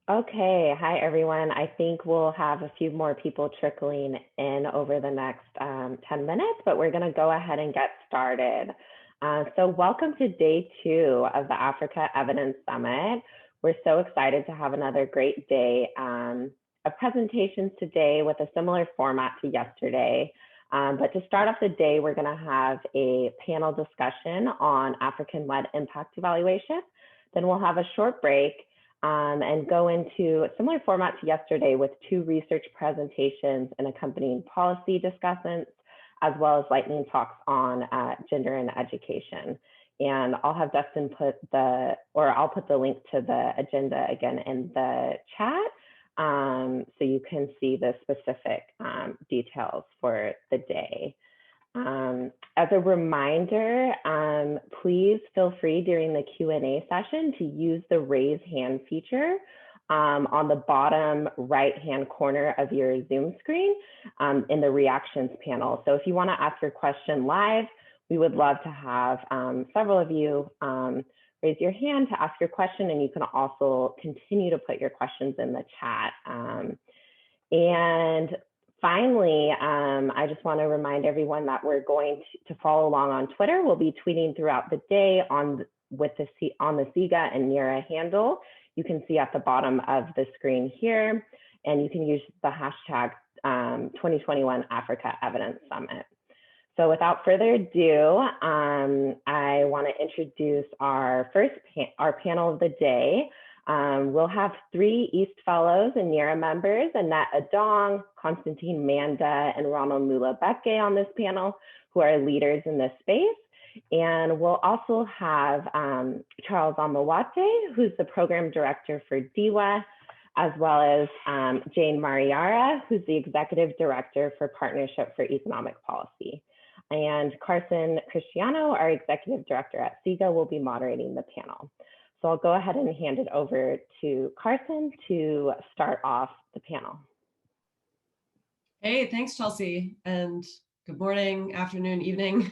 Okay, hi everyone. I think we'll have a few more people trickling in over the next 10 minutes, but we're going to go ahead and get started. So welcome to day 2 of the Africa Evidence Summit. We're so excited to have another great day of presentations today with a similar format to yesterday. But to start off the day, we're going to have a panel discussion on African-led impact evaluation. Then we'll have a short break and go into a similar format to yesterday with 2 research presentations and accompanying policy discussants, as well as lightning talks on gender and education. And I'll have Dustin I'll put the link to the agenda again in the chat so you can see the specific details for the day. As a reminder, please feel free during the Q&A session to use the raise hand feature on the bottom right-hand corner of your Zoom screen in the reactions panel. So if you want to ask your question live, we would love to have several of you raise your hand to ask your question, and you can also continue to put your questions in the chat. And finally, I just want to remind everyone that we're going to follow along on Twitter. We'll be tweeting throughout the day on the SIGA and NERA handle. You can see at the bottom of the screen here, and you can use the hashtag 2021 Africa Evidence Summit. So without further ado, I want to introduce our panel of the day. We'll have 3 East Fellows and NERA members, Annette Adong, Constantine Manda, and Ronald Mulabeke on this panel, who are leaders in this space. And we'll also have Charles Amawate, who's the program director for DIWA, as well as Jane Mariara, who's the executive director for Partnership for Economic Policy. And Carson Cristiano, our executive director at SIGA, will be moderating the panel. So I'll go ahead and hand it over to Carson to start off the panel. Hey, thanks, Chelsea. And good morning, afternoon, evening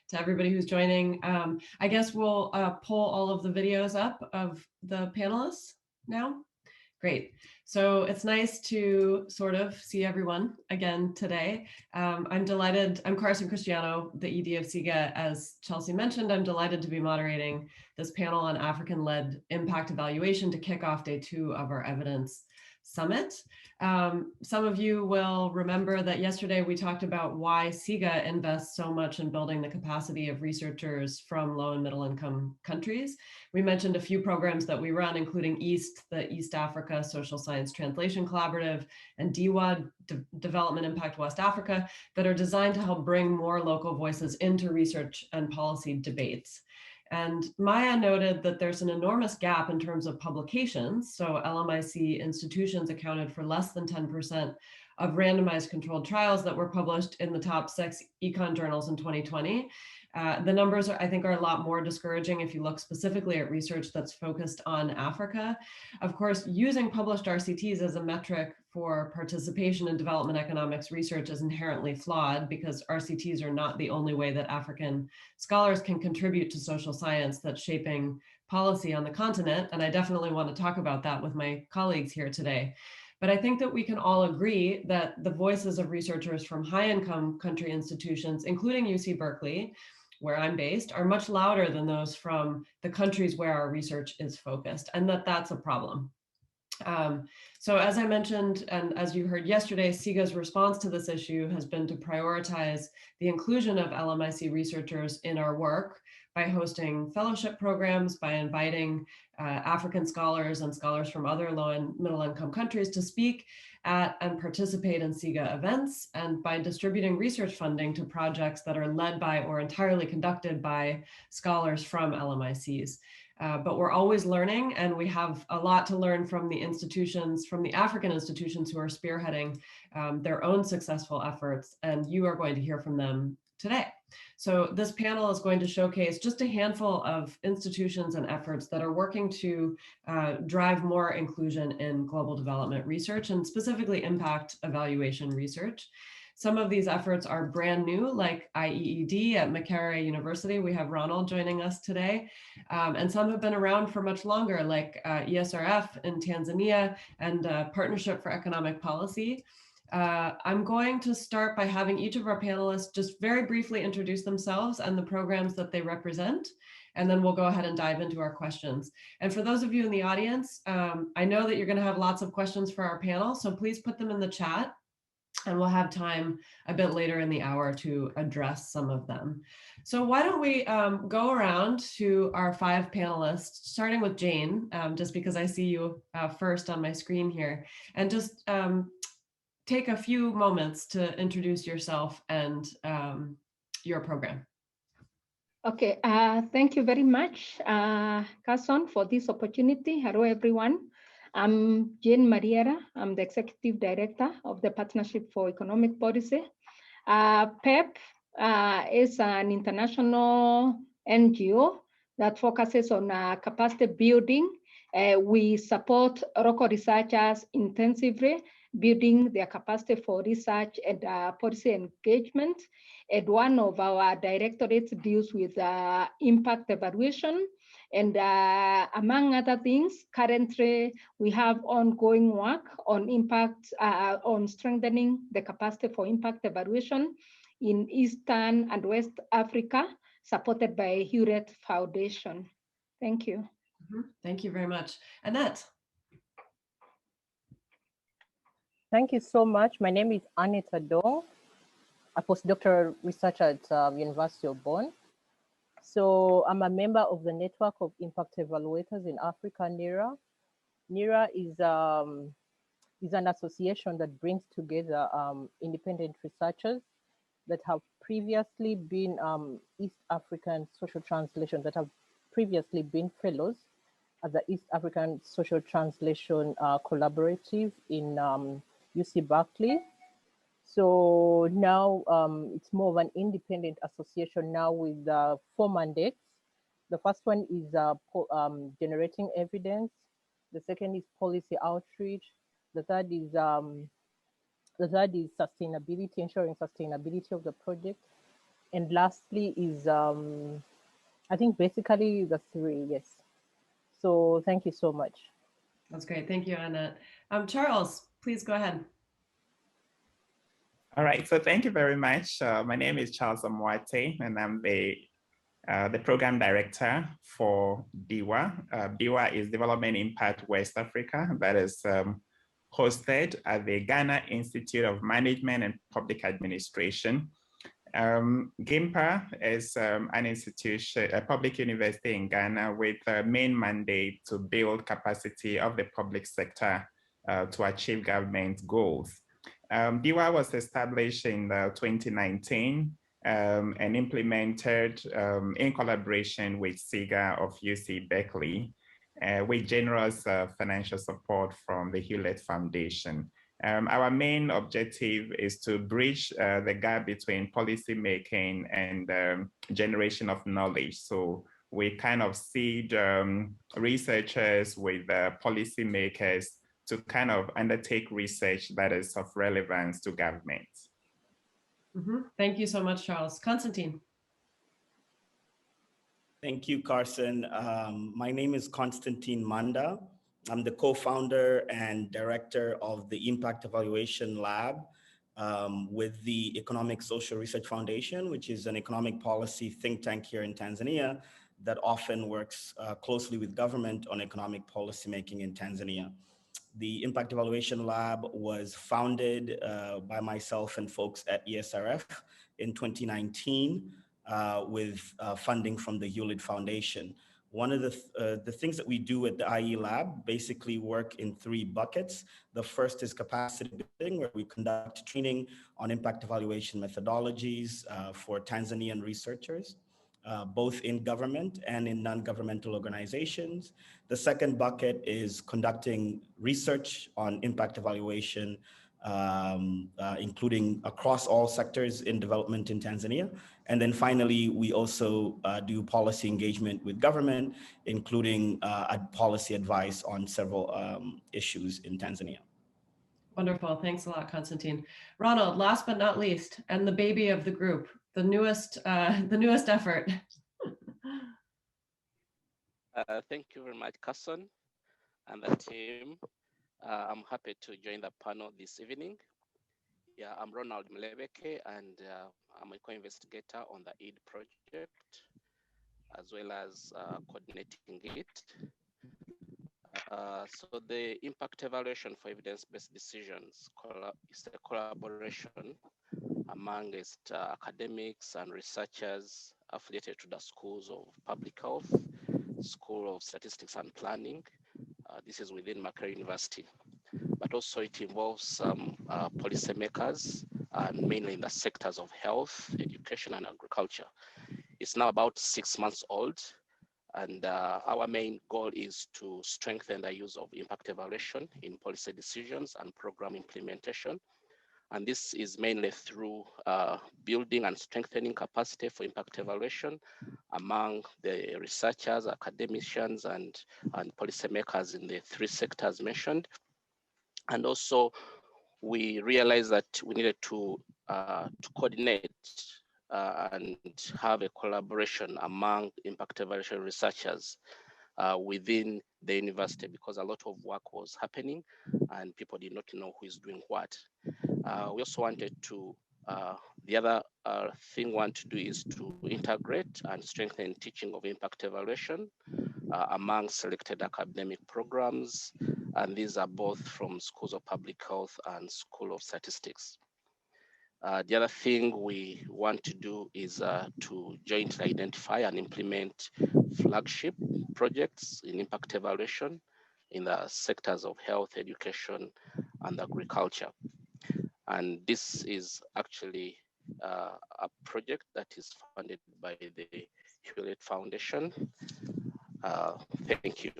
to everybody who's joining. I guess we'll pull all of the videos up of the panelists now. Great. So it's nice to sort of see everyone again today. I'm delighted. I'm Carson Cristiano, the ED of SIGA. As Chelsea mentioned, I'm delighted to be moderating this panel on African-led impact evaluation to kick off day 2 of our evidence summit. Some of you will remember that yesterday we talked about why SIGA invests so much in building the capacity of researchers from low and middle income countries. We mentioned a few programs that we run, including EAST, the East Africa Social Science Translation Collaborative, and DIWA, Development Impact West Africa, that are designed to help bring more local voices into research and policy debates. And Maya noted that there's an enormous gap in terms of publications. So LMIC institutions accounted for less than 10% of randomized controlled trials that were published in the top 6 econ journals in 2020. The numbers, I think, are a lot more discouraging if you look specifically at research that's focused on Africa. Of course, using published RCTs as a metric for participation in development economics research is inherently flawed, because RCTs are not the only way that African scholars can contribute to social science that's shaping policy on the continent. And I definitely want to talk about that with my colleagues here today. But I think that we can all agree that the voices of researchers from high-income country institutions, including UC Berkeley, where I'm based, are much louder than those from the countries where our research is focused, and that's a problem. So as I mentioned, and as you heard yesterday, SIGA's response to this issue has been to prioritize the inclusion of LMIC researchers in our work by hosting fellowship programs, by inviting African scholars and scholars from other low and middle income countries to speak at and participate in SIGA events, and by distributing research funding to projects that are led by or entirely conducted by scholars from LMICs. But we're always learning, and we have a lot to learn from the institutions, from the African institutions who are spearheading their own successful efforts, and you are going to hear from them today. So this panel is going to showcase just a handful of institutions and efforts that are working to drive more inclusion in global development research, and specifically impact evaluation research. Some of these efforts are brand new, like IEED at Makerere University. We have Ronald joining us today. And some have been around for much longer, like ESRF in Tanzania and Partnership for Economic Policy. I'm going to start by having each of our panelists just very briefly introduce themselves and the programs that they represent, and then we'll go ahead and dive into our questions. And for those of you in the audience, I know that you're going to have lots of questions for our panel, so please put them in the chat, and we'll have time a bit later in the hour to address some of them. So why don't we go around to our 5 panelists, starting with Jane, just because I see you first on my screen here, and just take a few moments to introduce yourself and your program. Okay, thank you very much, Carson, for this opportunity. Hello, everyone. I'm Jane Mariera. I'm the Executive Director of the Partnership for Economic Policy. PEP is an international NGO that focuses on capacity building. We support local researchers intensively, building their capacity for research and policy engagement. And one of our directorates deals with impact evaluation. And among other things, currently we have ongoing work on impact, on strengthening the capacity for impact evaluation in Eastern and West Africa, supported by Hewlett Foundation. Thank you. Thank you very much. Annette. Thank you so much. My name is Annette Adong, a postdoctoral researcher at University of Bonn. So I'm a member of the Network of Impact Evaluators in Africa, NERA. NERA is an association that brings together independent researchers that have previously been East African Social Translation, that have previously been fellows at the East African Social Translation Collaborative in UC Berkeley. So now it's more of an independent association now with 4 mandates. The first one is generating evidence. The second is policy outreach. The third is sustainability, ensuring sustainability of the project. And lastly is, I think basically the 3, yes. So thank you so much. That's great. Thank you, Annette. Charles, please go ahead. All right, so thank you very much. My name is Charles Amwate, and I'm the program director for DIWA. DIWA is Development Impact West Africa, that is hosted at the Ghana Institute of Management and Public Administration. GIMPA is an institution, a public university in Ghana with a main mandate to build capacity of the public sector to achieve government goals. DIWA was established in 2019 and implemented in collaboration with SIGA of UC Berkeley with generous financial support from the Hewlett Foundation. Our main objective is to bridge the gap between policy making and generation of knowledge. So we kind of seed researchers with policy makers to kind of undertake research that is of relevance to governments. Thank you so much, Charles. Constantine. Thank you, Carson. My name is Constantine Manda. I'm the co-founder and director of the Impact Evaluation Lab with the Economic Social Research Foundation, which is an economic policy think tank here in Tanzania that often works closely with government on economic policymaking in Tanzania. The Impact Evaluation Lab was founded by myself and folks at ESRF in 2019 with funding from the Hewlett Foundation. One of the things that we do at the IE Lab basically work in 3 buckets. The first is capacity building, where we conduct training on impact evaluation methodologies for Tanzanian researchers, both in government and in non-governmental organizations. The second bucket is conducting research on impact evaluation, including across all sectors in development in Tanzania. And then finally, we also do policy engagement with government, including policy advice on several issues in Tanzania. Wonderful. Thanks a lot, Constantine. Ronald, last but not least, and the baby of the group, the newest effort. Thank you very much, Carson and the team. I'm happy to join the panel this evening. Yeah, I'm Ronald Mlebeke, and I'm a co-investigator on the EID project, as well as coordinating it. So the impact evaluation for evidence-based decisions is a collaboration amongst academics and researchers affiliated to the schools of public health, School of Statistics and Planning. This is within Makerere University, but also it involves some policymakers, and mainly in the sectors of health, education, and agriculture. It's now about 6 months old, and our main goal is to strengthen the use of impact evaluation in policy decisions and program implementation. And this is mainly through building and strengthening capacity for impact evaluation among the researchers, academicians, and policymakers in the 3 sectors mentioned. And also, we realized that we needed to coordinate and have a collaboration among impact evaluation researchers within the university, because a lot of work was happening and people did not know who is doing what. We also wanted to, the other thing we want to do is to integrate and strengthen teaching of impact evaluation among selected academic programs. And these are both from schools of public health and School of Statistics. The other thing we want to do is to jointly identify and implement flagship projects in impact evaluation in the sectors of health, education, and agriculture. And this is actually a project that is funded by the Hewlett Foundation. Thank you.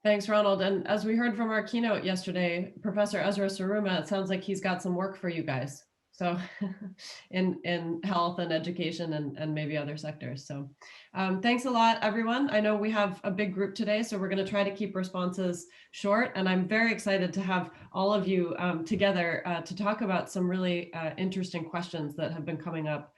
Thanks, Ronald. And as we heard from our keynote yesterday, Professor Ezra Saruma, it sounds like he's got some work for you guys. So in health and education and maybe other sectors. So thanks a lot, everyone. I know we have a big group today, so we're going to try to keep responses short. And I'm very excited to have all of you together to talk about some really interesting questions that have been coming up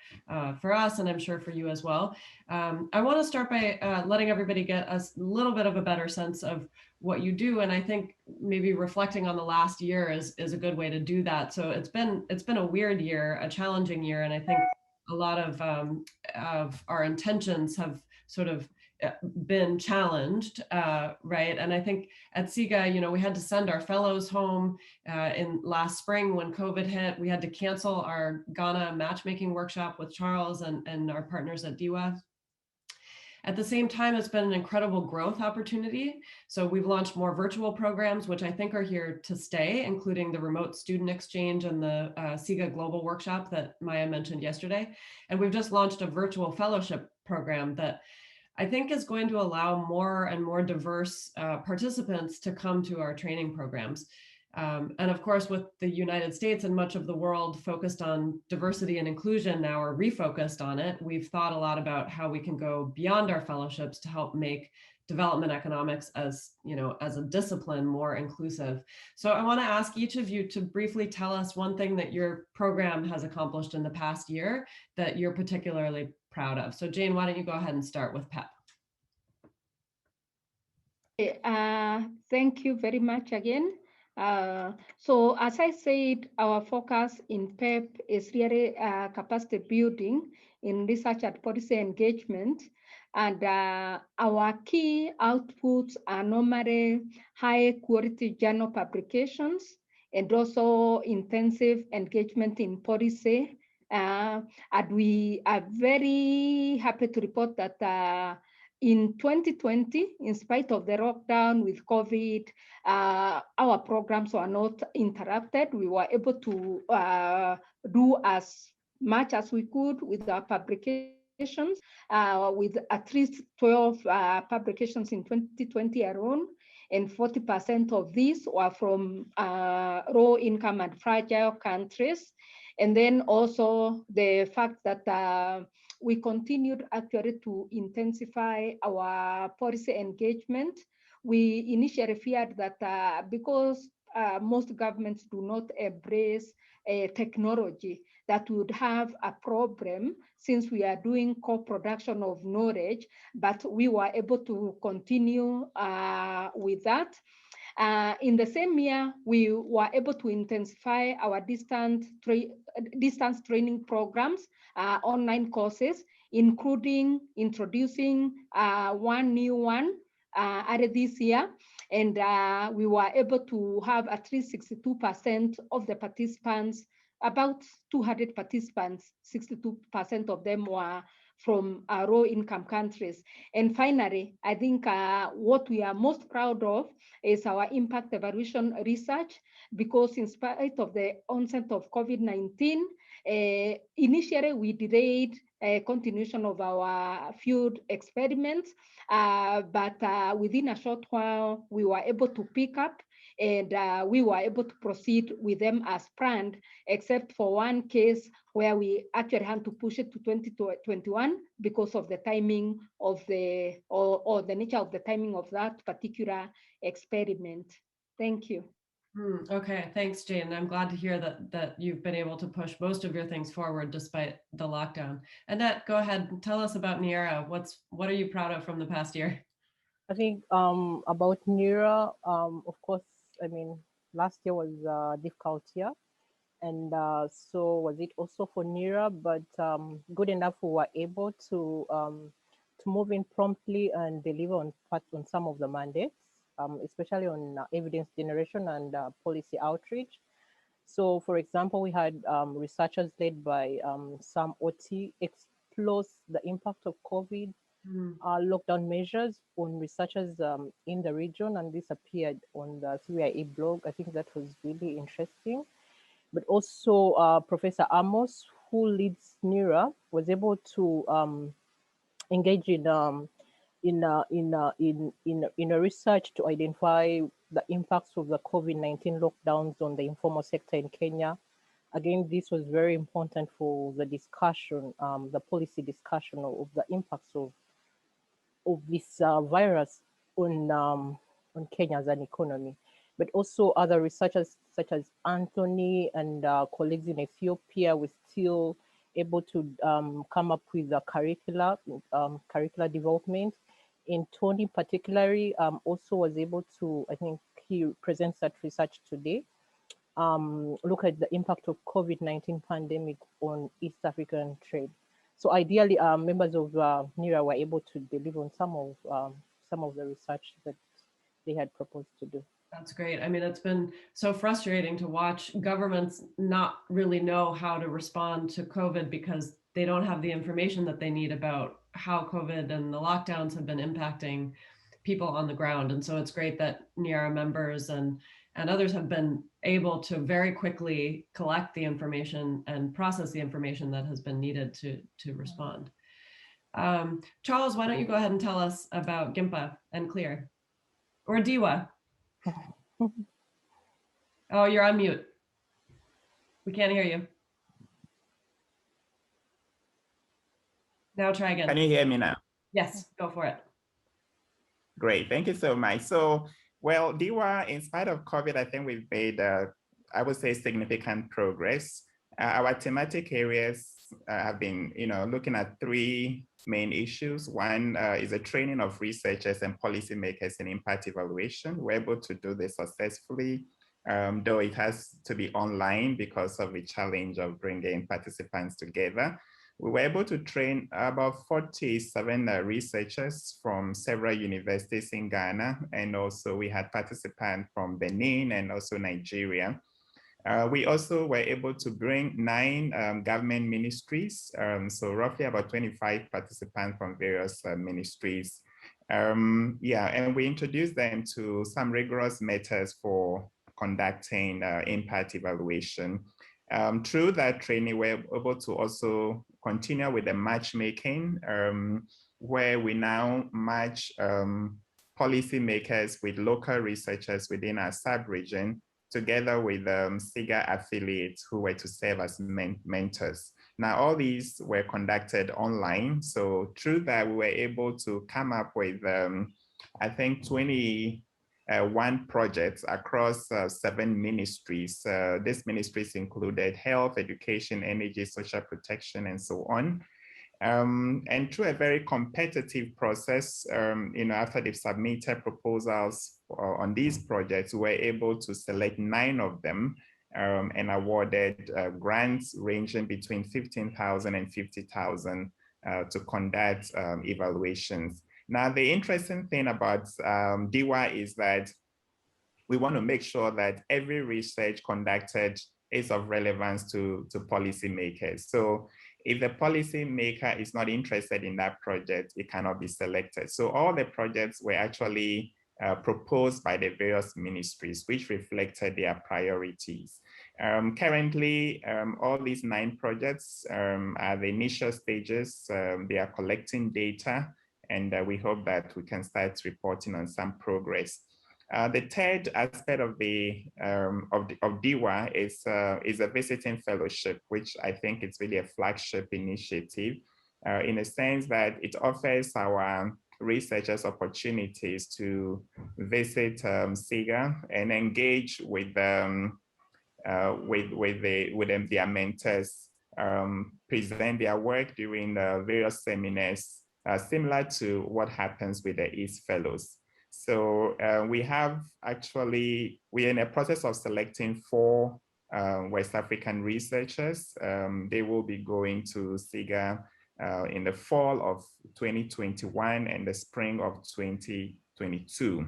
for us, and I'm sure for you as well. I want to start by letting everybody get a little bit of a better sense of what you do, and I think maybe reflecting on the last year is a good way to do that. So it's been a weird year, a challenging year, and I think a lot of our intentions have sort of been challenged, right? And I think at SIGA, you know, we had to send our fellows home in last spring when COVID hit. We had to cancel our Ghana matchmaking workshop with Charles and our partners at DIWA. At the same time, it's been an incredible growth opportunity. So we've launched more virtual programs, which I think are here to stay, including the remote student exchange and the SIGA Global Workshop that Maya mentioned yesterday. And we've just launched a virtual fellowship program that I think is going to allow more and more diverse participants to come to our training programs. And of course, with the United States and much of the world focused on diversity and inclusion now, or refocused on it, we've thought a lot about how we can go beyond our fellowships to help make development economics as, you know, as a discipline more inclusive. So I want to ask each of you to briefly tell us one thing that your program has accomplished in the past year that you're particularly proud of. So Jane, why don't you go ahead and start with PEP? Thank you very much again. So as I said, our focus in PEP is really capacity building in research and policy engagement. And our key outputs are normally high quality journal publications and also intensive engagement in policy. And we are very happy to report that in 2020, in spite of the lockdown with COVID, our programs were not interrupted. We were able to do as much as we could with our publications, with at least 12 publications in 2020 alone. And 40% of these were from low income and fragile countries. And then also the fact that we continued actually to intensify our policy engagement. We initially feared that because most governments do not embrace technology, that we would have a problem since we are doing co-production of knowledge, but we were able to continue with that. In the same year, we were able to intensify our distance training programs, online courses, including introducing one new one added this year. And we were able to have at least 62% of the participants, about 200 participants, 62% of them were from low-income countries. And finally, I think what we are most proud of is our impact evaluation research, because in spite of the onset of COVID-19, initially we delayed continuation of our field experiments, but within a short while, we were able to pick up, and we were able to proceed with them as planned, except for one case where we actually had to push it to 2021 because of the timing of or the nature of the timing of that particular experiment. Thank you. Okay, thanks, Jane. I'm glad to hear that you've been able to push most of your things forward despite the lockdown. Annette, go ahead and tell us about NERA. What are you proud of from the past year? I think about NERA, of course, I mean, last year was a difficult year, and so was it also for NERA, but good enough we were able to move in promptly and deliver on some of the mandates, especially on evidence generation and policy outreach. So, for example, we had researchers led by Sam Oti explores the impact of COVID lockdown measures on researchers in the region, and this appeared on the 3IE blog. I think that was really interesting. But also Professor Amos, who leads NERA, was able to engage in a research to identify the impacts of the COVID-19 lockdowns on the informal sector in Kenya. Again, this was very important for the discussion, the policy discussion of the impacts of this virus on Kenya as an economy. But also other researchers such as Anthony and colleagues in Ethiopia were still able to come up with the curricular development. And Tony particularly also was able to, I think he presents that research today, look at the impact of COVID-19 pandemic on East African trade. So ideally, members of NERA were able to deliver on some of the research that they had proposed to do. That's great. I mean, it's been so frustrating to watch governments not really know how to respond to COVID because they don't have the information that they need about how COVID and the lockdowns have been impacting people on the ground. And so it's great that NERA members and others have been able to very quickly collect the information and process the information that has been needed to respond. Charles, why don't you go ahead and tell us about GIMPA and CLEAR, or DIWA? Oh, you're on mute. We can't hear you. Now try again. Can you hear me now? Yes, go for it. Great, thank you so much. So, well, DIWA, in spite of COVID, I think we've made, I would say, significant progress. Our thematic areas have been, looking at three main issues. One is a training of researchers and policymakers in impact evaluation. We're able to do this successfully, though it has to be online because of the challenge of bringing participants together. We were able to train about 47 researchers from several universities in Ghana, and also we had participants from Benin and also Nigeria. We also were able to bring 9 government ministries, so roughly about 25 participants from various ministries. And we introduced them to some rigorous methods for conducting impact evaluation. Through that training, we're able to also continue with the matchmaking, where we now match policymakers with local researchers within our sub-region, together with SIGA affiliates who were to serve as mentors. Now, all these were conducted online. So through that, we were able to come up with, I think, 20 one project across 7 ministries. These ministries included health, education, energy, social protection, and so on. And through a very competitive process, after they've submitted proposals on these projects, we were able to select 9 of them and awarded grants ranging between 15,000 and 50,000 to conduct evaluations. Now, the interesting thing about DIWA is that we want to make sure that every research conducted is of relevance to policymakers. So if the policymaker is not interested in that project, it cannot be selected. So all the projects were actually proposed by the various ministries, which reflected their priorities. Currently, all these 9 projects are the initial stages. They are collecting data, and we hope that we can start reporting on some progress. The third aspect of DIWA is a visiting fellowship, which I think is really a flagship initiative in a sense that it offers our researchers opportunities to visit SIGA and engage with their mentors, present their work during various seminars, similar to what happens with the East Fellows. So we're in a process of selecting 4 West African researchers. They will be going to SIGA in the fall of 2021 and the spring of 2022.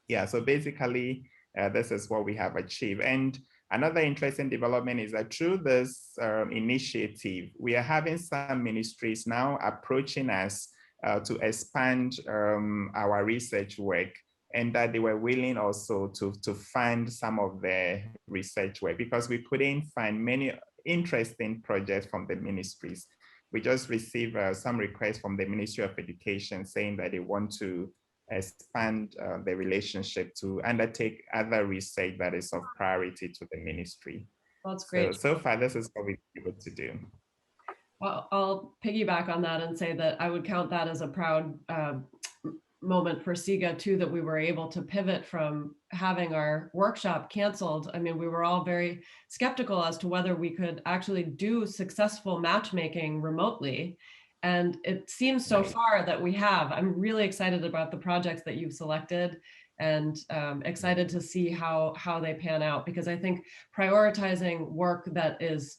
Yeah, so basically, this is what we have achieved. And another interesting development is that through this initiative, we are having some ministries now approaching us to expand our research work, and that they were willing also to fund some of the research work because we couldn't find many interesting projects from the ministries. We just received some requests from the Ministry of Education saying that they want to expand the relationship to undertake other research that is of priority to the ministry. Well, that's great. So far, this is what we've been able to do. Well, I'll piggyback on that and say that I would count that as a proud moment for SIGA too, that we were able to pivot from having our workshop canceled. I mean, we were all very skeptical as to whether we could actually do successful matchmaking remotely. And it seems so far that we have. I'm really excited about the projects that you've selected and excited to see how they pan out, because I think prioritizing work that is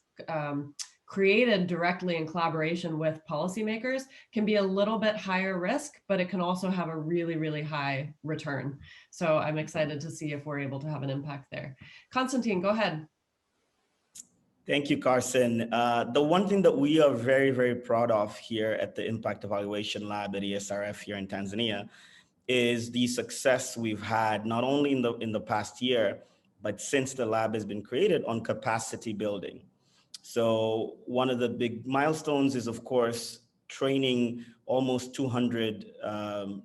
created directly in collaboration with policymakers can be a little bit higher risk, but it can also have a really, really high return. So I'm excited to see if we're able to have an impact there. Constantine, go ahead. Thank you, Carson. The one thing that we are very, very proud of here at the Impact Evaluation Lab at ESRF here in Tanzania is the success we've had, not only in the past year, but since the lab has been created, on capacity building. So one of the big milestones is, of course, training almost 200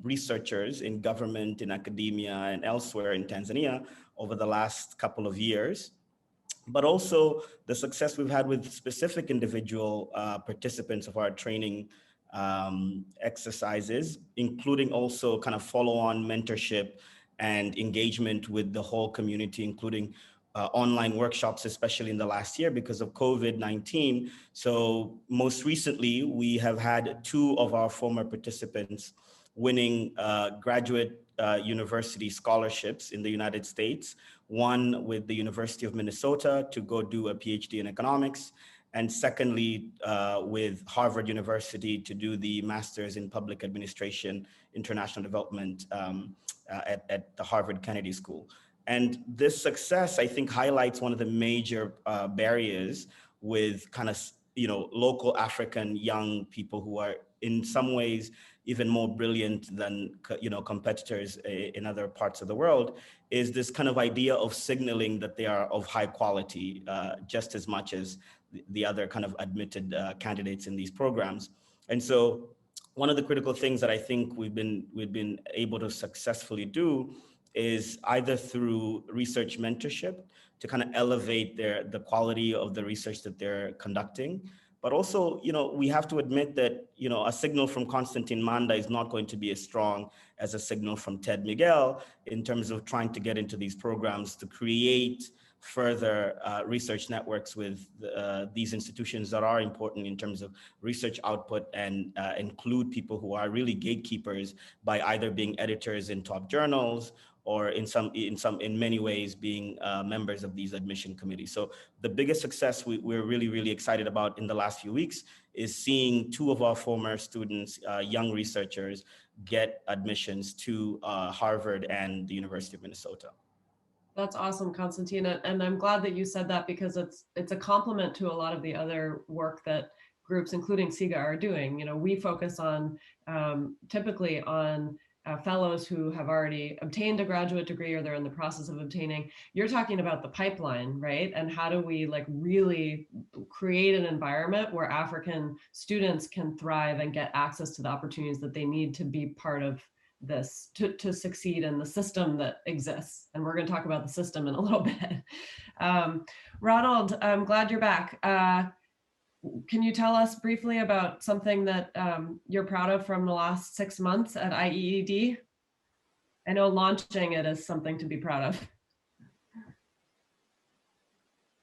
researchers in government, in academia, and elsewhere in Tanzania over the last couple of years. But also the success we've had with specific individual participants of our training exercises, including also kind of follow-on mentorship and engagement with the whole community, including online workshops, especially in the last year because of COVID-19. So most recently, we have had 2 of our former participants winning graduate university scholarships in the United States, one with the University of Minnesota to go do a PhD in economics, and secondly, with Harvard University to do the Master's in Public Administration, International Development at the Harvard Kennedy School. And this success, I think, highlights one of the major barriers with kind of, local African young people who are in some ways even more brilliant than, competitors in other parts of the world, is this kind of idea of signaling that they are of high quality just as much as the other kind of admitted candidates in these programs. And so one of the critical things that I think we've been able to successfully do is either through research mentorship to kind of elevate the quality of the research that they're conducting, But also, we have to admit that, a signal from Constantine Manda is not going to be as strong as a signal from Ted Miguel in terms of trying to get into these programs to create further research networks with these institutions that are important in terms of research output and include people who are really gatekeepers by either being editors in top journals or in many ways being members of these admission committees. So the biggest success we're really, really excited about in the last few weeks is seeing 2 of our former students, young researchers, get admissions to Harvard and the University of Minnesota. That's awesome, Constantina. And I'm glad that you said that, because it's a complement to a lot of the other work that groups, including SIGA, are doing. We focus on typically on fellows who have already obtained a graduate degree or they're in the process of obtaining. You're talking about the pipeline, right? And how do we really create an environment where African students can thrive and get access to the opportunities that they need to be part of this, to succeed in the system that exists. And we're going to talk about the system in a little bit. Ronald, I'm glad you're back. Can you tell us briefly about something that you're proud of from the last 6 months at IEED? I know launching it is something to be proud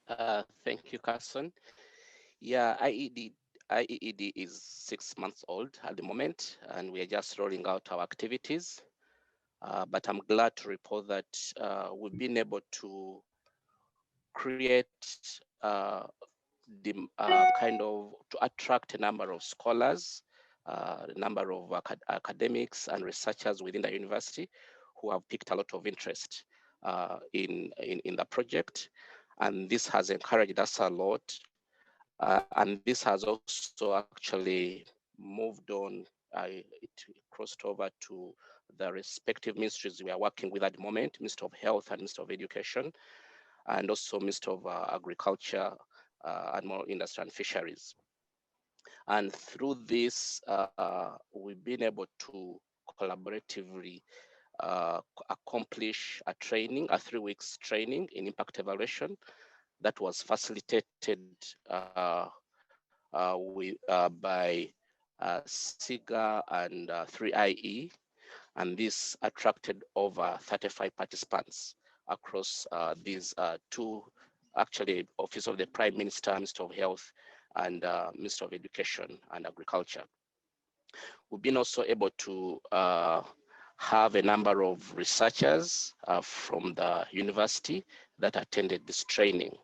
of. Thank you, Carson. Yeah, IEED is 6 months old at the moment, and we are just rolling out our activities. But I'm glad to report that we've been able to create to attract a number of scholars, a number of academics and researchers within the university who have picked a lot of interest in the project. And this has encouraged us a lot. And this has also actually moved on, it crossed over to the respective ministries we are working with at the moment, Ministry of Health and Ministry of Education, and also Ministry of Agriculture, Animal Industry and Fisheries. And through this, we've been able to collaboratively accomplish a 3 weeks training in impact evaluation that was facilitated by SIGA and 3IE, and this attracted over 35 participants across these 2, actually, Office of the Prime Minister, Minister of Health, and Minister of Education and Agriculture. We've been also able to have a number of researchers from the university that attended this training.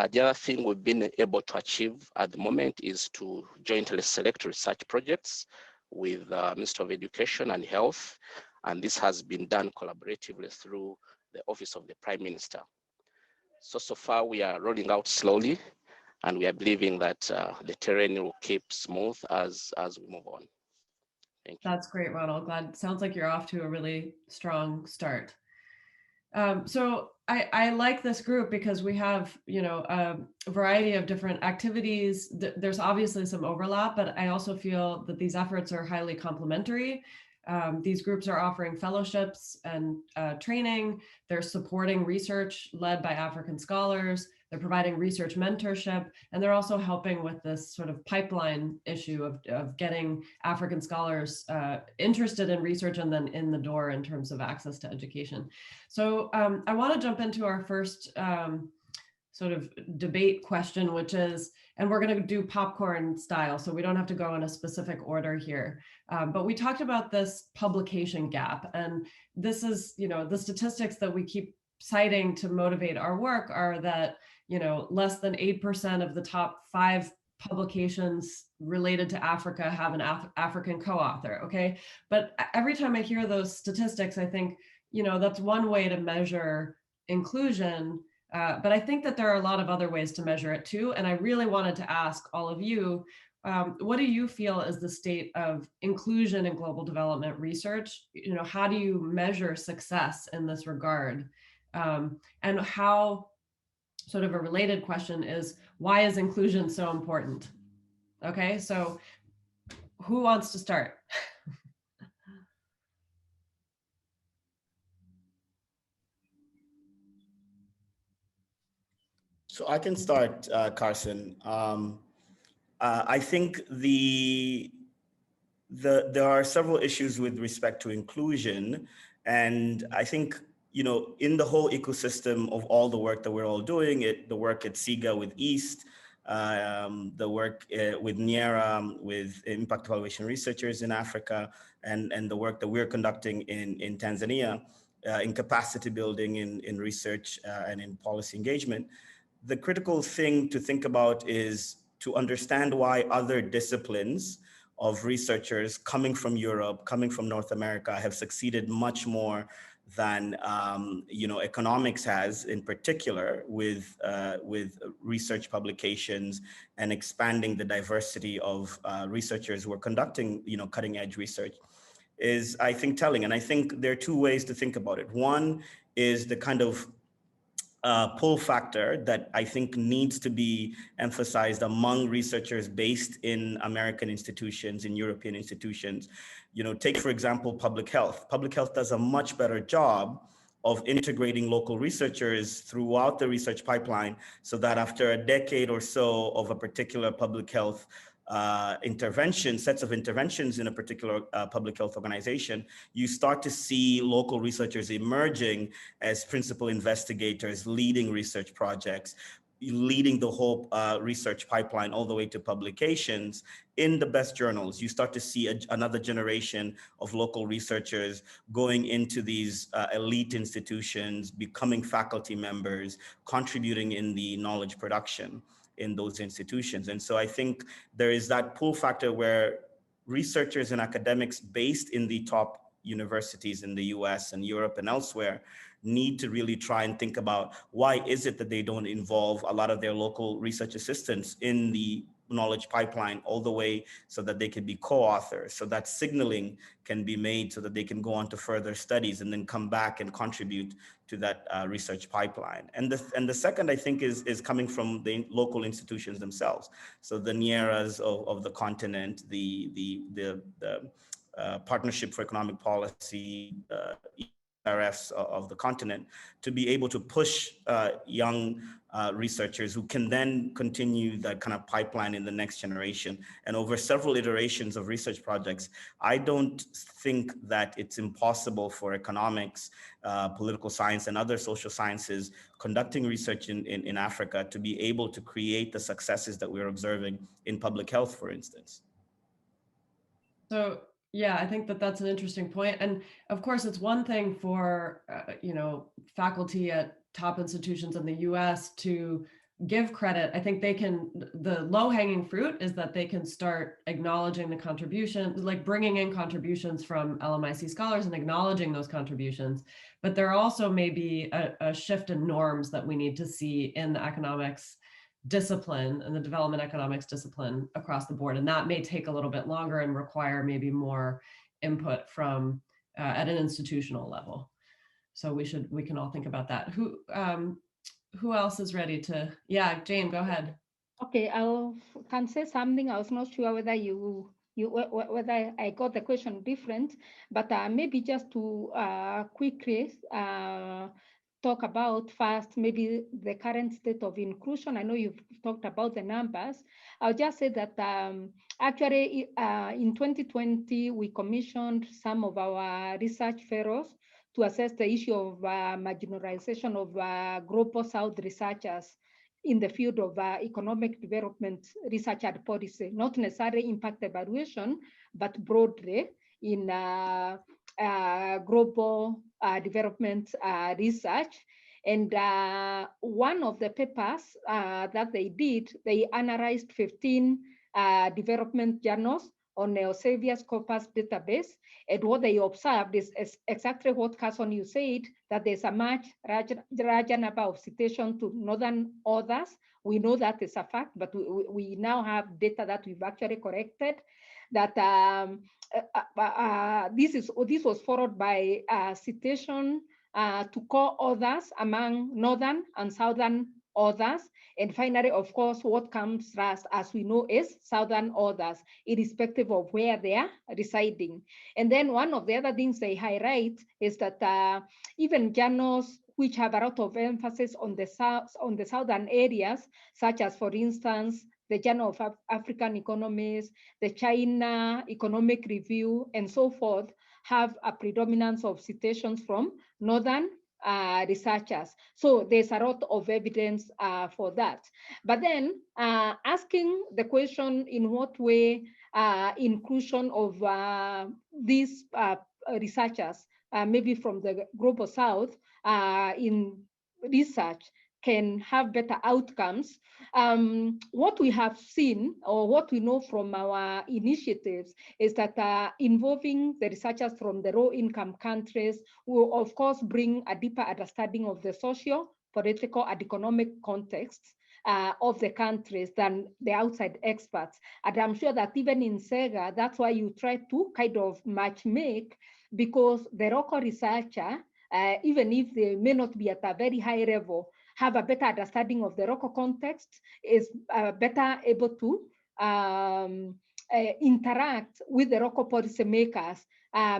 The other thing we've been able to achieve at the moment is to jointly select research projects with Minister of Education and Health, and this has been done collaboratively through the Office of the Prime Minister. So far we are rolling out slowly, and we are believing that the terrain will keep smooth as we move on. Thank you. That's great, Ronald. Sounds like you're off to a really strong start. So I like this group because we have, a variety of different activities. There's obviously some overlap, but I also feel that these efforts are highly complementary. These groups are offering fellowships and training. They're supporting research led by African scholars. They're providing research mentorship, and they're also helping with this sort of pipeline issue of getting African scholars interested in research and then in the door in terms of access to education. So I want to jump into our first sort of debate question, which is, and we're going to do popcorn style, so we don't have to go in a specific order here. But we talked about this publication gap, and this is, the statistics that we keep citing to motivate our work are that, less than 8% of the top 5 publications related to Africa have an African co-author, okay? But every time I hear those statistics, I think, that's one way to measure inclusion. But I think that there are a lot of other ways to measure it too. And I really wanted to ask all of you, what do you feel is the state of inclusion in global development research? How do you measure success in this regard? And how, sort of a related question is, why is inclusion so important? Okay, so who wants to start? So I can start, Carson. I think there are several issues with respect to inclusion. And I think, you know, in the whole ecosystem of all the work that we're all doing, the work at SIGA with EAST, the work with NIERA, with impact evaluation researchers in Africa, and the work that we're conducting in Tanzania, in capacity building, in research and in policy engagement. The critical thing to think about is to understand why other disciplines of researchers coming from Europe, coming from North America, have succeeded much more than you know, economics has, in particular, with research publications and expanding the diversity of researchers who are conducting, you know, cutting edge research, is, I think, telling. And I think there are two ways to think about it. One is the kind of pull factor that I think needs to be emphasized among researchers based in American institutions, in European institutions. You know, take, for example, public health. Public health does a much better job of integrating local researchers throughout the research pipeline, so that after a decade or so of a particular public health sets of interventions in a particular public health organization, you start to see local researchers emerging as principal investigators, leading research projects, leading the whole research pipeline all the way to publications in the best journals. You start to see another generation of local researchers going into these elite institutions, becoming faculty members, contributing in the knowledge production in those institutions. And so I think there is that pull factor where researchers and academics based in the top universities in the US and Europe and elsewhere need to really try and think about why is it that they don't involve a lot of their local research assistants in the knowledge pipeline all the way so that they can be co-authors, so that signaling can be made so that they can go on to further studies and then come back and contribute to that research pipeline. And the second, I think, is coming from the local institutions themselves. So the NIERAs of the continent, the Partnership for Economic Policy, RFs of the continent, to be able to push young researchers who can then continue that kind of pipeline in the next generation. And over several iterations of research projects, I don't think that it's impossible for economics, political science, and other social sciences conducting research in Africa to be able to create the successes that we're observing in public health, for instance. So, yeah, I think that that's an interesting point. And of course, it's one thing for, you know, faculty at top institutions in the US to give credit. I think they can, the low hanging fruit is that they can start acknowledging the contribution, like bringing in contributions from LMIC scholars and acknowledging those contributions. But there also may be a shift in norms that we need to see in the economics discipline and the development economics discipline across the board. And that may take a little bit longer and require maybe more input from at an institutional level. So we can all think about that. Who else is ready to, yeah, Jane, go ahead. Okay, I can say something. I was not sure whether whether I got the question different, but maybe just to quickly talk about first, maybe the current state of inclusion. I know you've talked about the numbers. I'll just say that actually in 2020, we commissioned some of our research fellows to assess the issue of marginalization of Global South researchers in the field of economic development research and policy, not necessarily impact evaluation, but broadly in global development research. And one of the papers that they did, they analyzed 15 development journals on Elsevier's corpus database. And what they observed is exactly what Carson, you said, that there's a much larger number of citations to northern authors. We know that is a fact, but we now have data that we've actually corrected, that this was followed by citation to co-authors among northern and southern authors. And finally, of course, what comes last, as we know, is southern authors, irrespective of where they are residing. And then one of the other things they highlight is that even journals which have a lot of emphasis on the southern areas, such as, for instance, the Journal of African Economies, the China Economic Review, and so forth have a predominance of citations from Northern researchers. So there's a lot of evidence for that. But then asking the question, in what way inclusion of these researchers, maybe from the Global South, in research can have better outcomes. What we have seen, or what we know from our initiatives, is that involving the researchers from the low-income countries will, of course, bring a deeper understanding of the social, political, and economic contexts of the countries than the outside experts. And I'm sure that even in SEGA, that's why you try to kind of match make, because the local researcher, even if they may not be at a very high level, have a better understanding of the local context, is better able to interact with the local policymakers,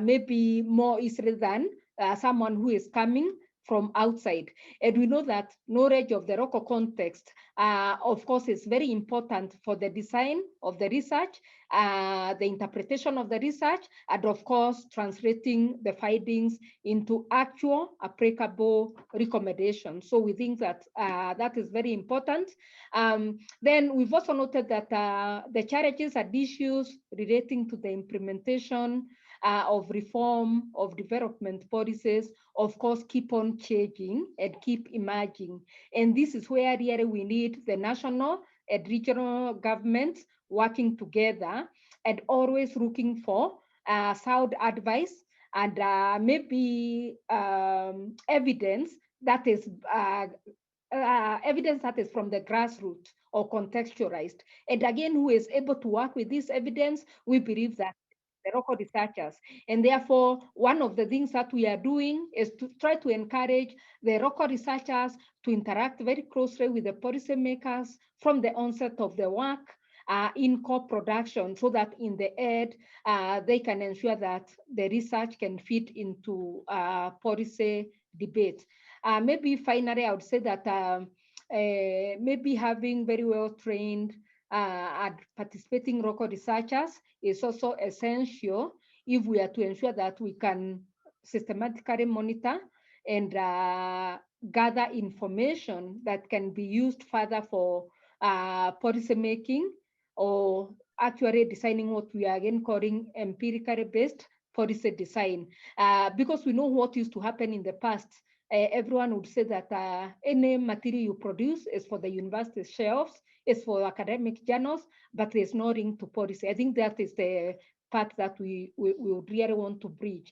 maybe more easily than someone who is coming from outside. And we know that knowledge of the local context, of course, is very important for the design of the research, the interpretation of the research, and of course, translating the findings into actual applicable recommendations. So we think that that is very important. Then we've also noted that the challenges and issues relating to the implementation of reform, of development policies, of course, keep on changing and keep emerging. And this is where really we need the national and regional governments working together and always looking for sound advice and maybe evidence that is from the grassroots or contextualized. And again, who is able to work with this evidence, we believe that the local researchers. And therefore, one of the things that we are doing is to try to encourage the local researchers to interact very closely with the policymakers from the onset of the work in co-production, so that in the end, they can ensure that the research can fit into policy debate. Maybe finally, I would say that maybe having very well-trained and participating local researchers is also essential if we are to ensure that we can systematically monitor and gather information that can be used further for policy making, or actually designing what we are again calling empirically based policy design. Because we know what used to happen in the past. Everyone would say that any material you produce is for the university shelves, is for academic journals, but there's no link to policy. I think that is the part that we would really want to bridge.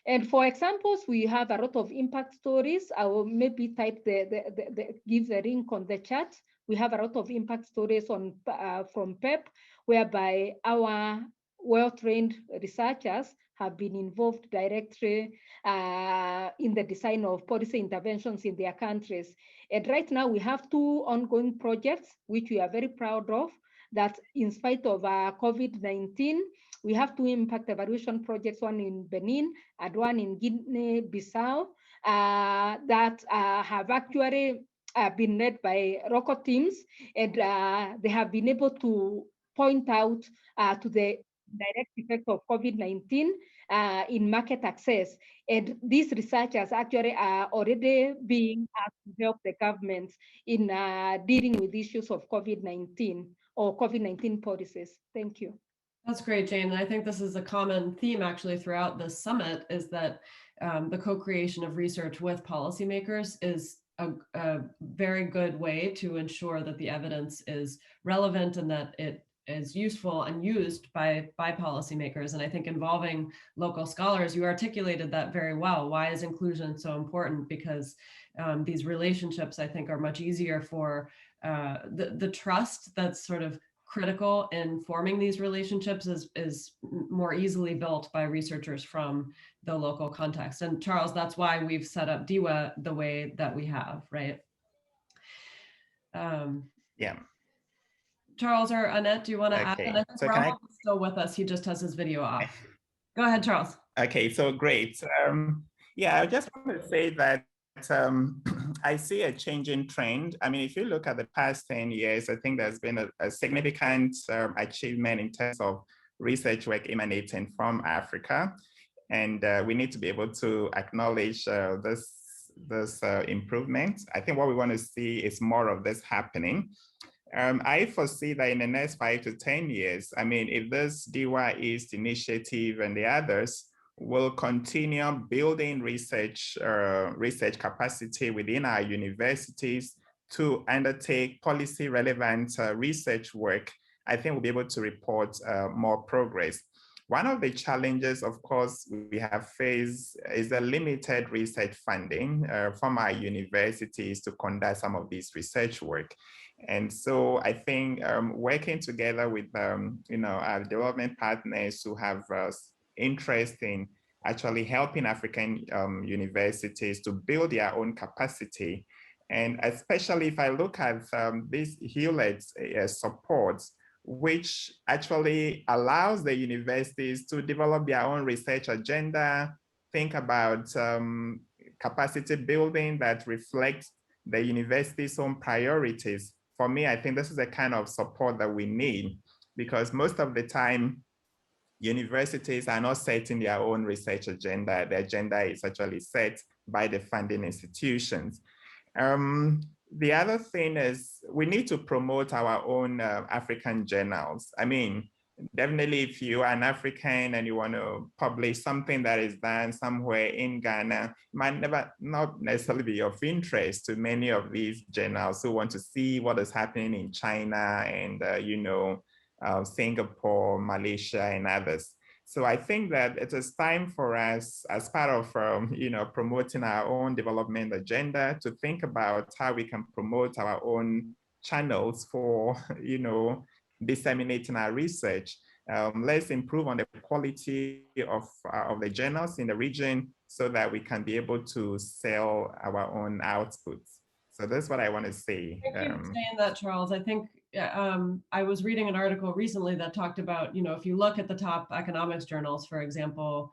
And for examples, we have a lot of impact stories. I will maybe type give the link on the chat. We have a lot of impact stories on from PEP, whereby our well-trained researchers have been involved directly in the design of policy interventions in their countries. And right now we have 2 ongoing projects, which we are very proud of, that in spite of COVID-19, we have 2 impact evaluation projects, one in Benin and one in Guinea-Bissau, that have actually been led by local teams, and they have been able to point out to the direct effect of COVID-19 in market access. And these researchers actually are already being asked to help the government in dealing with issues of COVID-19 or COVID-19 policies. Thank you. That's great, Jane. And I think this is a common theme actually throughout this summit, is that the co-creation of research with policymakers is a very good way to ensure that the evidence is relevant and that it is useful and used by policymakers. And I think involving local scholars, you articulated that very well. Why is inclusion so important? Because these relationships, I think, are much easier for the trust that's sort of critical in forming these relationships is more easily built by researchers from the local context. And Charles, that's why we've set up DIWA the way that we have, right? Yeah. Charles or Annette, do you want to add? And I think so Rahul is still with us. He just has his video off. Go ahead, Charles. Okay, so great. Yeah, I just want to say that I see a changing trend. I mean, if you look at the past 10 years, I think there's been a significant achievement in terms of research work emanating from Africa. And we need to be able to acknowledge this improvement. I think what we want to see is more of this happening. I foresee that in the next 5 to 10 years, I mean, if this DIWA East initiative and the others will continue building research capacity within our universities to undertake policy relevant research work, I think we'll be able to report more progress. One of the challenges, of course, we have faced is the limited research funding from our universities to conduct some of this research work. And so I think working together with our development partners who have interest in actually helping African universities to build their own capacity. And especially if I look at this Hewlett's support, which actually allows the universities to develop their own research agenda, think about capacity building that reflects the university's own priorities. For me, I think this is the kind of support that we need, because most of the time, universities are not setting their own research agenda. The agenda is actually set by the funding institutions. The other thing is we need to promote our own African journals. I mean, definitely if you are an African and you want to publish something that is done somewhere in Ghana, it might not necessarily be of interest to many of these journals who want to see what is happening in China and, Singapore, Malaysia, and others. So I think that it is time for us, as part of promoting our own development agenda, to think about how we can promote our own channels for disseminating our research. Let's improve on the quality of the journals in the region so that we can be able to sell our own outputs. So that's what I want to say. Thank you for saying that, Charles. I think I was reading an article recently that talked about, if you look at the top economics journals, for example,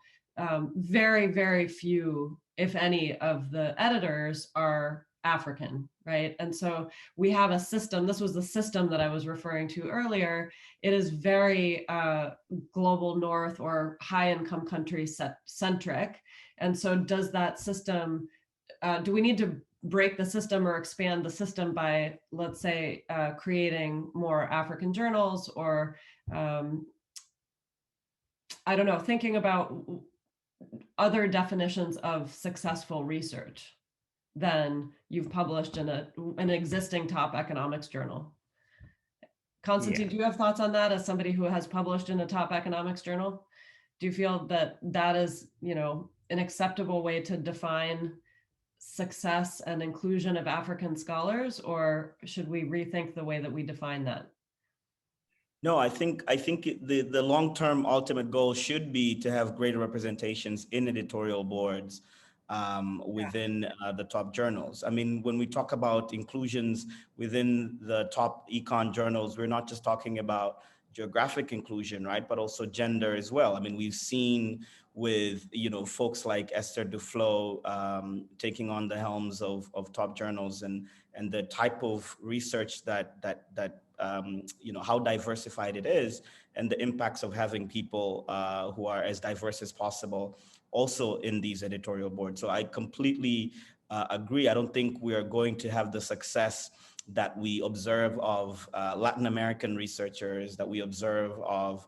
very, very few, if any, of the editors are African, right? And so we have a system, this was the system that I was referring to earlier. It is very global north or high income country centric. And so does that system, do we need to break the system or expand the system by, let's say, creating more African journals, or I don't know, thinking about other definitions of successful research than you've published in an existing top economics journal? Constantine, do you have thoughts on that as somebody who has published in a top economics journal? Do you feel that that is, an acceptable way to define success and inclusion of African scholars, or should we rethink the way that we define that? No, I think the long-term ultimate goal should be to have greater representations in editorial boards within the top journals. I mean, when we talk about inclusions within the top econ journals, we're not just talking about geographic inclusion, right? But also gender as well. I mean, we've seen with, folks like Esther Duflo taking on the helms of top journals and the type of research that how diversified it is, and the impacts of having people who are as diverse as possible also in these editorial boards. So I completely agree. I don't think we are going to have the success that we observe of Latin American researchers, that we observe of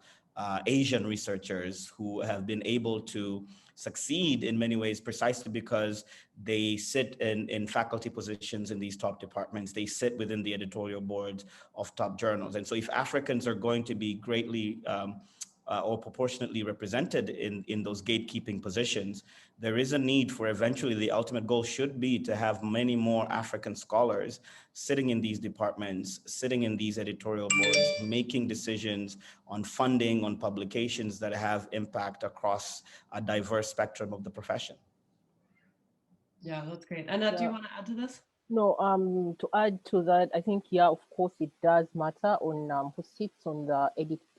Asian researchers who have been able to succeed in many ways precisely because they sit in faculty positions in these top departments. They sit within the editorial boards of top journals. And so if Africans are going to be greatly or proportionately represented in those gatekeeping positions, there is a need for eventually the ultimate goal should be to have many more African scholars sitting in these departments, sitting in these editorial boards, making decisions on funding, on publications that have impact across a diverse spectrum of the profession. Yeah, that's great. Annette, do you want to add to this? No, to add to that, I think, of course, it does matter on who sits on the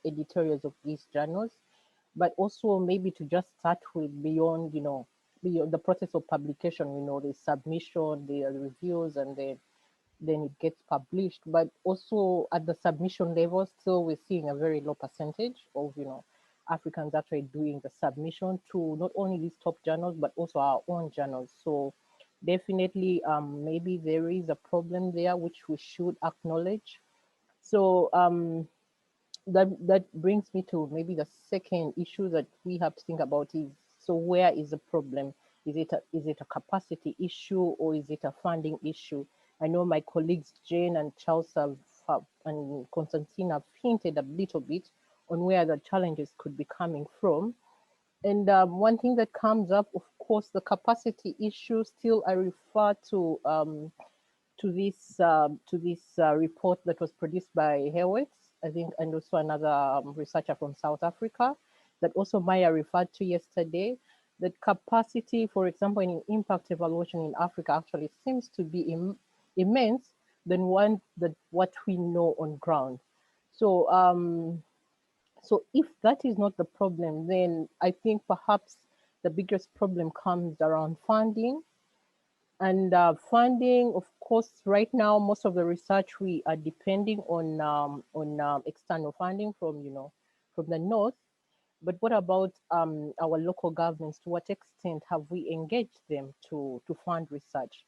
editorials of these journals, but also maybe to just start with beyond, the process of publication, the submission, the reviews, and then it gets published. But also at the submission level, still we're seeing a very low percentage of Africans actually doing the submission to not only these top journals but also our own journals. So definitely, maybe there is a problem there which we should acknowledge. So that brings me to maybe the second issue that we have to think about is, so where is the problem? Is it a capacity issue, or is it a funding issue? I know my colleagues Jane and Charles and Constantine have hinted a little bit on where the challenges could be coming from. And one thing that comes up, of course, the capacity issue. Still, I refer to this report that was produced by Hewitz, I think, and also another researcher from South Africa, that also Maya referred to yesterday. That capacity, for example, in impact evaluation in Africa actually seems to be immense than what we know on ground. So so if that is not the problem, then I think perhaps the biggest problem comes around funding. And funding, of course, right now, most of the research we are depending on external funding from the north. But what about our local governments? To what extent have we engaged them to fund research?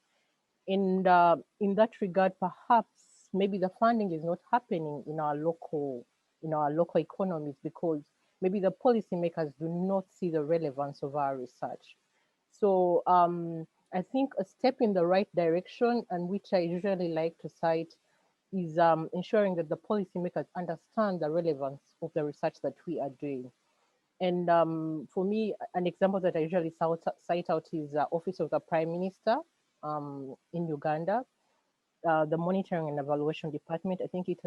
And in that regard, perhaps maybe the funding is not happening in our local economies, because maybe the policymakers do not see the relevance of our research. So I think a step in the right direction, and which I usually like to cite, is ensuring that the policymakers understand the relevance of the research that we are doing. And for me, an example that I usually cite out is the Office of the Prime Minister in Uganda, the Monitoring and Evaluation Department. I think it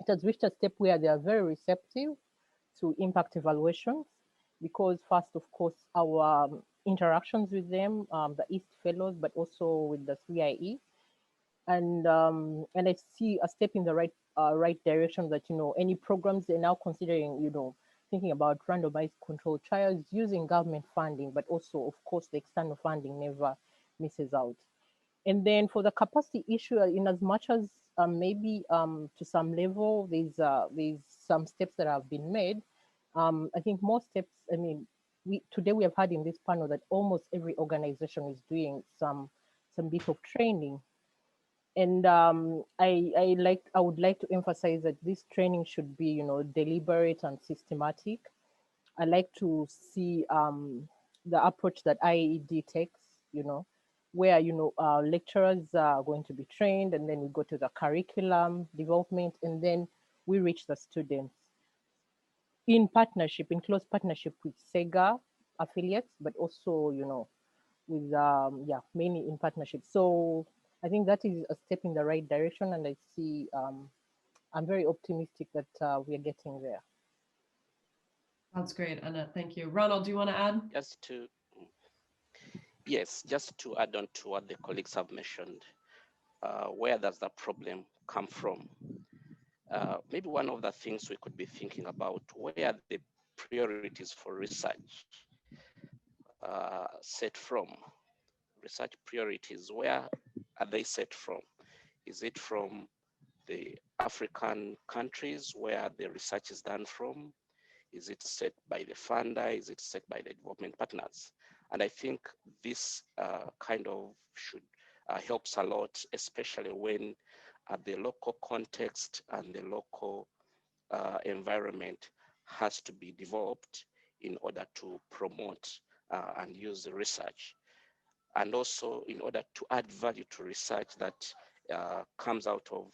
has reached a step where they are very receptive to impact evaluations, because first, of course, our interactions with them, the East Fellows, but also with the 3IE, and I see a step in the right direction, that any programs they're now considering, thinking about randomized controlled trials using government funding, but also, of course, the external funding never misses out. And then for the capacity issue, in as much as maybe to some level there's some steps that have been made, I think more steps. I mean, today we have had in this panel that almost every organization is doing some bit of training. And I would like to emphasize that this training should be, deliberate and systematic. I like to see the approach that IAED takes, where lecturers are going to be trained, and then we go to the curriculum development, and then we reach the students in close partnership with SEGA affiliates, but also with mainly in partnership. So I think that is a step in the right direction, and I see I'm very optimistic that we are getting there. That's great, Annette. Thank you. Ronald, do you want to add? Just to add on to what the colleagues have mentioned, where does that problem come from? Maybe one of the things we could be thinking about, where the priorities for research set from. Research priorities, where are they set from? Is it from the African countries where the research is done from? Is it set by the funder? Is it set by the development partners? And I think this kind of should helps a lot, especially when the local context and the local environment has to be developed in order to promote and use the research. And also in order to add value to research that comes out of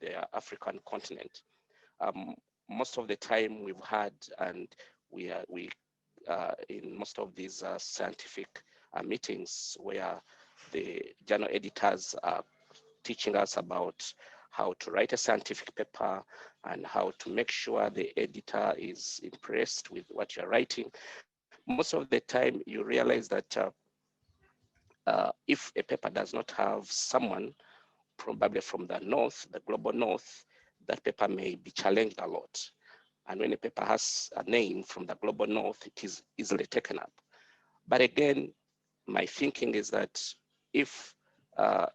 the African continent. Most of the time we've had, and we in most of these scientific meetings where the journal editors are teaching us about how to write a scientific paper and how to make sure the editor is impressed with what you're writing. Most of the time you realize that if a paper does not have someone probably from the north, the global north, that paper may be challenged a lot. And when a paper has a name from the global north, it is easily taken up. But again, my thinking is that if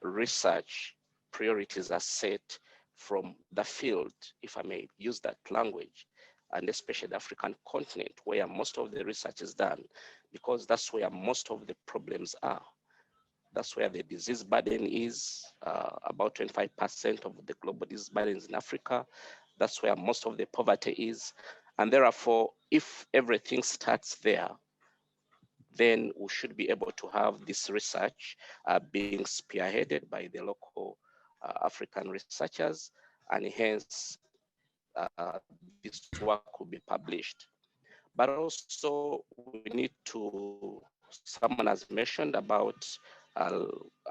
research priorities are set from the field, if I may use that language, and especially the African continent, where most of the research is done, because that's where most of the problems are. That's where the disease burden is. About 25% of the global disease burden is in Africa. That's where most of the poverty is. And therefore, if everything starts there, then we should be able to have this research being spearheaded by the local African researchers, and hence this work will be published. But also we need to, someone has mentioned about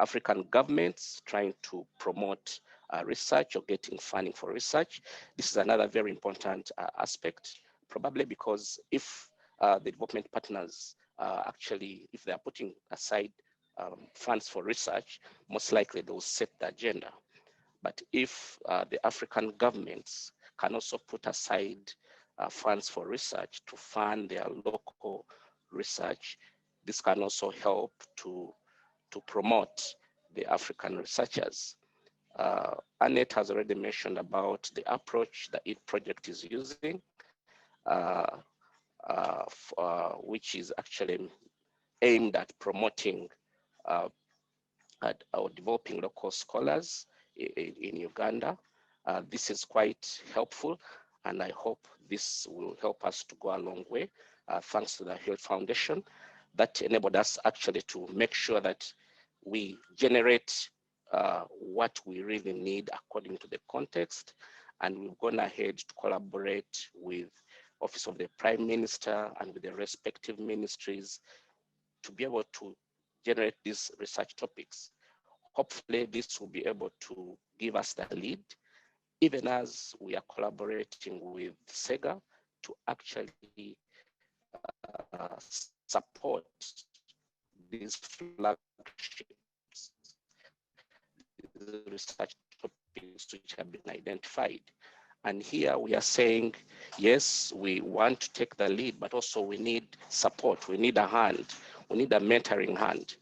African governments trying to promote research or getting funding for research. This is another very important aspect, probably because if the development partners actually, if they are putting aside funds for research, most likely they will set the agenda. But if the African governments can also put aside funds for research to fund their local research, this can also help to promote the African researchers. Annette has already mentioned about the approach that EAT project is using, which is actually aimed at promoting or developing local scholars in Uganda. This is quite helpful, and I hope this will help us to go a long way, thanks to the Hill Foundation, that enabled us actually to make sure that we generate what we really need according to the context. And we've gone ahead to collaborate with Office of the Prime Minister and with the respective ministries to be able to generate these research topics. Hopefully this will be able to give us the lead, even as we are collaborating with SEGA to actually support these flagships, the research topics which have been identified. And here we are saying, yes, we want to take the lead, but also we need support, we need a hand, we need a mentoring hand.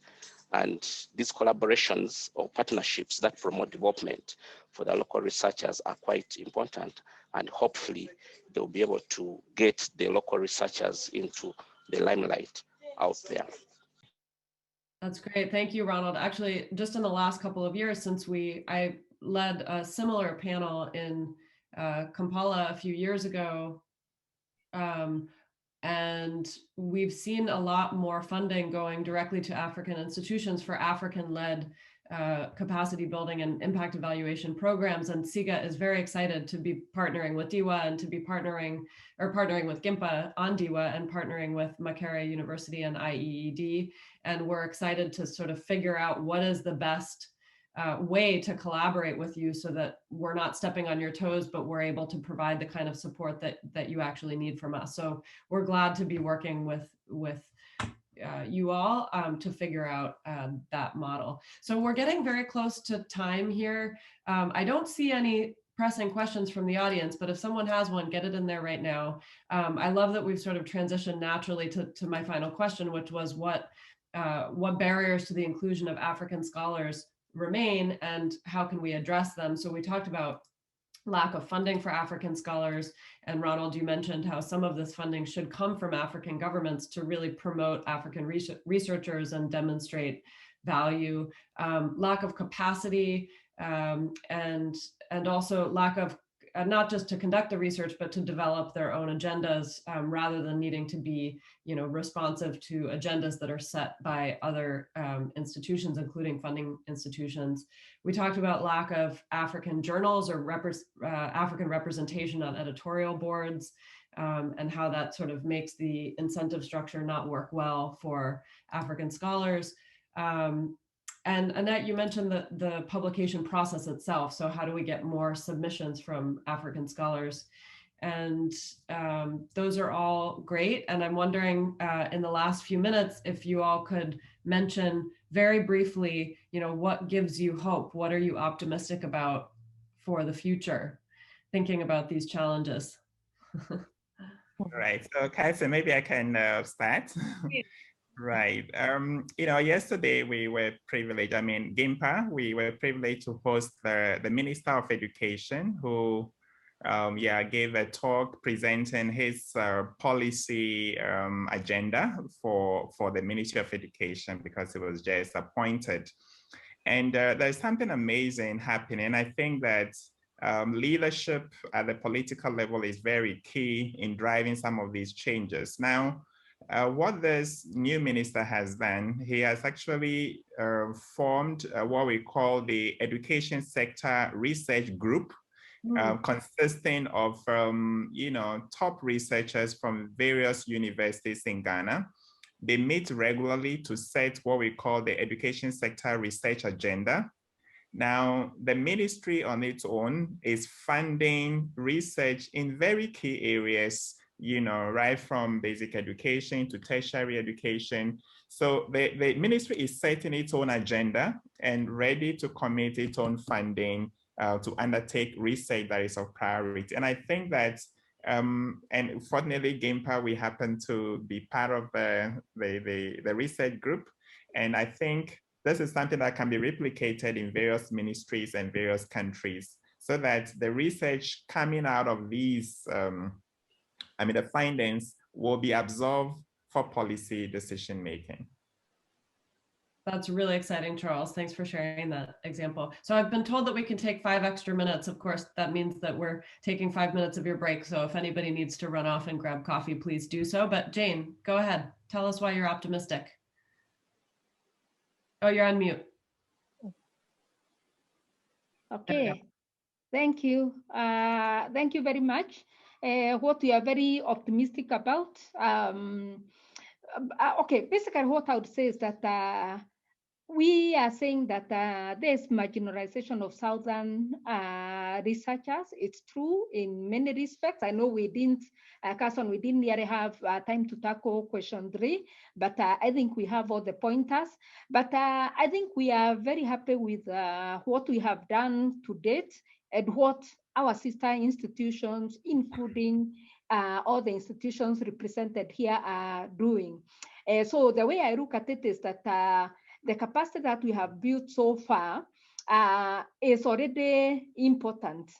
And these collaborations or partnerships that promote development for the local researchers are quite important. And hopefully they'll be able to get the local researchers into the limelight out there. That's great. Thank you, Ronald. Actually, just in the last couple of years since I led a similar panel in Kampala a few years ago, and we've seen a lot more funding going directly to African institutions for African-led capacity building and impact evaluation programs. And SIGA is very excited to be partnering with DIWA and to be partnering with GIMPA on DIWA and partnering with Makerere University and IEED. And we're excited to sort of figure out what is the best way to collaborate with you so that we're not stepping on your toes, but we're able to provide the kind of support that you actually need from us. So we're glad to be working with you all to figure out that model. So we're getting very close to time here. I don't see any pressing questions from the audience, but if someone has one, get it in there right now. I love that we've sort of transitioned naturally to my final question, which was what barriers to the inclusion of African scholars remain and how can we address them? So we talked about lack of funding for African scholars, and Ronald, you mentioned how some of this funding should come from African governments to really promote African researchers and demonstrate value, lack of capacity, and also lack of not just to conduct the research, but to develop their own agendas rather than needing to be, responsive to agendas that are set by other institutions, including funding institutions. We talked about lack of African journals or African representation on editorial boards and how that sort of makes the incentive structure not work well for African scholars. And Annette, you mentioned the publication process itself. So how do we get more submissions from African scholars? And those are all great. And I'm wondering in the last few minutes, if you all could mention very briefly, what gives you hope? What are you optimistic about for the future, thinking about these challenges? All right, so Kaisa, maybe I can start. Right. Yesterday we were privileged. I mean, GIMPA, we were privileged to host the Minister of Education who, gave a talk presenting his policy agenda for the Ministry of Education because he was just appointed. And there's something amazing happening. I think that leadership at the political level is very key in driving some of these changes. Now, what this new minister has done, he has actually formed what we call the Education Sector Research Group, consisting of top researchers from various universities in Ghana. They meet regularly to set what we call the Education Sector Research Agenda. Now, the ministry on its own is funding research in very key areas, right from basic education to tertiary education. So the ministry is setting its own agenda and ready to commit its own funding to undertake research that is of priority. And I think that, and fortunately, GIMPA, we happen to be part of the research group. And I think this is something that can be replicated in various ministries and various countries so that the research coming out of these, the findings will be absorbed for policy decision making. That's really exciting, Charles. Thanks for sharing that example. So I've been told that we can take 5 extra minutes. Of course, that means that we're taking 5 minutes of your break. So if anybody needs to run off and grab coffee, please do so. But Jane, go ahead. Tell us why you're optimistic. Oh, you're on mute. Okay, thank you. Thank you very much. What we are very optimistic about. Okay, basically what I would say is that we are saying that there's marginalization of Southern researchers. It's true in many respects. I know we didn't, Carson, we didn't really have time to tackle question 3, but I think we have all the pointers. But I think we are very happy with what we have done to date and what our sister institutions, including all the institutions represented here, are doing. So the way I look at it is that the capacity that we have built so far is already important.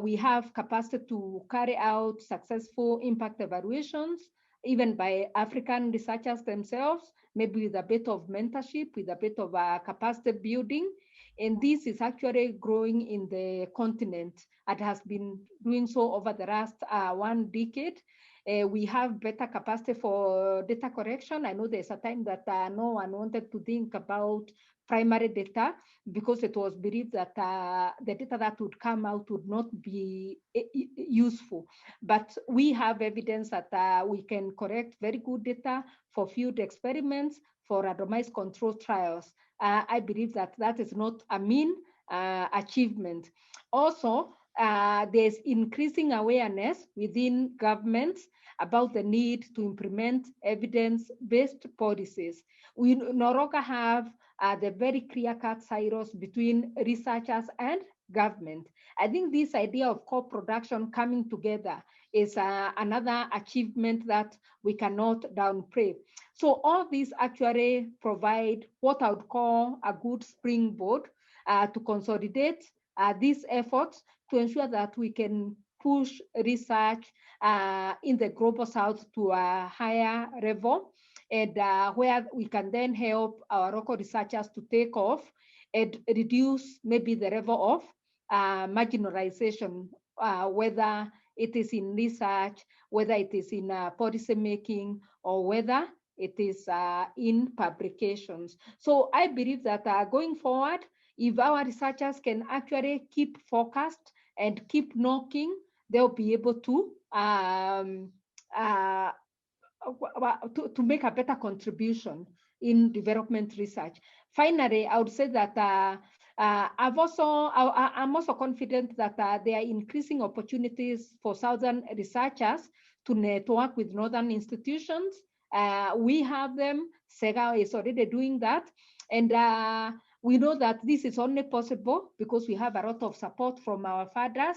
We have capacity to carry out successful impact evaluations, even by African researchers themselves, maybe with a bit of mentorship, with a bit of capacity building. And this is actually growing in the continent. It has been doing so over the last 1 decade. We have better capacity for data correction. I know there's a time that no one wanted to think about primary data because it was believed that the data that would come out would not be useful. But we have evidence that we can correct very good data for field experiments, for randomized control trials. I believe that that is not a mean achievement. Also, there's increasing awareness within governments about the need to implement evidence-based policies. We no longer have the very clear-cut silos between researchers and government. I think this idea of co-production coming together is another achievement that we cannot downplay. So all these actually provide what I would call a good springboard to consolidate these efforts to ensure that we can push research in the global south to a higher level, and where we can then help our local researchers to take off and reduce maybe the level of marginalization, whether it is in research, whether it is in policy making, or whether it is in publications. So I believe that going forward, if our researchers can actually keep focused and keep knocking, they'll be able to make a better contribution in development research. Finally, I would say that I'm also confident that there are increasing opportunities for Southern researchers to network with Northern institutions. We have them. SEGA is already doing that. And we know that this is only possible because we have a lot of support from our fathers,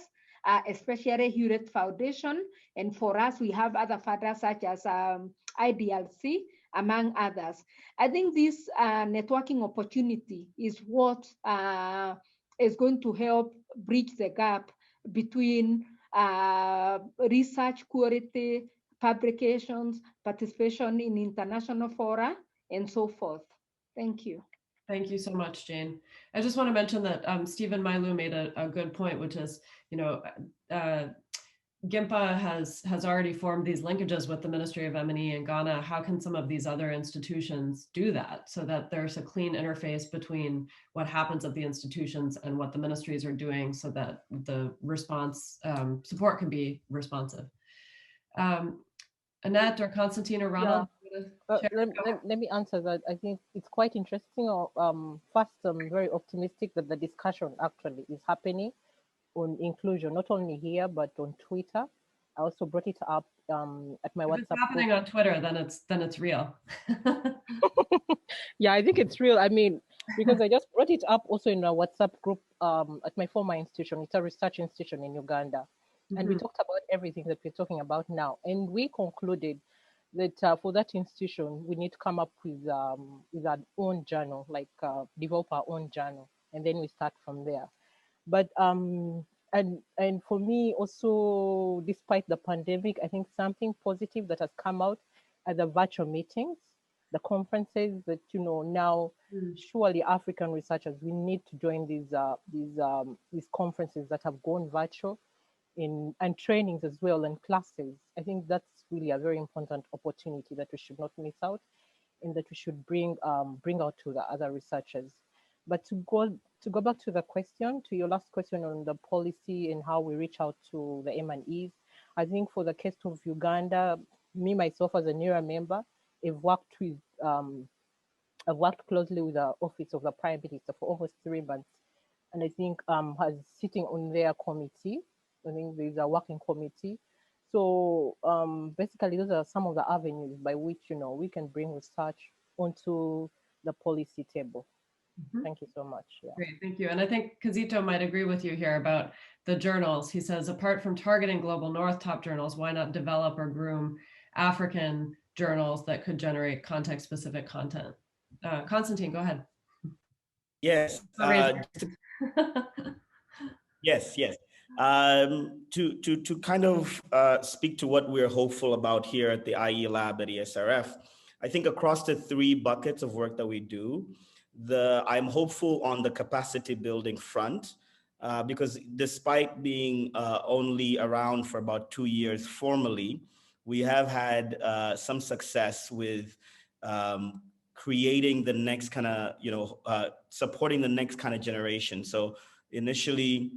especially Hewlett Foundation. And for us, we have other fathers such as IDLC among others. I think this networking opportunity is what is going to help bridge the gap between research quality, publications, participation in international fora, and so forth. Thank you. Thank you so much, Jane. I just want to mention that Stephen Mailu made a good point, which is, GIMPA has already formed these linkages with the Ministry of M&E in Ghana. How can some of these other institutions do that so that there's a clean interface between what happens at the institutions and what the ministries are doing so that the response support can be responsive? Annette or Constantine or Ronald? Yeah. Let me answer that. I think it's quite interesting. First, I'm very optimistic that the discussion actually is happening on inclusion, not only here, but on Twitter. I also brought it up at my WhatsApp. If it's happening on Twitter, then it's real. Yeah, I think it's real. I mean, because I just brought it up also in a WhatsApp group at my former institution. It's a research institution in Uganda. And we talked about everything that we're talking about now. And we concluded that for that institution, we need to come up with our own journal, like develop our own journal. And then we start from there. But and for me also, despite the pandemic, I think something positive that has come out at the virtual meetings, the conferences that now surely African researchers, we need to join these conferences that have gone virtual, and trainings as well, and classes. I think that's really a very important opportunity that we should not miss out, and that we should bring out to the other researchers. But to go back to the question, to your last question on the policy and how we reach out to the M&Es, I think for the case of Uganda, me myself as a NERA member, I've worked closely with the Office of the Prime Minister for almost 3 months, and I think has sitting on their committee. I think there's a working committee. So basically, those are some of the avenues by which we can bring research onto the policy table. Thank you so much. Yeah. Great, thank you. And I think Kizito might agree with you here about the journals. He says, apart from targeting Global North top journals, why not develop or groom African journals that could generate context-specific content? Constantine, go ahead. Yes. Yes. To kind of speak to what we're hopeful about here at the IE Lab at ESRF, I think across the 3 buckets of work that we do, I'm hopeful on the capacity building front, because despite being only around for about 2 years formally, we have had some success with creating the next kind of, supporting the next kind of generation. So initially,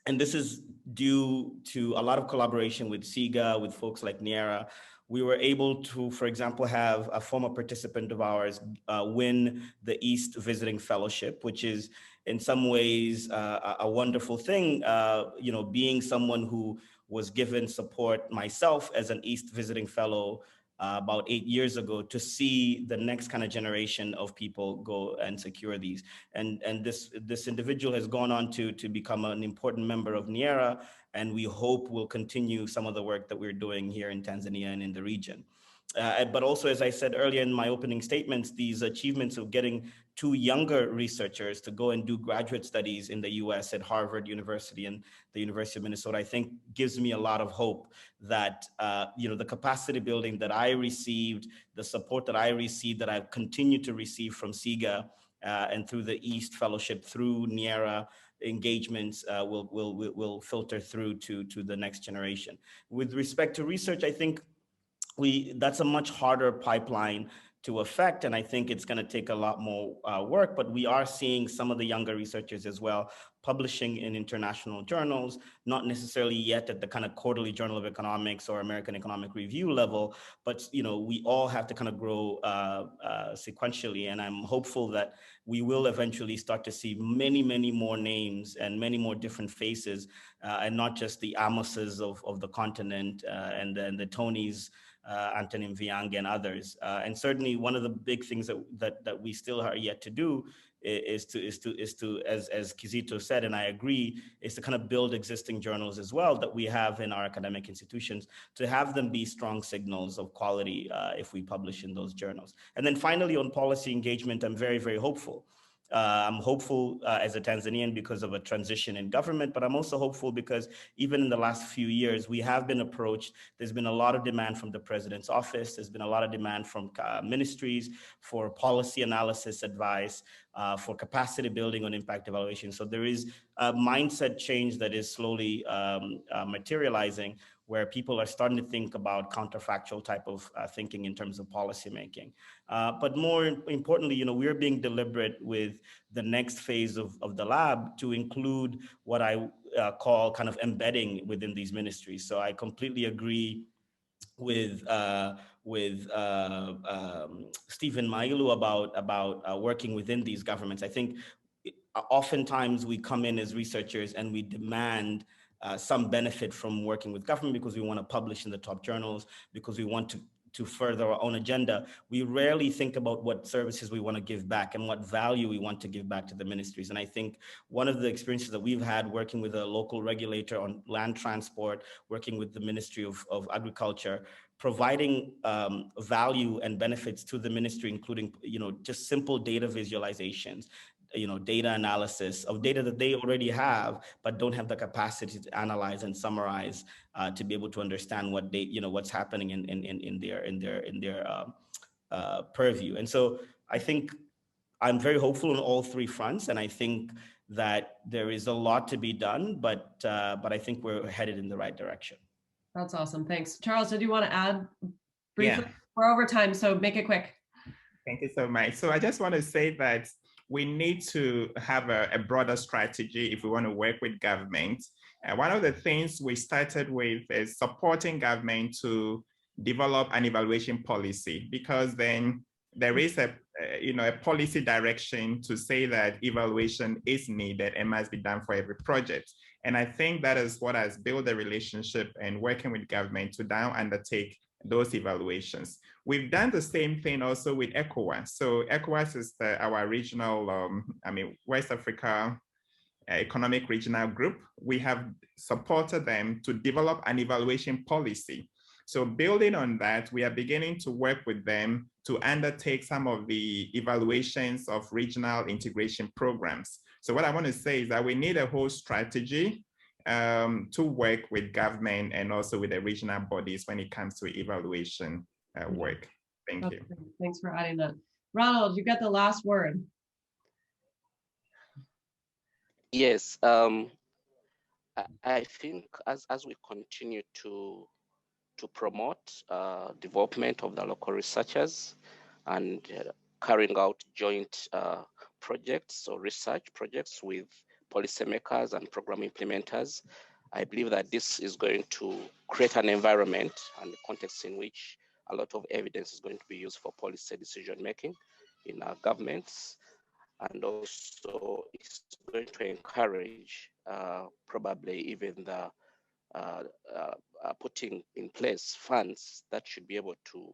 and this is due to a lot of collaboration with SIGA, with folks like NERA, we were able to, for example, have a former participant of ours win the East Visiting Fellowship, which is in some ways a wonderful thing, being someone who was given support myself as an East Visiting Fellow about 8 years ago, to see the next kind of generation of people go and secure these. And this individual has gone on to become an important member of NERA, and we hope will continue some of the work that we're doing here in Tanzania and in the region. But also, as I said earlier in my opening statements, these achievements of getting 2 younger researchers to go and do graduate studies in the US at Harvard University and the University of Minnesota, I think gives me a lot of hope that, the capacity building that I received, the support that I received, that I've continued to receive from SIGA and through the East Fellowship, through NERA engagements, will filter through to the next generation. With respect to research, I think that's a much harder pipeline to affect, and I think it's going to take a lot more work, but we are seeing some of the younger researchers as well publishing in international journals, not necessarily yet at the kind of quarterly Journal of Economics or American Economic Review level, but we all have to kind of grow sequentially, and I'm hopeful that we will eventually start to see many, many more names and many more different faces, and not just the Amoses of the continent and the Tonys Antonin Viang and others. And certainly one of the big things that we still are yet to do is to as Kizito said, and I agree, is to kind of build existing journals as well that we have in our academic institutions, to have them be strong signals of quality if we publish in those journals. And then finally, on policy engagement, I'm very, very hopeful. I'm hopeful as a Tanzanian because of a transition in government, but I'm also hopeful because even in the last few years, we have been approached. There's been a lot of demand from the president's office. There's been a lot of demand from ministries for policy analysis advice, for capacity building on impact evaluation. So there is a mindset change that is slowly materializing, where people are starting to think about counterfactual type of thinking in terms of policymaking. But more importantly, we're being deliberate with the next phase of the lab to include what I call kind of embedding within these ministries. So I completely agree with Stephen Mailu about working within these governments. I think oftentimes we come in as researchers and we demand some benefit from working with government because we want to publish in the top journals, because we want to further our own agenda. We rarely think about what services we want to give back and what value we want to give back to the ministries. And I think one of the experiences that we've had working with a local regulator on land transport, working with the Ministry of Agriculture, providing value and benefits to the ministry, including just simple data visualizations, data analysis of data that they already have, but don't have the capacity to analyze and summarize to be able to understand what what's happening in their purview. And so I think I'm very hopeful on all three fronts, and I think that there is a lot to be done, but I think we're headed in the right direction. That's awesome. Thanks. Charles, did you want to add briefly? Yeah. We're over time, so make it quick. Thank you so much. So I just want to say that we need to have a broader strategy if we want to work with government. One of the things we started with is supporting government to develop an evaluation policy, because then there is a policy direction to say that evaluation is needed and must be done for every project. And I think that is what has built the relationship and working with government to now undertake those evaluations. We've done the same thing also with ECOWAS. So ECOWAS is our regional, West Africa Economic Regional Group. We have supported them to develop an evaluation policy. So building on that, we are beginning to work with them to undertake some of the evaluations of regional integration programs. So what I want to say is that we need a whole strategy to work with government and also with the regional bodies when it comes to evaluation work. Thank you. Thanks for adding that. Ronald, you got the last word. Yes, I think as we continue to promote development of the local researchers and carrying out joint projects or research projects with policymakers and program implementers, I believe that this is going to create an environment and the context in which a lot of evidence is going to be used for policy decision making in our governments. And also it's going to encourage probably even the putting in place funds that should be able to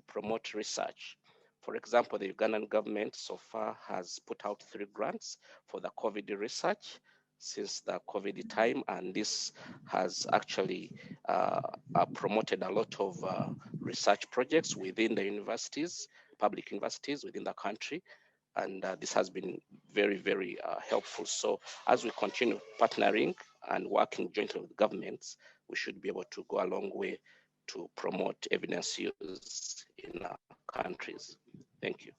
promote research. For example, the Ugandan government so far has put out 3 grants for the COVID research since the COVID time, and this has actually promoted a lot of research projects within the universities, public universities within the country. And this has been very, very helpful. So as we continue partnering and working jointly with governments, we should be able to go a long way to promote evidence use in our countries. Thank you.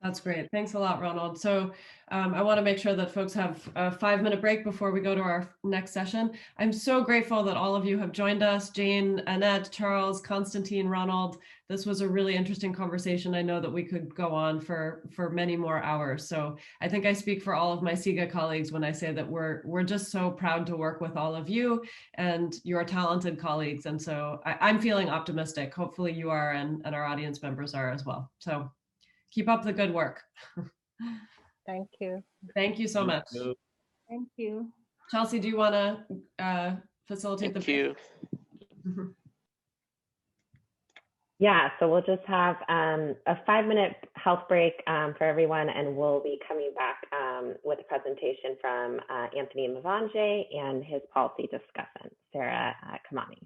That's great. Thanks a lot, Ronald. So I want to make sure that folks have a 5-minute break before we go to our next session. I'm so grateful that all of you have joined us. Jane, Annette, Charles, Constantine, Ronald. This was a really interesting conversation. I know that we could go on for many more hours. So I think I speak for all of my SIGA colleagues when I say that we're just so proud to work with all of you and your talented colleagues. And so I'm feeling optimistic. Hopefully you are, and our audience members are as well. So keep up the good work. Thank you. Thank you so much. Thank you. Chelsea, do you want to facilitate Thank you. Yeah, so we'll just have a 5-minute health break for everyone, and we'll be coming back with a presentation from Anthony Mavanje and his policy discussant, Sarah Kamani.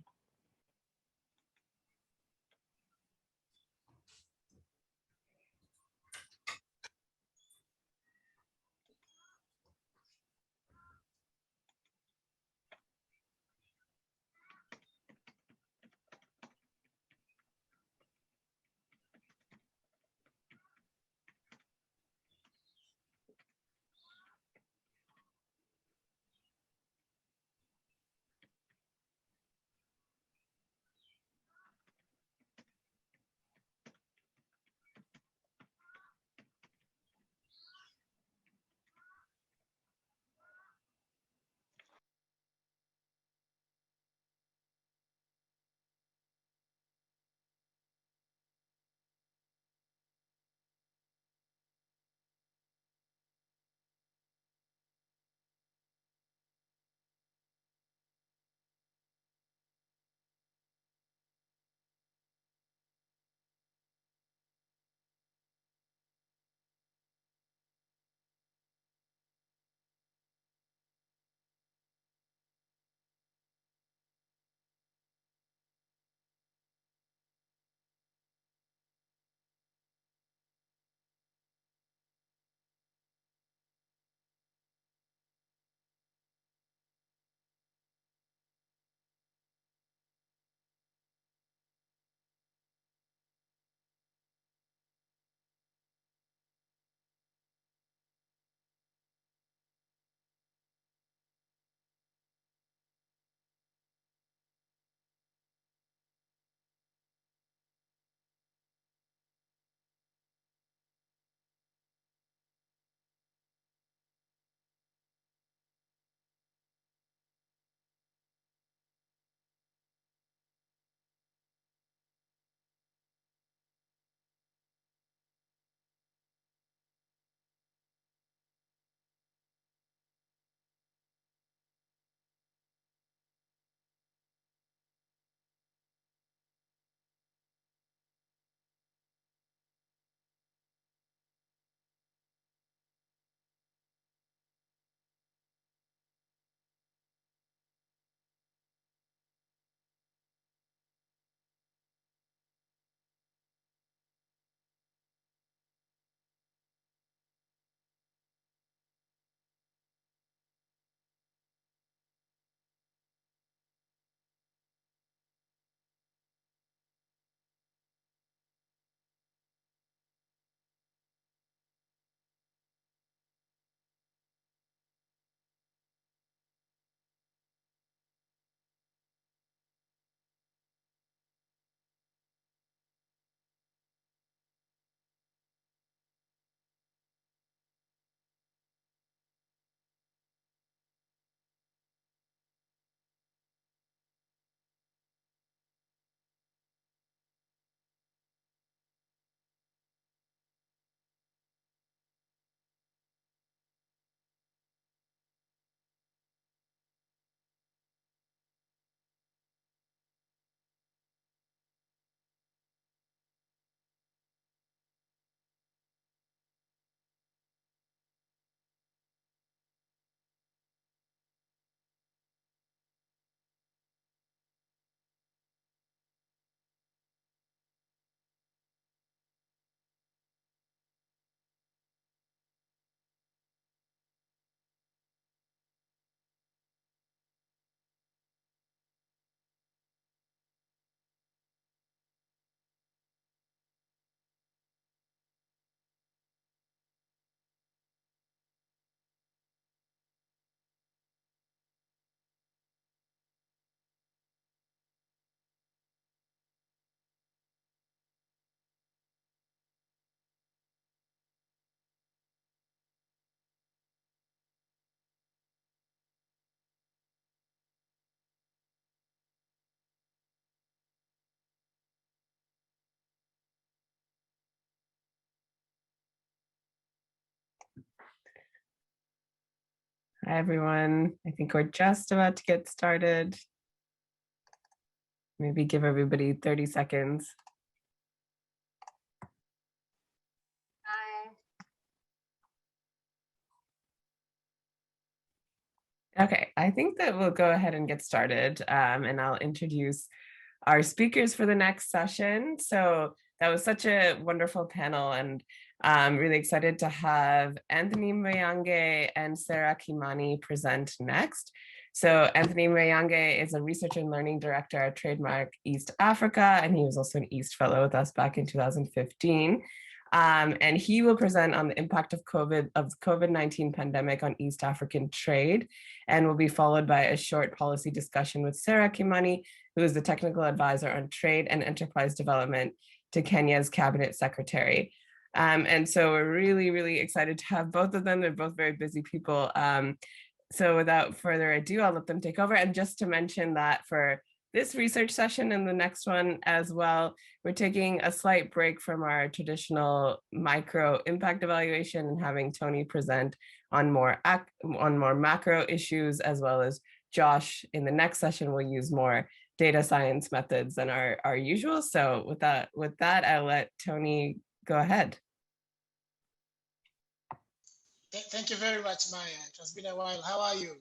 Hi, everyone. I think we're just about to get started. Maybe give everybody 30 seconds. Okay, I think that we'll go ahead and get started, and I'll introduce our speakers for the next session. So that was such a wonderful panel, and I'm really excited to have Anthony Mweyange and Sarah Kimani present next. So Anthony Mweyange is a research and learning director at Trademark East Africa, and he was also an East Fellow with us back in 2015. And he will present on the impact of COVID-19 pandemic on East African trade, and will be followed by a short policy discussion with Sarah Kimani, who is the technical advisor on trade and enterprise development to Kenya's cabinet secretary. And so we're really, really excited to have both of them. They're both very busy people. So without further ado, I'll let them take over. And just to mention that for this research session and the next one as well, we're taking a slight break from our traditional micro impact evaluation and having Tony present on more macro issues, as well as Josh in the next session will use more data science methods than our usual. So with that, I'll let Tony go ahead. Thank you very much, Maya. It has been a while. How are you?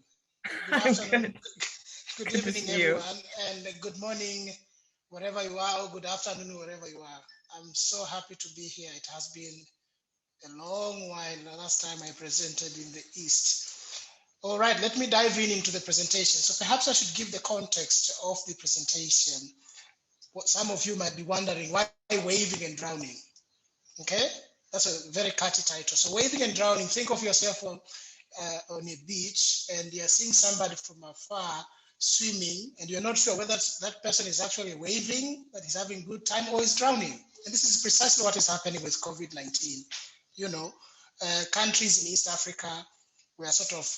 Good afternoon. Good evening, everyone, and good morning, wherever you are, or good afternoon, wherever you are. I'm so happy to be here. It has been a long while. The last time I presented in the East. All right, let me dive into the presentation. So perhaps I should give the context of the presentation. What some of you might be wondering, why waving and drowning? Okay, that's a very catchy title. So waving and drowning, think of yourself on a beach and you're seeing somebody from afar swimming, and you're not sure whether that person is actually waving, that he's having a good time, or is drowning. And this is precisely what is happening with COVID-19. You know, countries in East Africa were sort of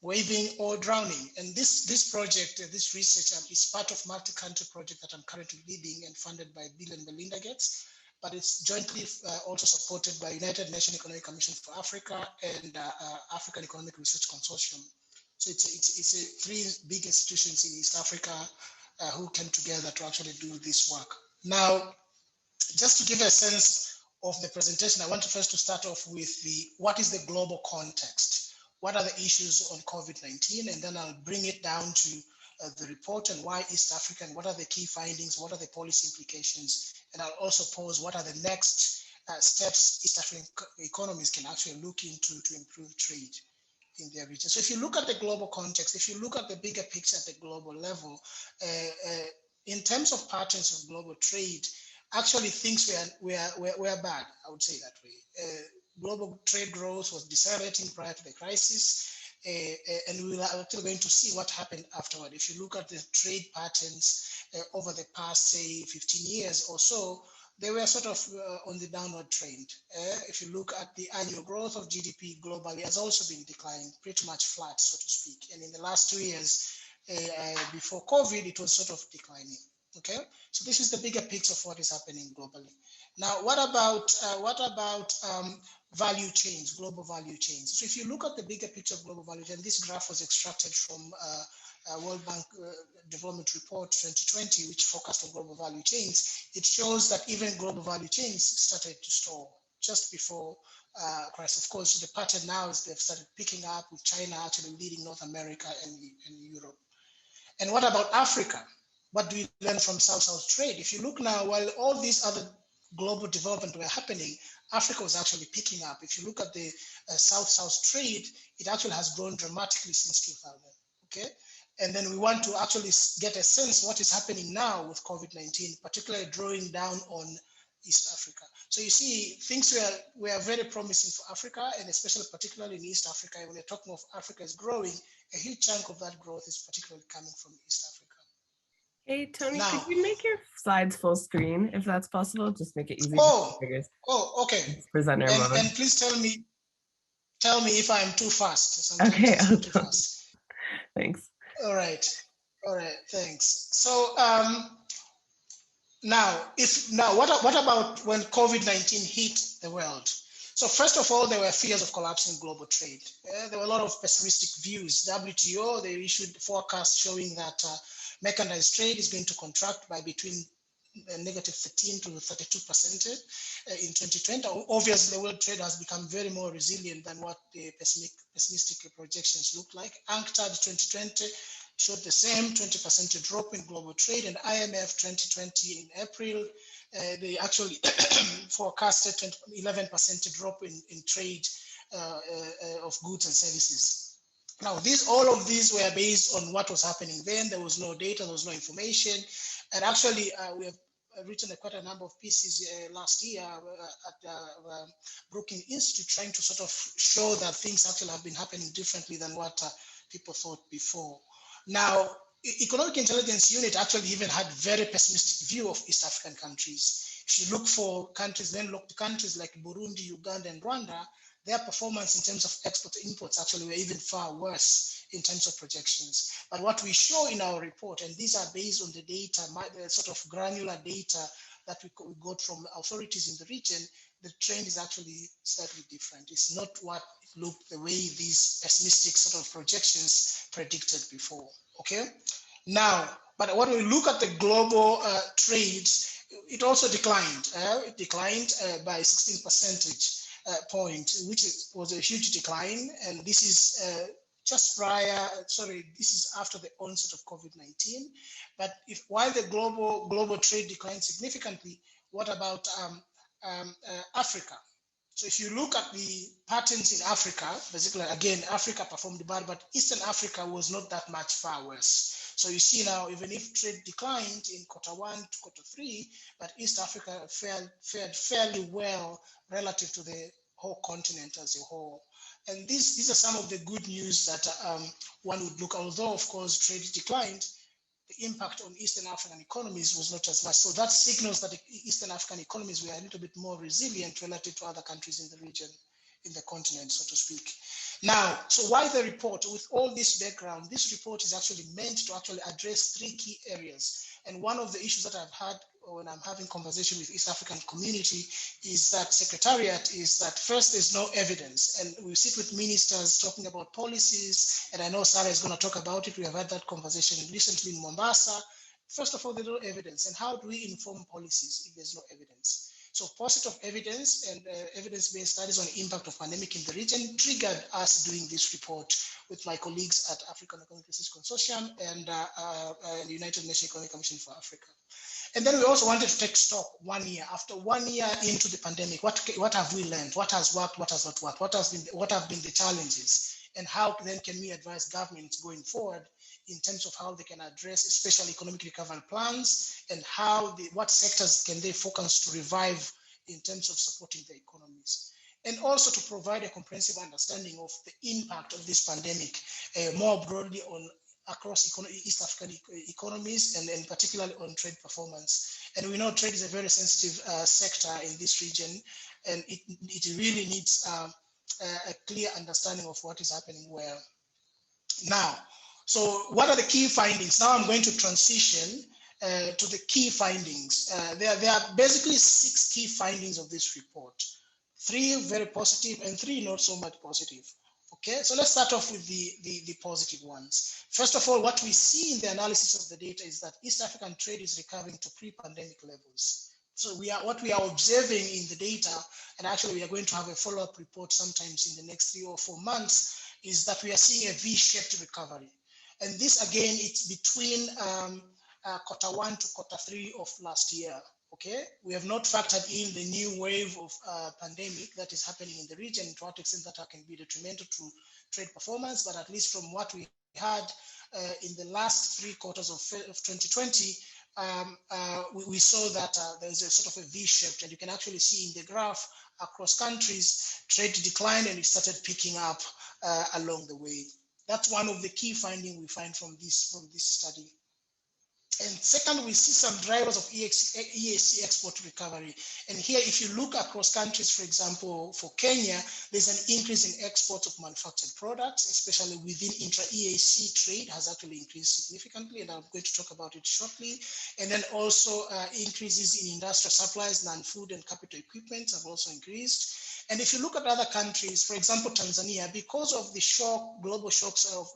waving or drowning. And this project, this research is part of multi-country project that I'm currently leading and funded by Bill and Melinda Gates, but it's jointly also supported by United Nations Economic Commission for Africa and African Economic Research Consortium. So it's three big institutions in East Africa who came together to actually do this work. Now, just to give a sense of the presentation, I want to first start off with what is the global context? What are the issues on COVID-19? And then I'll bring it down to the report and why East Africa, and what are the key findings, what are the policy implications? And I'll also pose what are the next steps East African economies can actually look into to improve trade in their region. So if you look at the global context, if you look at the bigger picture at the global level, in terms of patterns of global trade, actually things were bad, I would say that way. Global trade growth was decelerating prior to the crisis, and we are actually going to see what happened afterward. If you look at the trade patterns over the past, say, 15 years or so, they were sort of on the downward trend. If you look at the annual growth of GDP globally, has also been declining, pretty much flat, so to speak. And in the last 2 years before COVID, it was sort of declining. Okay, so this is the bigger picture of what is happening globally. Now, what about value chains, global value chains? So if you look at the bigger picture of global value chain, this graph was extracted from World Bank Development Report 2020, which focused on global value chains. It shows that even global value chains started to stall just before crisis. Of course, the pattern now is they've started picking up, with China actually leading North America and Europe. And what about Africa? What do we learn from South-South trade? If you look now, while all these other global development were happening, Africa was actually picking up. If you look at the South-South trade, it actually has grown dramatically since 2000, okay? And then we want to actually get a sense what is happening now with COVID-19, particularly drawing down on East Africa. So you see, things were very promising for Africa, and especially particularly in East Africa. When you're talking of Africa is growing, a huge chunk of that growth is particularly coming from East Africa. Hey, Tony, could you make your slides full screen if that's possible? Just make it easy. Okay. Presenter mode. And please tell me if I'm too fast. Sometimes okay, I'm too fast. Thanks. All right, thanks. So now what about when COVID-19 hit the world? So first of all, there were fears of collapsing global trade. There were a lot of pessimistic views. WTO, they issued forecasts showing that mechanized trade is going to contract by between negative 13 to 32% in 2020. Obviously, the world trade has become very more resilient than what the pessimistic projections look like. UNCTAD 2020 showed the same 20% drop in global trade, and IMF 2020 in April, they actually forecasted 11% drop in trade of goods and services. Now, all of these were based on what was happening then. There was no data, there was no information. And actually, we have written quite a number of pieces last year at the Brookings Institute trying to sort of show that things actually have been happening differently than what people thought before. Now, Economic Intelligence Unit actually even had very pessimistic view of East African countries. If you look for countries, then look to countries like Burundi, Uganda, and Rwanda, their performance in terms of exports and imports actually were even far worse in terms of projections. But what we show in our report, and these are based on the data, the sort of granular data that we got from authorities in the region, the trend is actually slightly different. It's not what it looked the way these pessimistic sort of projections predicted before, okay? Now, but when we look at the global trades, it also declined. It declined by 16 percentage point, which was a huge decline. And this is just this is after the onset of COVID-19. But while the global trade declined significantly, what about Africa? So if you look at the patterns in Africa, basically, again, Africa performed bad, but Eastern Africa was not that much far worse. So you see now, even if trade declined in Q1 to Q3, but East Africa fared fairly well relative to the whole continent as a whole. And these are some of the good news that one would look, although of course trade declined, the impact on Eastern African economies was not as much. So that signals that the Eastern African economies were a little bit more resilient relative to other countries in the region, in the continent, so to speak. Now, so why the report? With all this background, this report is actually meant to actually address 3 key areas. And one of the issues that I've had when I'm having conversation with East African community is that Secretariat is that first, there's no evidence. And we sit with ministers talking about policies, and I know Sarah is going to talk about it. We have had that conversation recently in Mombasa. First of all, there's no evidence. And how do we inform policies if there's no evidence? So pursuit of evidence and evidence-based studies on the impact of pandemic in the region triggered us doing this report with my colleagues at African Economic Research Consortium and the United Nations Economic Commission for Africa. And then we also wanted to take stock 1 year. After 1 year into the pandemic, what have we learned? What has worked? What has not worked? What have been the challenges? And how then can we advise governments going forward in terms of how they can address especially economic recovery plans and what sectors can they focus to revive in terms of supporting the economies? And also to provide a comprehensive understanding of the impact of this pandemic more broadly across East African economies and particularly on trade performance. And we know trade is a very sensitive sector in this region, and it really needs a clear understanding of what is happening where. Now, so what are the key findings? Now I'm going to transition to the key findings. There are basically 6 key findings of this report. 3 very positive and 3 not so much positive. Okay, so let's start off with the positive ones. First of all, what we see in the analysis of the data is that East African trade is recovering to pre-pandemic levels. So what we are observing in the data, and actually we are going to have a follow-up report sometimes in the next 3 or 4 months, is that we are seeing a V-shaped recovery. And this again, it's between Q1 to Q3 of last year. Okay, we have not factored in the new wave of pandemic that is happening in the region, to what extent that can be detrimental to trade performance, but at least from what we had in the last 3 quarters of 2020, we saw that there's a sort of a V-shaped, and you can actually see in the graph across countries, trade declined and it started picking up along the way. That's one of the key findings we find from this study. And second, we see some drivers of EAC export recovery. And here, if you look across countries, for example, for Kenya, there's an increase in exports of manufactured products, especially within intra-EAC trade has actually increased significantly, and I'm going to talk about it shortly. And then also increases in industrial supplies, non-food and capital equipment have also increased. And if you look at other countries, for example, Tanzania, because of the global shocks of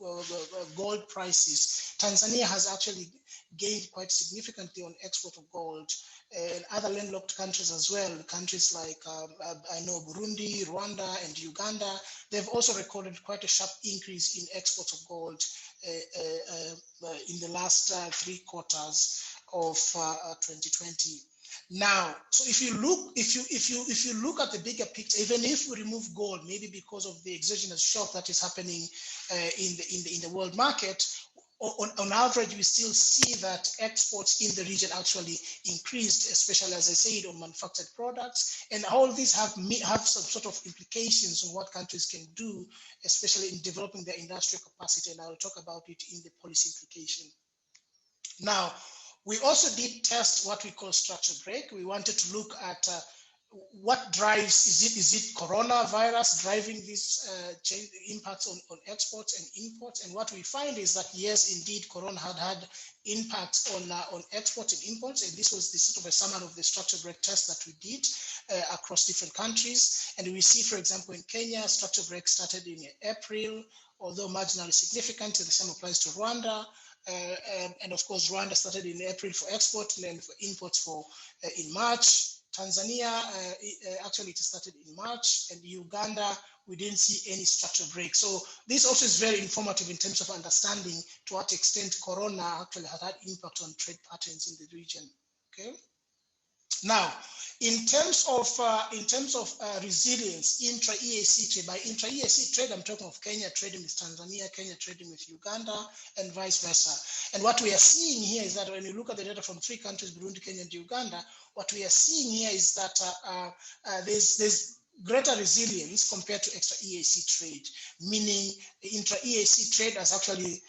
gold prices, Tanzania has actually gained quite significantly on export of gold. And other landlocked countries as well, countries like I know Burundi, Rwanda, and Uganda, they've also recorded quite a sharp increase in exports of gold in the last 3 quarters of 2020. Now, so if you look at the bigger picture, even if we remove gold, maybe because of the exogenous shock that is happening in the world market, on average, we still see that exports in the region actually increased, especially, as I said, on manufactured products. And all these have some sort of implications on what countries can do, especially in developing their industrial capacity. And I'll talk about it in the policy implication. Now, we also did test what we call structure break. We wanted to look at what drives, is it coronavirus driving these impacts on exports and imports? And what we find is that, yes, indeed, corona had impacts on exports and imports. And this was the sort of a summary of the structure break test that we did across different countries. And we see, for example, in Kenya, structure break started in April, although marginally significant. The same applies to Rwanda. And of course, Rwanda started in April for export and then for imports in March. Tanzania, actually it started in March, and Uganda, we didn't see any structure break. So this also is very informative in terms of understanding to what extent corona actually had impact on trade patterns in the region. Okay. Now, in terms of resilience, intra-EAC trade, by intra-EAC trade, I'm talking of Kenya trading with Tanzania, Kenya trading with Uganda, and vice versa. And what we are seeing here is that when you look at the data from 3 countries, Burundi, Kenya, and Uganda, what we are seeing here is that there's greater resilience compared to extra-EAC trade, meaning the intra-EAC trade has actually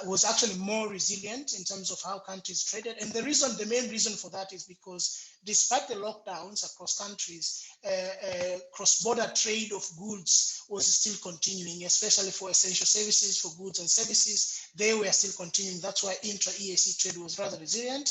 was actually more resilient in terms of how countries traded. And the main reason for that is because despite the lockdowns across countries, cross-border trade of goods was still continuing, especially for essential services, for goods and services, they were still continuing. That's why intra-EAC trade was rather resilient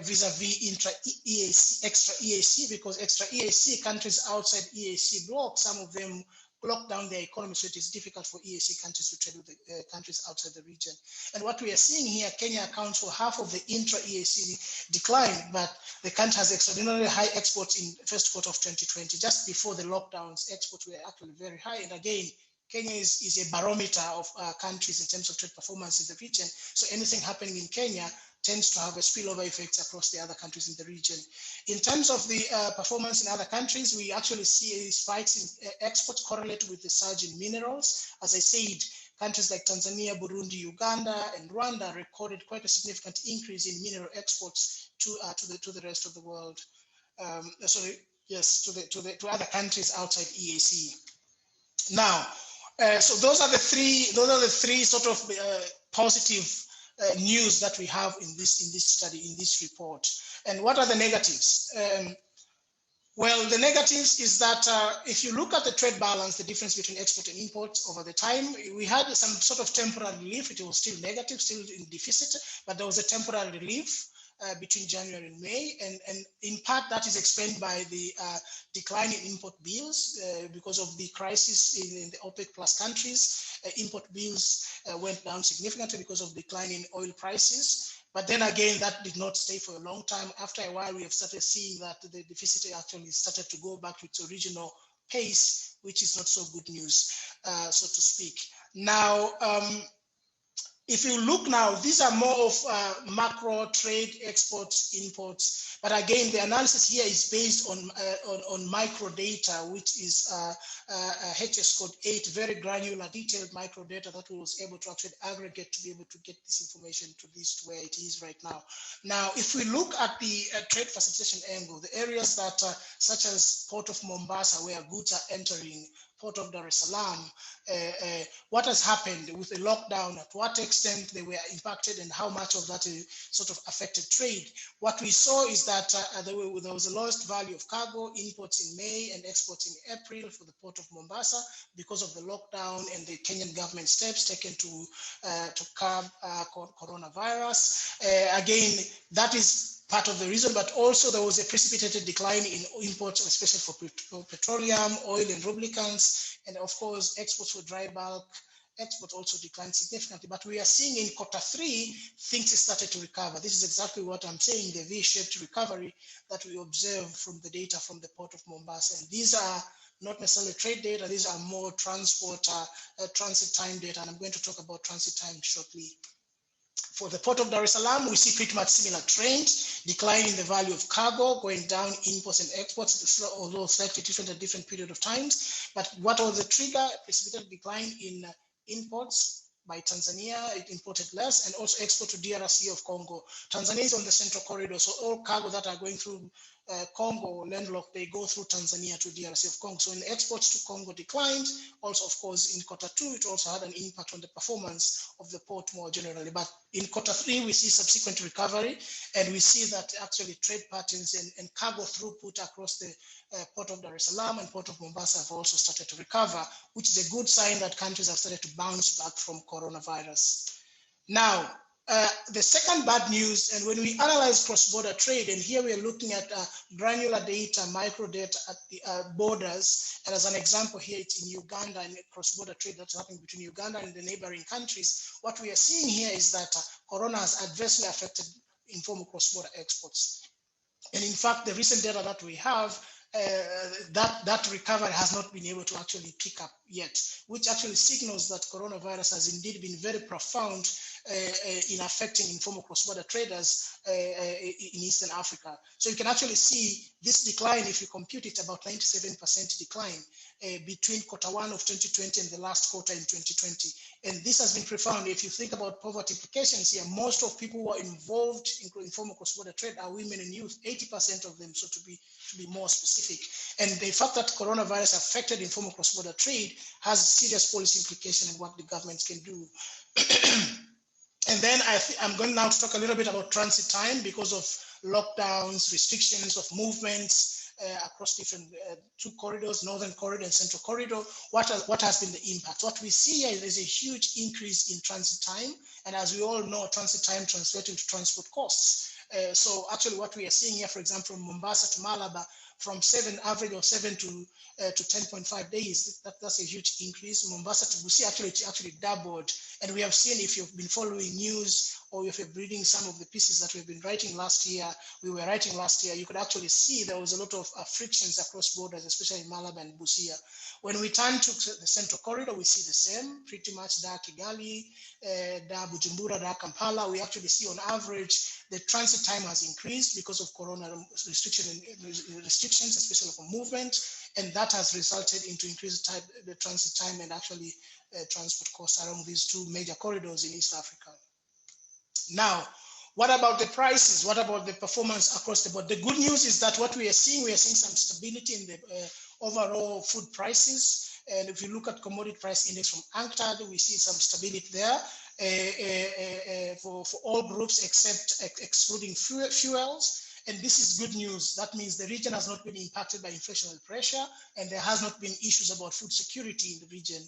vis-a-vis intra-EAC, extra-EAC, because extra-EAC countries outside EAC bloc, some of them lock down their economy, so it is difficult for EAC countries to trade with the countries outside the region. And what we are seeing here, Kenya accounts for half of the intra-EAC decline, but the country has extraordinarily high exports in the first quarter of 2020. Just before the lockdowns, exports were actually very high. And again, Kenya is a barometer of countries in terms of trade performance in the region. So anything happening in Kenya tends to have a spillover effects across the other countries in the region. In terms of the performance in other countries, we actually see spikes in exports correlated with the surge in minerals. As I said, countries like Tanzania, Burundi, Uganda, and Rwanda recorded quite a significant increase in mineral exports to the rest of the world. To other countries outside EAC. Now, so those are the three sort of positive news that we have in this study, in this report. And what are the negatives? Well, the negatives is that if you look at the trade balance, the difference between export and imports over the time, we had some sort of temporary relief. It was still negative, still in deficit, but there was a temporary relief between January and May. And in part, that is explained by the decline in import bills because of the crisis in the OPEC plus countries. Import bills went down significantly because of decline in oil prices. But then again, that did not stay for a long time. After a while, we have started seeing that the deficit actually started to go back to its original pace, which is not so good news, so to speak. Now, if you look now, these are more of macro trade, exports, imports. But again, the analysis here is based on micro data, which is HS code 8, very granular, detailed micro data that we was able to actually aggregate to be able to get this information to where it is right now. Now, if we look at the trade facilitation angle, the areas that, such as Port of Mombasa, where goods are entering, Port of Dar es Salaam, what has happened with the lockdown, at what extent they were impacted and how much of that sort of affected trade. What we saw is that there was a lowest value of cargo, imports in May and exports in April for the Port of Mombasa because of the lockdown and the Kenyan government steps taken to curb coronavirus. Again, that is part of the reason, but also there was a precipitated decline in imports, especially for petroleum, oil, and lubricants, and of course, exports for dry bulk. Exports also declined significantly, but we are seeing in Q3, things started to recover. This is exactly what I'm saying, the V-shaped recovery that we observe from the data from the Port of Mombasa. And these are not necessarily trade data, these are more transport, transit time data, and I'm going to talk about transit time shortly. For the Port of Dar es Salaam, we see pretty much similar trends, decline in the value of cargo, going down imports and exports, although slightly different at different period of times. But what was the trigger? Precipitated decline in imports by Tanzania, it imported less, and also export to DRC of Congo. Tanzania is on the central corridor, so all cargo that are going through Congo landlocked, they go through Tanzania to DRC of Congo. So when exports to Congo declined, also of course in Q2, it also had an impact on the performance of the port more generally. But in Q3, we see subsequent recovery, and we see that actually trade patterns and cargo throughput across the Port of Dar es Salaam and Port of Mombasa have also started to recover, which is a good sign that countries have started to bounce back from coronavirus. Now, the second bad news, and when we analyze cross-border trade, and here we are looking at granular data, micro data at the borders, and as an example here, it's in Uganda and cross-border trade that's happening between Uganda and the neighboring countries. What we are seeing here is that Corona has adversely affected informal cross-border exports. And in fact, the recent data that we have, that recovery has not been able to actually pick up yet, which actually signals that coronavirus has indeed been very profound in affecting informal cross-border traders in Eastern Africa. So you can actually see this decline, if you compute it, about 97% decline between Q1 of 2020 and the last quarter in 2020. And this has been profound. If you think about poverty implications here, most of people who are involved in informal cross-border trade are women and youth, 80% of them, so to be more specific. And the fact that coronavirus affected informal cross-border trade has serious policy implication in what the governments can do. And then I'm going now to talk a little bit about transit time because of lockdowns, restrictions of movements across different two corridors, Northern Corridor and Central Corridor. What has been the impact? What we see here is a huge increase in transit time. And as we all know, transit time translates into transport costs. So actually what we are seeing here, for example, from Mombasa to Malaba, from average of 7 to 10.5 days, that's a huge increase. Mombasa to Busia, it actually doubled. And we have seen, if you've been following news or if you're reading some of the pieces that we've been writing last year, you could actually see there was a lot of frictions across borders, especially in Malaba and Busia. When we turn to the Central Corridor, we see the same, pretty much Dar Kigali, Dar Bujumbura, Dar Kampala. We actually see on average, the transit time has increased because of corona restrictions, especially for movement, and that has resulted into increased the transit time and actually transport costs along these two major corridors in East Africa. Now, what about the prices? What about the performance across the board? The good news is that what we are seeing some stability in the overall food prices. And if you look at commodity price index from UNCTAD, we see some stability there for all groups excluding fuels. And this is good news. That means the region has not been impacted by inflationary pressure, and there has not been issues about food security in the region,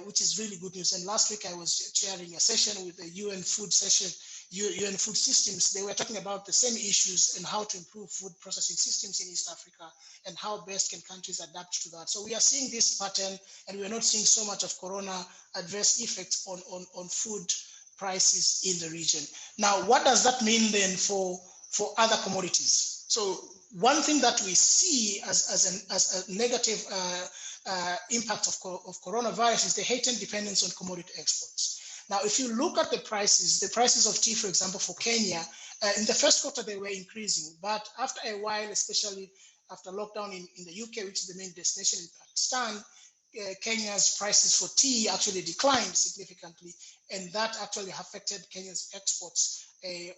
which is really good news. And last week I was chairing a session with the UN Food Systems. They were talking about the same issues and how to improve food processing systems in East Africa and how best can countries adapt to that. So we are seeing this pattern, and we are not seeing so much of corona adverse effects on food prices in the region. Now, what does that mean then for other commodities? So one thing that we see as a negative impact of coronavirus is the heightened dependence on commodity exports. Now, if you look at the prices of tea, for example, for Kenya, in the first quarter, they were increasing. But after a while, especially after lockdown in the UK, which is the main destination in Pakistan, Kenya's prices for tea actually declined significantly. And that actually affected Kenya's exports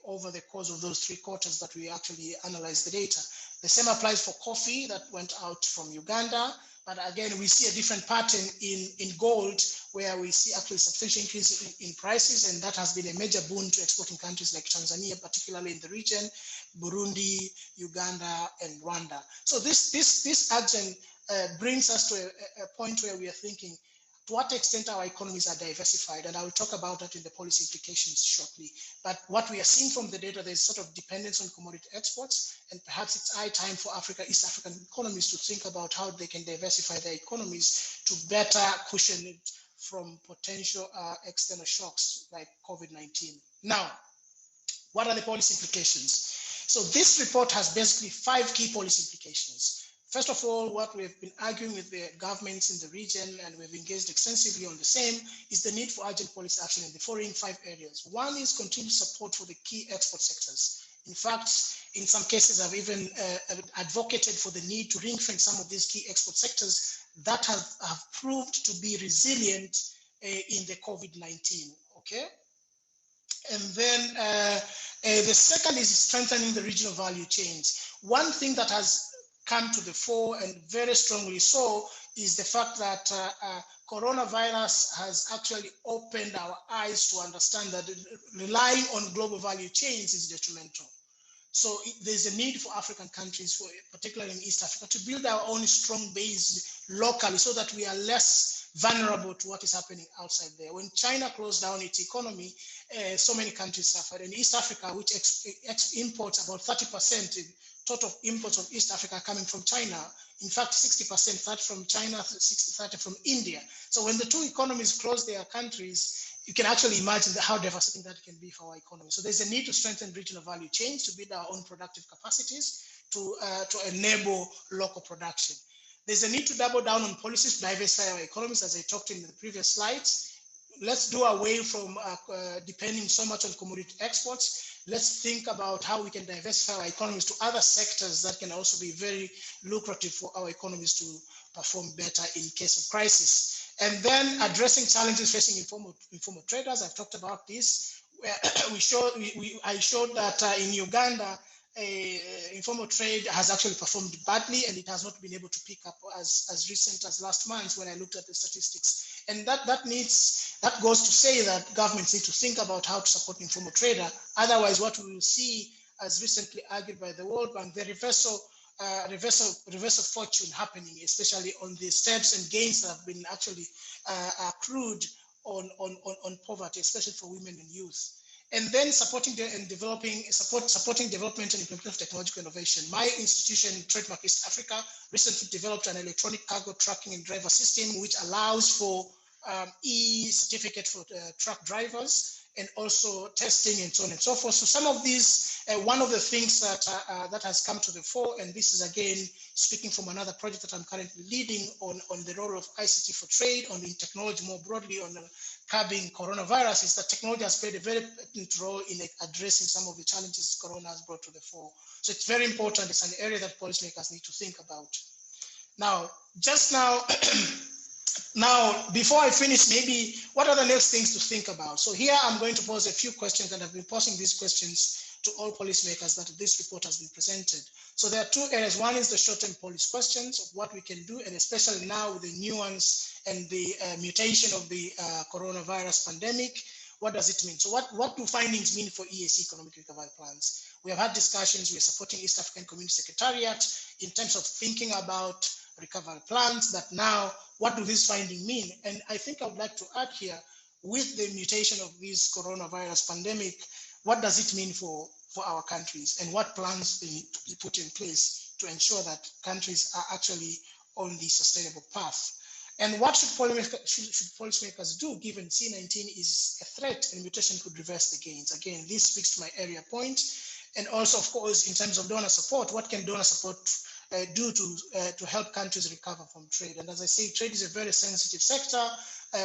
over the course of those 3 quarters that we actually analyzed the data. The same applies for coffee that went out from Uganda. But again, we see a different pattern in gold, where we see actually substantial increase in prices, and that has been a major boon to exporting countries like Tanzania, particularly in the region, Burundi, Uganda, and Rwanda. So this action brings us to a point where we are thinking, to what extent our economies are diversified, and I will talk about that in the policy implications shortly. But what we are seeing from the data, there's sort of dependence on commodity exports, and perhaps it's high time for East African economies to think about how they can diversify their economies to better cushion it from potential external shocks like COVID-19. Now, what are the policy implications? So this report has basically 5 key policy implications. First of all, what we've been arguing with the governments in the region, and we've engaged extensively on the same, is the need for urgent policy action in the following 5 areas. One is continued support for the key export sectors. In fact, in some cases, I've even advocated for the need to ring-fence some of these key export sectors that have proved to be resilient in the COVID-19, okay? And then the second is strengthening the regional value chains. One thing that has come to the fore, and very strongly so, is the fact that coronavirus has actually opened our eyes to understand that relying on global value chains is detrimental. So there's a need for African countries, particularly in East Africa, to build our own strong base locally so that we are less vulnerable to what is happening outside there. When China closed down its economy, so many countries suffered. And East Africa, which imports about 30%, total imports of East Africa coming from China. In fact, 60% that from China, 30 from India. So when the two economies close their countries, you can actually imagine how devastating that can be for our economy. So there's a need to strengthen regional value chains to build our own productive capacities to enable local production. There's a need to double down on policies to diversify our economies, as I talked in the previous slides. Let's do away from depending so much on commodity exports. Let's think about how we can diversify our economies to other sectors that can also be very lucrative for our economies to perform better in case of crisis. And then addressing challenges facing informal traders. I've talked about this. I showed that in Uganda, informal trade has actually performed badly, and it has not been able to pick up as recent as last month when I looked at the statistics. And that goes to say that governments need to think about how to support informal trader. Otherwise, what we will see, as recently argued by the World Bank, the reversal of fortune happening, especially on the steps and gains that have been actually accrued on poverty, especially for women and youth. And then supporting development and implementation of technological innovation. My institution, Trademark East Africa, recently developed an electronic cargo tracking and driver system, which allows for e-certificate for truck drivers, and also testing and so on and so forth. So some of these, one of the things that has come to the fore, and this is again speaking from another project that I'm currently leading on the role of ICT for trade, on the technology more broadly, on curbing coronavirus, is that technology has played a very important role in addressing some of the challenges Corona has brought to the fore. So it's very important. It's an area that policymakers need to think about. Now, just now, before I finish, maybe what are the next things to think about? So here I'm going to pose a few questions, and I've been posing these questions to all policymakers that this report has been presented. So there are 2 areas. One is the short-term policy questions of what we can do, and especially now with the nuance and the mutation of the coronavirus pandemic, what does it mean? So what do findings mean for EAC economic recovery plans? We have had discussions. We're supporting East African Community Secretariat in terms of thinking about recovery plans, that now, what do these findings mean? And I think I would like to add here, with the mutation of this coronavirus pandemic, what does it mean for our countries, and what plans they need to be put in place to ensure that countries are actually on the sustainable path? And what should policymakers do, given C19 is a threat and mutation could reverse the gains? Again, this speaks to my earlier point. And also, of course, in terms of donor support, what can donor support do to help countries recover from trade? And as I say, trade is a very sensitive sector,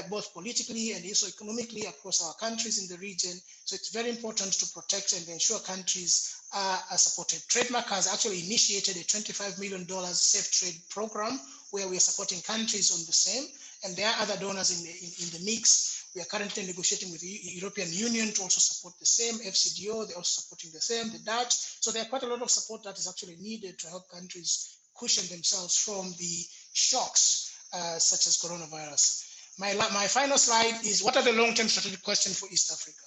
both politically and also economically across our countries in the region. So it's very important to protect and ensure countries are supported. Trademark has actually initiated a $25 million Safe Trade program where we are supporting countries on the same, and there are other donors in the mix. We are currently negotiating with the European Union to also support the same. FCDO, they're also supporting the same, the Dutch. So there are quite a lot of support that is actually needed to help countries cushion themselves from the shocks such as coronavirus. My final slide is, what are the long-term strategic questions for East Africa?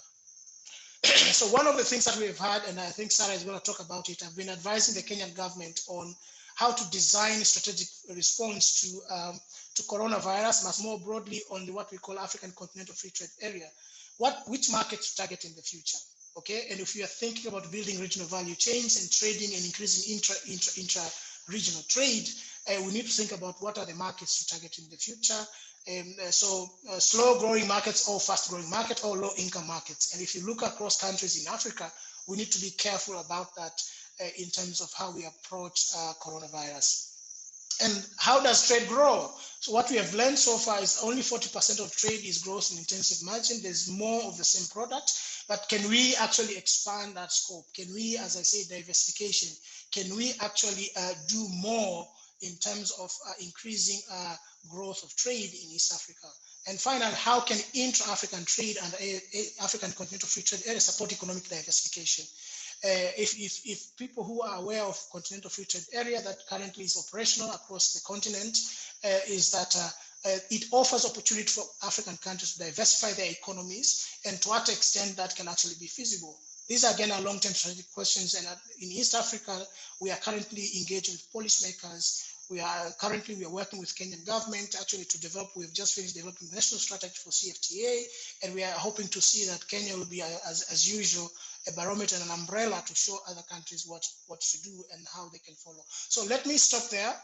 So one of the things that we've had, and I think Sarah is going to talk about it, I've been advising the Kenyan government on how to design a strategic response to coronavirus, but more broadly on what we call African Continental Free Trade Area, which markets to target in the future, okay? And if you are thinking about building regional value chains and trading and increasing intra-regional trade, we need to think about what are the markets to target in the future. Slow growing markets or fast growing markets or low income markets. And if you look across countries in Africa, we need to be careful about that in terms of how we approach coronavirus. And how does trade grow? So what we have learned so far is only 40% of trade is gross and intensive margin. There's more of the same product, but can we actually expand that scope? Can we, as I say, diversification, can we actually do more in terms of increasing growth of trade in East Africa? And finally, how can intra-African trade and African Continental Free Trade Area support economic diversification? If people who are aware of Continental Free Trade Area that currently is operational across the continent, is that it offers opportunity for African countries to diversify their economies, and to what extent that can actually be feasible. These again are long-term strategic questions, and in East Africa, we are currently engaging with policymakers. We are working with Kenyan government actually to develop. We've just finished developing the national strategy for CFTA, and we are hoping to see that Kenya will be, as usual, a barometer and an umbrella to show other countries what to do and how they can follow. So let me stop there.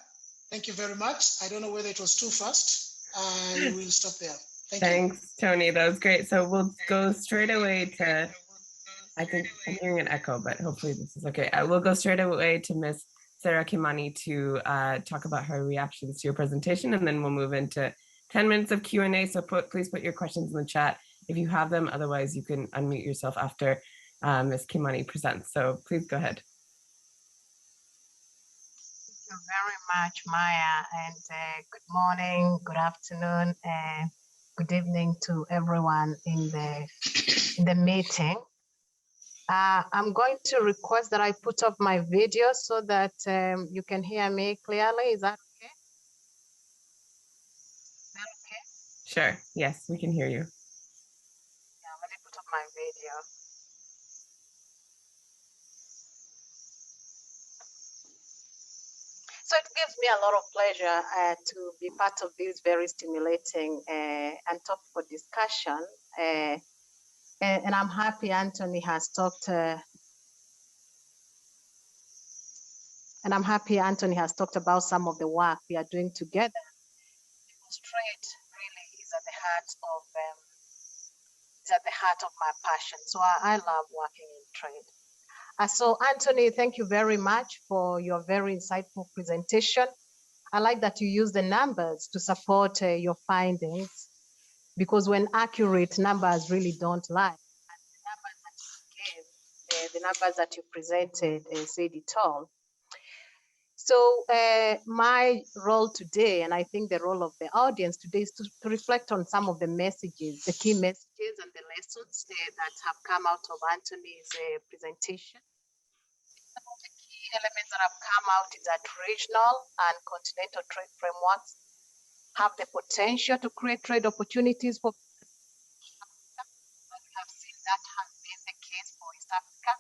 Thank you very much. I don't know whether it was too fast. I will stop there. Thanks, Tony. That was great. So we'll go straight away to, I think I'm hearing an echo, but hopefully this is okay. We'll go straight away to Ms. Sarah Kimani to talk about her reactions to your presentation, and then we'll move into 10 minutes of Q&A. So please put your questions in the chat if you have them. Otherwise, you can unmute yourself after Ms. Kimani presents. So please go ahead. Thank you very much, Maya, and good morning, good afternoon, good evening to everyone in the meeting. I'm going to request that I put up my video so that you can hear me clearly. Is that okay? Is that okay? Sure. Yes, we can hear you. Yeah, let me put up my video. So it gives me a lot of pleasure to be part of this very stimulating and topical discussion. And I'm happy Anthony has talked. And I'm happy Anthony has talked about some of the work we are doing together. Because trade really is at the heart of my passion. So I love working in trade. So Anthony, thank you very much for your very insightful presentation. I like that you use the numbers to support your findings, because when accurate, numbers really don't lie. And the numbers that you presented said it all. So my role today, and I think the role of the audience today, is to reflect on some of the messages, the key messages and the lessons that have come out of Anthony's presentation. Some of the key elements that have come out is that regional and continental trade frameworks have the potential to create trade opportunities for Africa, and we have seen that has been the case for East Africa.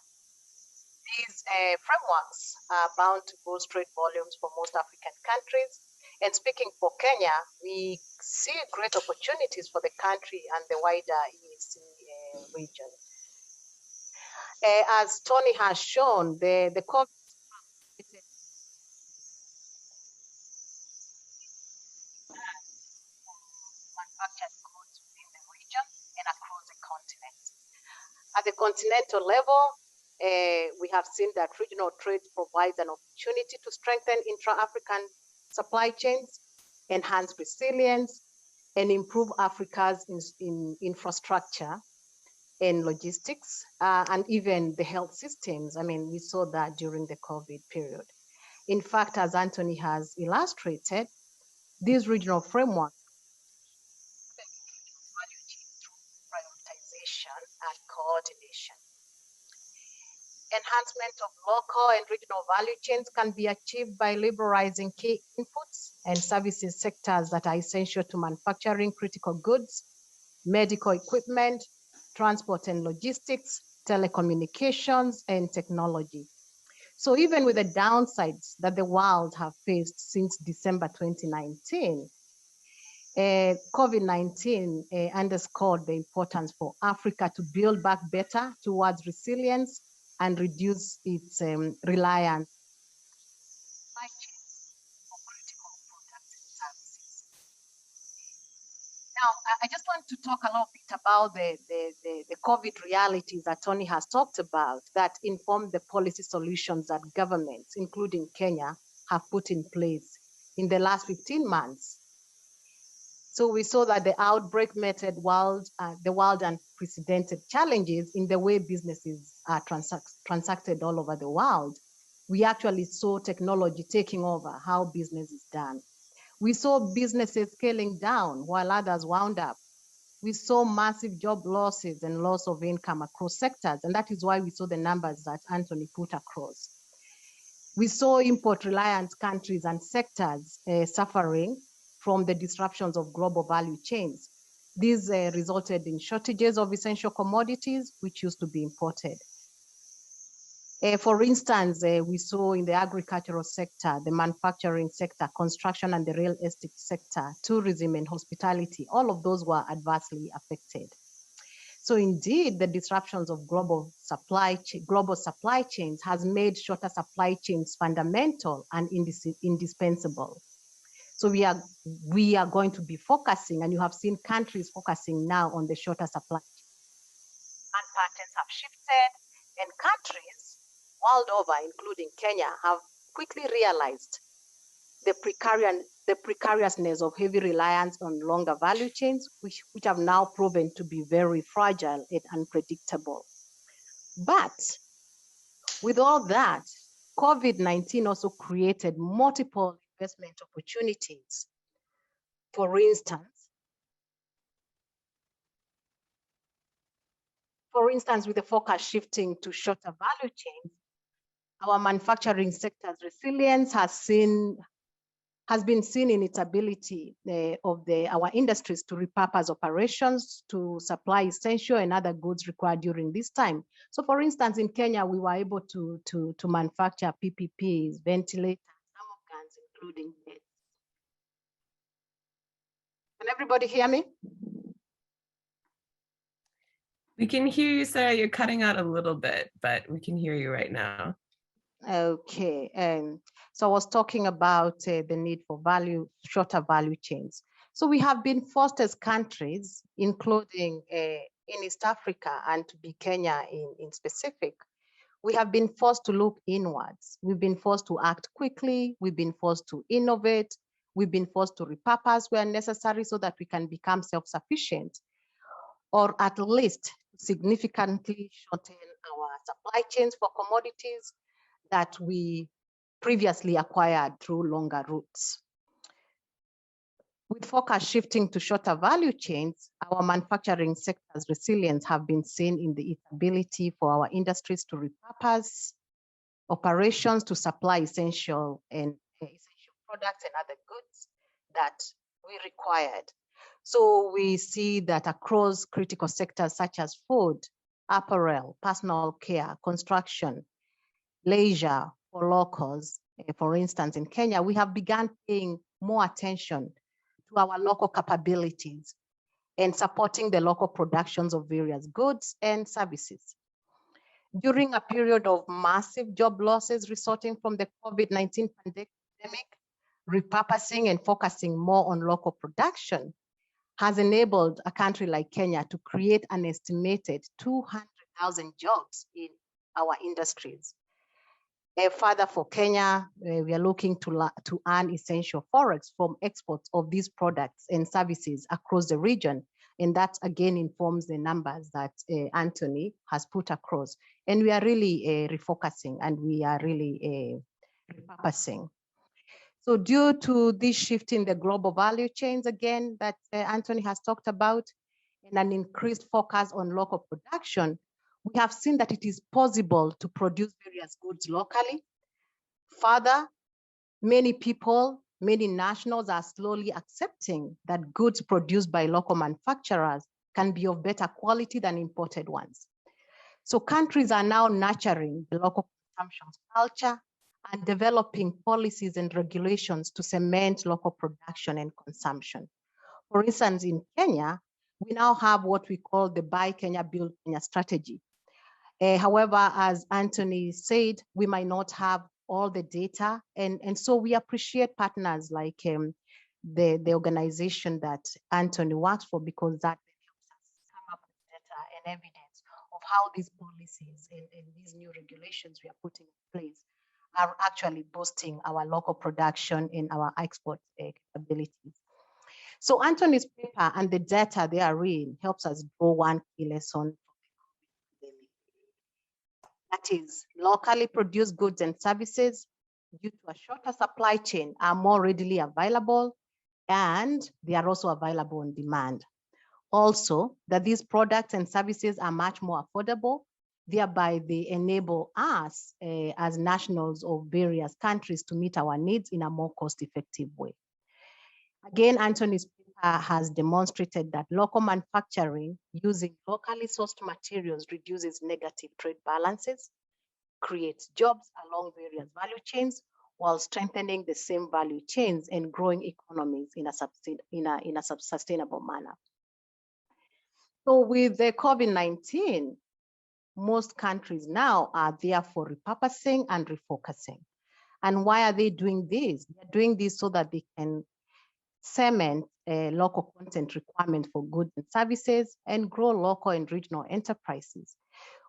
These frameworks are bound to boost trade volumes for most African countries. And speaking for Kenya, we see great opportunities for the country and the wider EAC region. As Tony has shown, the COVID manufactured goods within the region and across the continent. At the continental level, we have seen that regional trade provides an opportunity to strengthen intra-African supply chains, enhance resilience, and improve Africa's infrastructure and logistics, and even the health systems. I mean, we saw that during the COVID period. In fact, as Anthony has illustrated, these regional frameworks value chains through prioritization and coordination. Enhancement of local and regional value chains can be achieved by liberalizing key inputs and services sectors that are essential to manufacturing critical goods, medical equipment, transport and logistics, telecommunications, and technology. So even with the downsides that the world have faced since December 2019, COVID-19 underscored the importance for Africa to build back better towards resilience and reduce its reliance on supply chains for critical products and services. Now, I just want to talk a little bit about the COVID realities that Tony has talked about that inform the policy solutions that governments, including Kenya, have put in place in the last 15 months. So we saw that the outbreak met the wild unprecedented challenges in the way businesses are transacted all over the world. We actually saw technology taking over how business is done. We saw businesses scaling down while others wound up. We saw massive job losses and loss of income across sectors, and that is why we saw the numbers that Anthony put across. We saw import-reliant countries and sectors suffering from the disruptions of global value chains. These resulted in shortages of essential commodities, which used to be imported. For instance, we saw in the agricultural sector, the manufacturing sector, construction and the real estate sector, tourism and hospitality, all of those were adversely affected. So indeed, the disruptions of global supply chains has made shorter supply chains fundamental and indispensable. So we are going to be focusing, and you have seen countries focusing now on the shorter supply chains. And patterns have shifted, and countries world over, including Kenya, have quickly realized the precariousness of heavy reliance on longer value chains, which have now proven to be very fragile and unpredictable. But with all that, COVID-19 also created multiple investment opportunities. For instance, with the focus shifting to shorter value chains, our manufacturing sector's resilience has been seen in its ability of our industries to repurpose operations to supply essential and other goods required during this time. So for instance, in Kenya, we were able to manufacture PPPs, ventilators, thermal guns, including beds. Can everybody hear me? We can hear you, Sarah. You're cutting out a little bit, but we can hear you right now. Okay, so I was talking about the need for shorter value chains. So we have been forced as countries, including in East Africa and to be Kenya in specific, we have been forced to look inwards. We've been forced to act quickly. We've been forced to innovate. We've been forced to repurpose where necessary so that we can become self-sufficient, or at least significantly shorten our supply chains for commodities that we previously acquired through longer routes. With focus shifting to shorter value chains, our manufacturing sector's resilience have been seen in the ability for our industries to repurpose operations to supply essential products and other goods that we required. So we see that across critical sectors such as food, apparel, personal care, construction, leisure for locals, for instance, in Kenya, we have begun paying more attention to our local capabilities and supporting the local productions of various goods and services. During a period of massive job losses resulting from the COVID-19 pandemic, repurposing and focusing more on local production has enabled a country like Kenya to create an estimated 200,000 jobs in our industries. Further, for Kenya, we are looking to earn essential forex from exports of these products and services across the region. And that again informs the numbers that Anthony has put across. And we are really refocusing, and we are really repurposing. So due to this shift in the global value chains, again, that Anthony has talked about, and an increased focus on local production, we have seen that it is possible to produce various goods locally. Further, many people, many nationals are slowly accepting that goods produced by local manufacturers can be of better quality than imported ones. So countries are now nurturing the local consumption culture and developing policies and regulations to cement local production and consumption. For instance, in Kenya, we now have what we call the Buy Kenya, Build Kenya strategy. However, as Anthony said, we might not have all the data. And so we appreciate partners like the organization that Anthony works for, because that helps us come up with data and evidence of how these policies and these new regulations we are putting in place are actually boosting our local production and our export capabilities. So Anthony's paper and the data therein helps us draw one key lesson. That is, locally produced goods and services, due to a shorter supply chain, are more readily available, and they are also available on demand. Also, that these products and services are much more affordable, thereby they enable us as nationals of various countries to meet our needs in a more cost-effective way. Again, Anthony's paper has demonstrated that local manufacturing using locally sourced materials reduces negative trade balances, creates jobs along various value chains, while strengthening the same value chains and growing economies in a sustainable manner. So with the COVID-19, most countries now are therefore repurposing and refocusing. And why are they doing this? They're doing this so that they can cement local content requirement for goods and services and grow local and regional enterprises.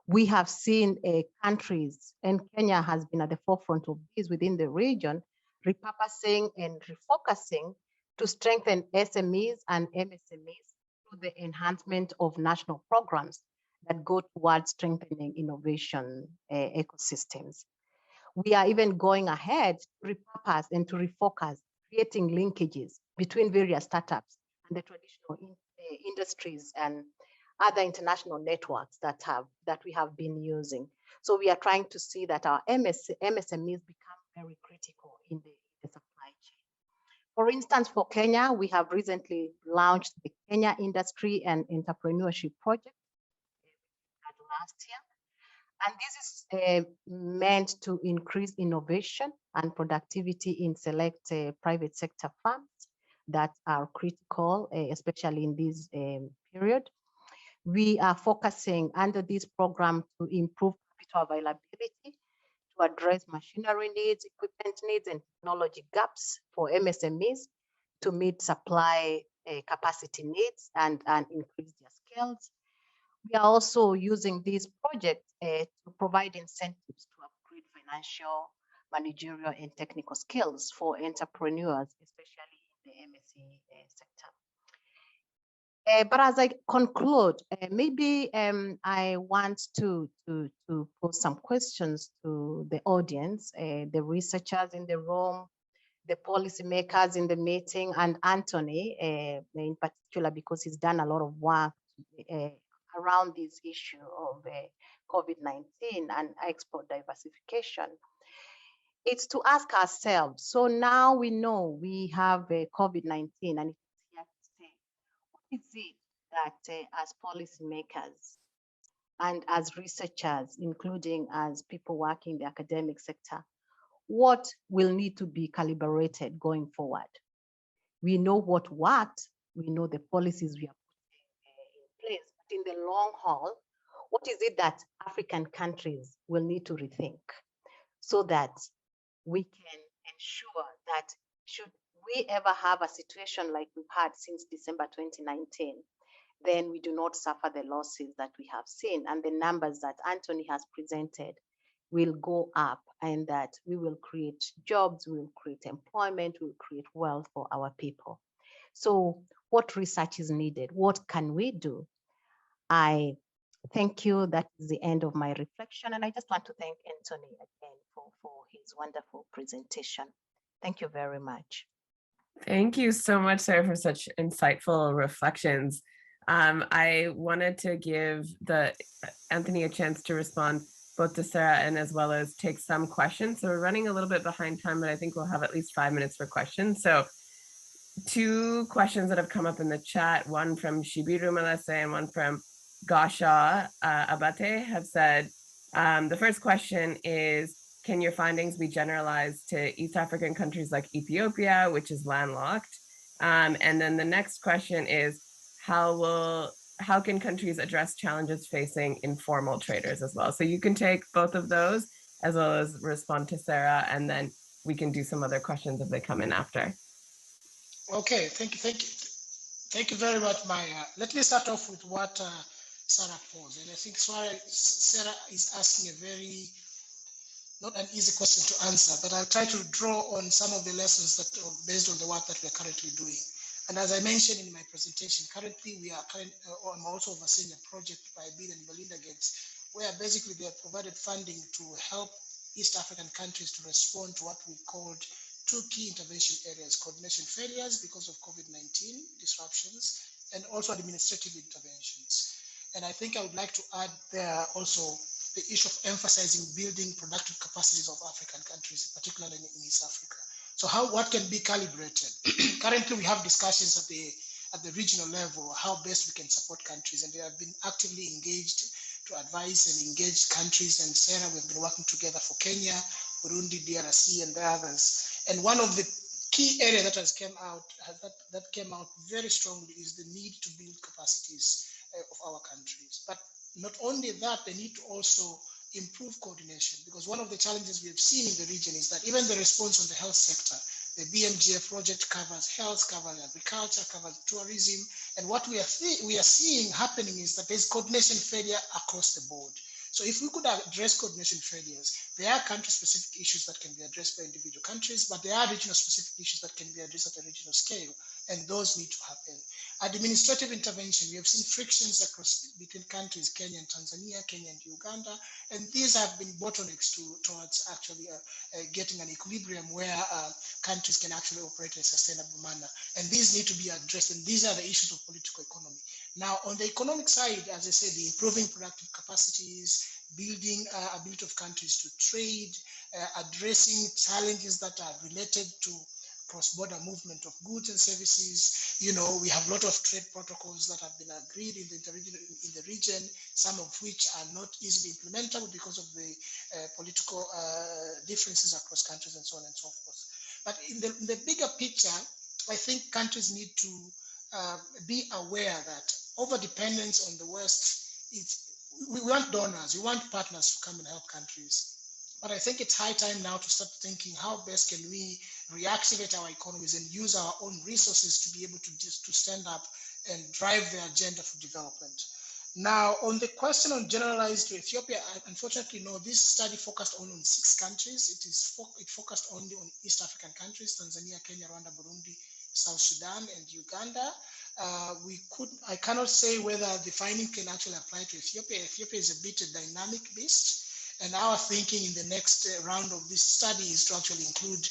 We have seen countries, and Kenya has been at the forefront of this within the region, repurposing and refocusing to strengthen SMEs and MSMEs through the enhancement of national programs that go towards strengthening innovation ecosystems. We are even going ahead to repurpose and to refocus, creating linkages between various startups and the traditional industries and other international networks that we have been using. So we are trying to see that our MSMEs become very critical in the supply chain. For instance, for Kenya, we have recently launched the Kenya Industry and Entrepreneurship Project last year. And this is meant to increase innovation and productivity in select private sector firms that are critical, especially in this period. We are focusing under this program to improve capital availability, to address machinery needs, equipment needs, and technology gaps for MSMEs to meet supply capacity needs and increase their skills. We are also using this project to provide incentives to upgrade financial, managerial, and technical skills for entrepreneurs, especially in the MSE sector. But as I conclude, maybe I want to pose some questions to the audience, the researchers in the room, the policymakers in the meeting, and Anthony in particular, because he's done a lot of work around this issue of COVID-19 and export diversification. It's to ask ourselves, so now we know we have COVID-19 and it's here to stay. What is it that as policymakers and as researchers, including as people working in the academic sector, what will need to be calibrated going forward? We know what worked, we know the policies we are putting in place, but in the long haul, what is it that African countries will need to rethink so that we can ensure that should we ever have a situation like we've had since December 2019, then we do not suffer the losses that we have seen, and the numbers that Anthony has presented will go up, and that we will create jobs, we will create employment, we will create wealth for our people. So what research is needed? What can we do? I thank you. That is the end of my reflection. And I just want to thank Anthony again for his wonderful presentation. Thank you very much. Thank you so much, Sarah, for such insightful reflections. I wanted to give Anthony a chance to respond both to Sarah and as well as take some questions. So we're running a little bit behind time, but I think we'll have at least 5 minutes for questions. So 2 questions that have come up in the chat, one from Shibiru Malese and one from Gasha Abate have said, the first question is, can your findings be generalized to East African countries like Ethiopia, which is landlocked? And then the next question is, how can countries address challenges facing informal traders as well? So you can take both of those as well as respond to Sarah, and then we can do some other questions if they come in after. Okay, thank you very much, Maya. Let me start off with what Sarah posed, and I think Sarah is asking a very not an easy question to answer, but I'll try to draw on some of the lessons that are based on the work that we're currently doing. And as I mentioned in my presentation, currently I'm also overseeing a project by Bill and Melinda Gates, where basically they have provided funding to help East African countries to respond to what we called two key intervention areas: coordination failures because of COVID-19 disruptions, and also administrative interventions. And I think I would like to add there also the issue of emphasizing building productive capacities of African countries, particularly in East Africa. So what can be calibrated? Currently, we have discussions at the regional level, how best we can support countries, and they have been actively engaged to advise and engage countries. And Sarah, we've been working together for Kenya, Burundi, DRC, and the others. And one of the key areas that came out very strongly is the need to build capacities of our countries. But not only that, they need to also improve coordination, because one of the challenges we have seen in the region is that even the response on the health sector, the BMGF project covers health, covers agriculture, covers tourism, and what we are seeing happening is that there's coordination failure across the board. So if we could address coordination failures, there are country-specific issues that can be addressed by individual countries, but there are regional-specific issues that can be addressed at a regional scale, and those need to happen. Administrative intervention, we have seen frictions between countries, Kenya and Tanzania, Kenya and Uganda, and these have been bottlenecks towards actually getting an equilibrium where countries can actually operate in a sustainable manner. And these need to be addressed, and these are the issues of political economy. Now, on the economic side, as I said, the improving productive capacities, building ability of countries to trade, addressing challenges that are related to cross-border movement of goods and services. You know, we have a lot of trade protocols that have been agreed in the region, some of which are not easily implementable because of the political differences across countries and so on and so forth. But in the bigger picture, I think countries need to be aware that over-dependence on the West, we want donors, we want partners to come and help countries. But I think it's high time now to start thinking how best can we reactivate our economies and use our own resources to be able to stand up and drive the agenda for development. Now, on the question on generalized to Ethiopia, unfortunately, no, this study focused only on 6 countries. It focused only on East African countries: Tanzania, Kenya, Rwanda, Burundi, South Sudan, and Uganda. I cannot say whether the finding can actually apply to Ethiopia. Ethiopia is a bit a dynamic beast. And our thinking in the next round of this study is to actually include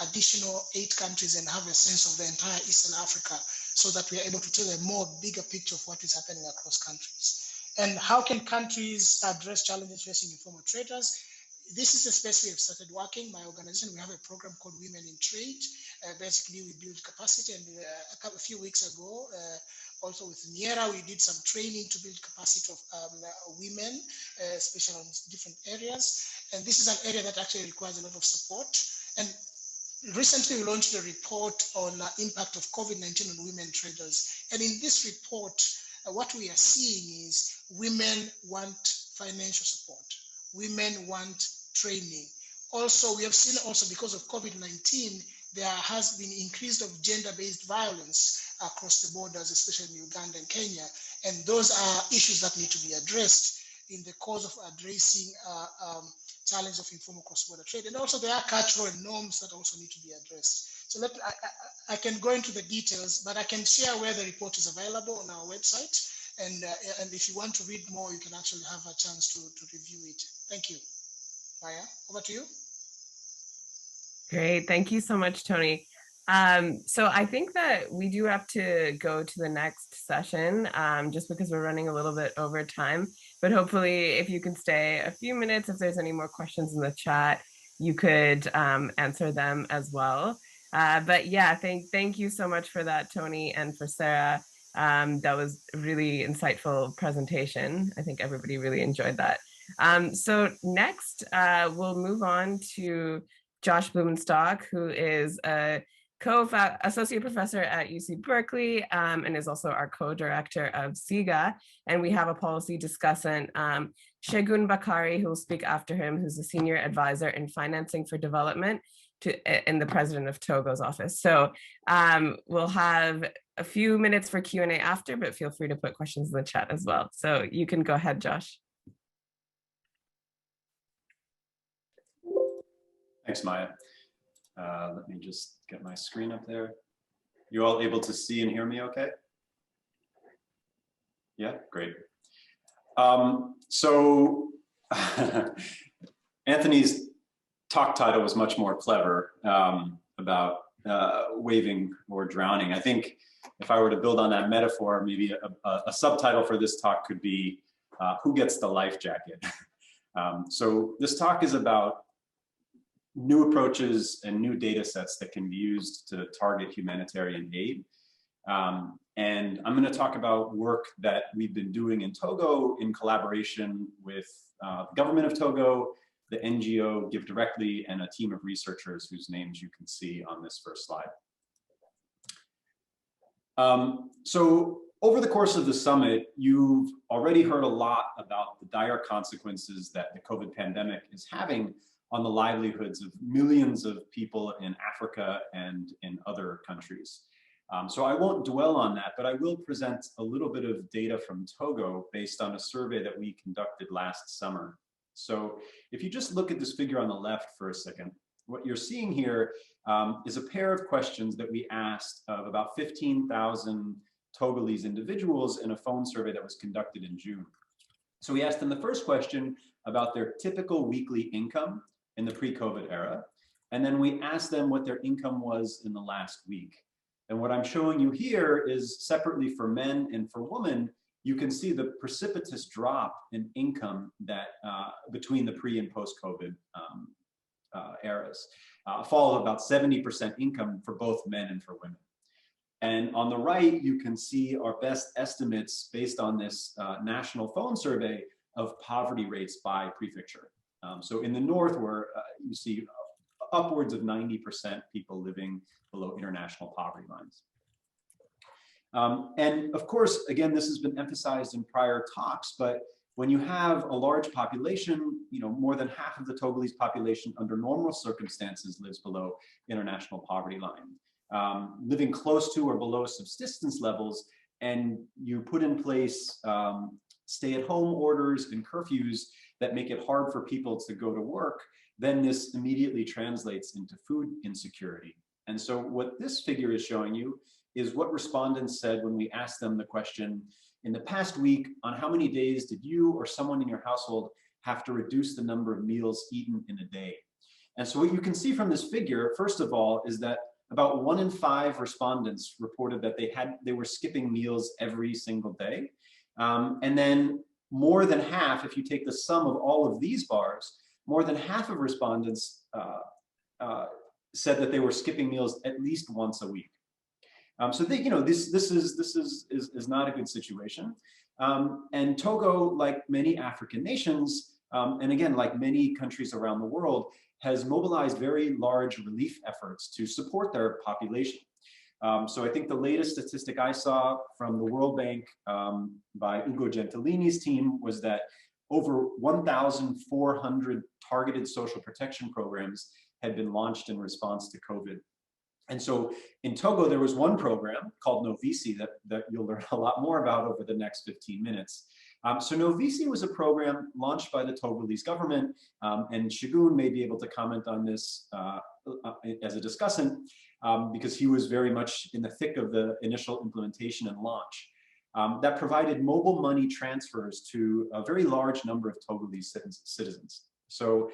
additional 8 countries and have a sense of the entire Eastern Africa, so that we are able to tell a more bigger picture of what is happening across countries. And how can countries address challenges facing informal traders? This is a space we have started working. My organization, we have a program called Women in Trade. Basically, we build capacity, and a few weeks ago, also with Niera, we did some training to build capacity of women, especially on different areas. And this is an area that actually requires a lot of support. And recently, we launched a report on the impact of COVID-19 on women traders. And in this report, what we are seeing is women want financial support. Women want training. Also, we have seen also because of COVID-19, there has been increase of gender-based violence across the borders, especially in Uganda and Kenya. And those are issues that need to be addressed in the course of addressing challenge of informal cross-border trade. And also there are cultural norms that also need to be addressed. So I can go into the details, but I can share where the report is available on our website. And if you want to read more, you can actually have a chance to review it. Thank you. Maya, over to you. Great, thank you so much, Tony. So I think that we do have to go to the next session just because we're running a little bit over time, but hopefully if you can stay a few minutes, if there's any more questions in the chat, you could answer them as well. But yeah, thank you so much for that, Tony, and for Sarah. That was a really insightful presentation. I think everybody really enjoyed that. So next, we'll move on to Josh Blumenstock, who is a associate professor at UC Berkeley, and is also our co-director of SIGA. And we have a policy discussant, Segun Bakari, who will speak after him, who's a senior advisor in financing for development in the president of Togo's office. So we'll have a few minutes for Q&A after, but feel free to put questions in the chat as well. So you can go ahead, Josh. Thanks, Maya. Let me just get my screen up there. You all able to see and hear me okay? Yeah, great. So Anthony's talk title was much more clever about waving or drowning. I think if I were to build on that metaphor, maybe a subtitle for this talk could be who gets the life jacket? So this talk is about new approaches and new data sets that can be used to target humanitarian aid. And I'm going to talk about work that we've been doing in Togo in collaboration with the government of Togo, the NGO Give Directly, and a team of researchers whose names you can see on this first slide. So over the course of the summit, you've already heard a lot about the dire consequences that the COVID pandemic is having on the livelihoods of millions of people in Africa and in other countries. So I won't dwell on that, but I will present a little bit of data from Togo based on a survey that we conducted last summer. So if you just look at this figure on the left for a second, what you're seeing here is a pair of questions that we asked of about 15,000 Togolese individuals in a phone survey that was conducted in June. So we asked them the first question about their typical weekly income in the pre-COVID era. And then we asked them what their income was in the last week. And what I'm showing you here is separately for men and for women, you can see the precipitous drop in income that between the pre and post-COVID eras, a fall of about 70% income for both men and for women. And on the right, you can see our best estimates based on this national phone survey of poverty rates by prefecture. So in the north, where you see upwards of 90% people living below international poverty lines. And of course, again, this has been emphasized in prior talks, but when you have a large population, more than half of the Togolese population under normal circumstances lives below international poverty line, living close to or below subsistence levels, and you put in place stay-at-home orders and curfews that make it hard for people to go to work, then this immediately translates into food insecurity. And so what this figure is showing you is what respondents said when we asked them the question, in the past week, on how many days did you or someone in your household have to reduce the number of meals eaten in a day? And so what you can see from this figure, first of all, is that about 1 in 5 respondents reported that they were skipping meals every single day. And then more than half, if you take the sum of all of these bars, more than half of respondents said that they were skipping meals at least once a week. So they, this is not a good situation. And Togo, like many African nations, and again, like many countries around the world, has mobilized very large relief efforts to support their population. So I think the latest statistic I saw from the World Bank by Ugo Gentilini's team was that over 1,400 targeted social protection programs had been launched in response to COVID. And so in Togo, there was one program called Novisi that you'll learn a lot more about over the next 15 minutes. So Novisi was a program launched by the Togolese government, and Segun may be able to comment on this as a discussant, because he was very much in the thick of the initial implementation and launch. That provided mobile money transfers to a very large number of Togolese citizens. So,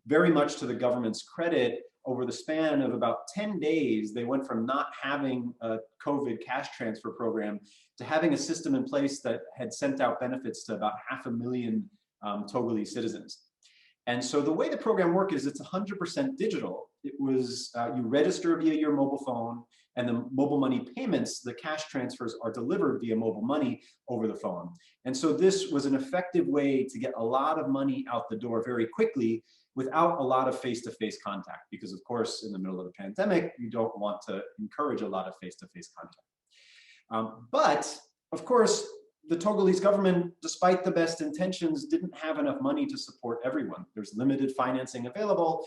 very much to the government's credit, over the span of about 10 days, they went from not having a COVID cash transfer program to having a system in place that had sent out benefits to about 500,000 Togolese citizens. And so the way the program worked is it's 100% digital. It was, you register via your mobile phone, and the mobile money payments, the cash transfers, are delivered via mobile money over the phone. And so this was an effective way to get a lot of money out the door very quickly without a lot of face-to-face contact, because of course, in the middle of the pandemic, you don't want to encourage a lot of face-to-face contact. But of course, the Togolese government, despite the best intentions, didn't have enough money to support everyone. There's limited financing available.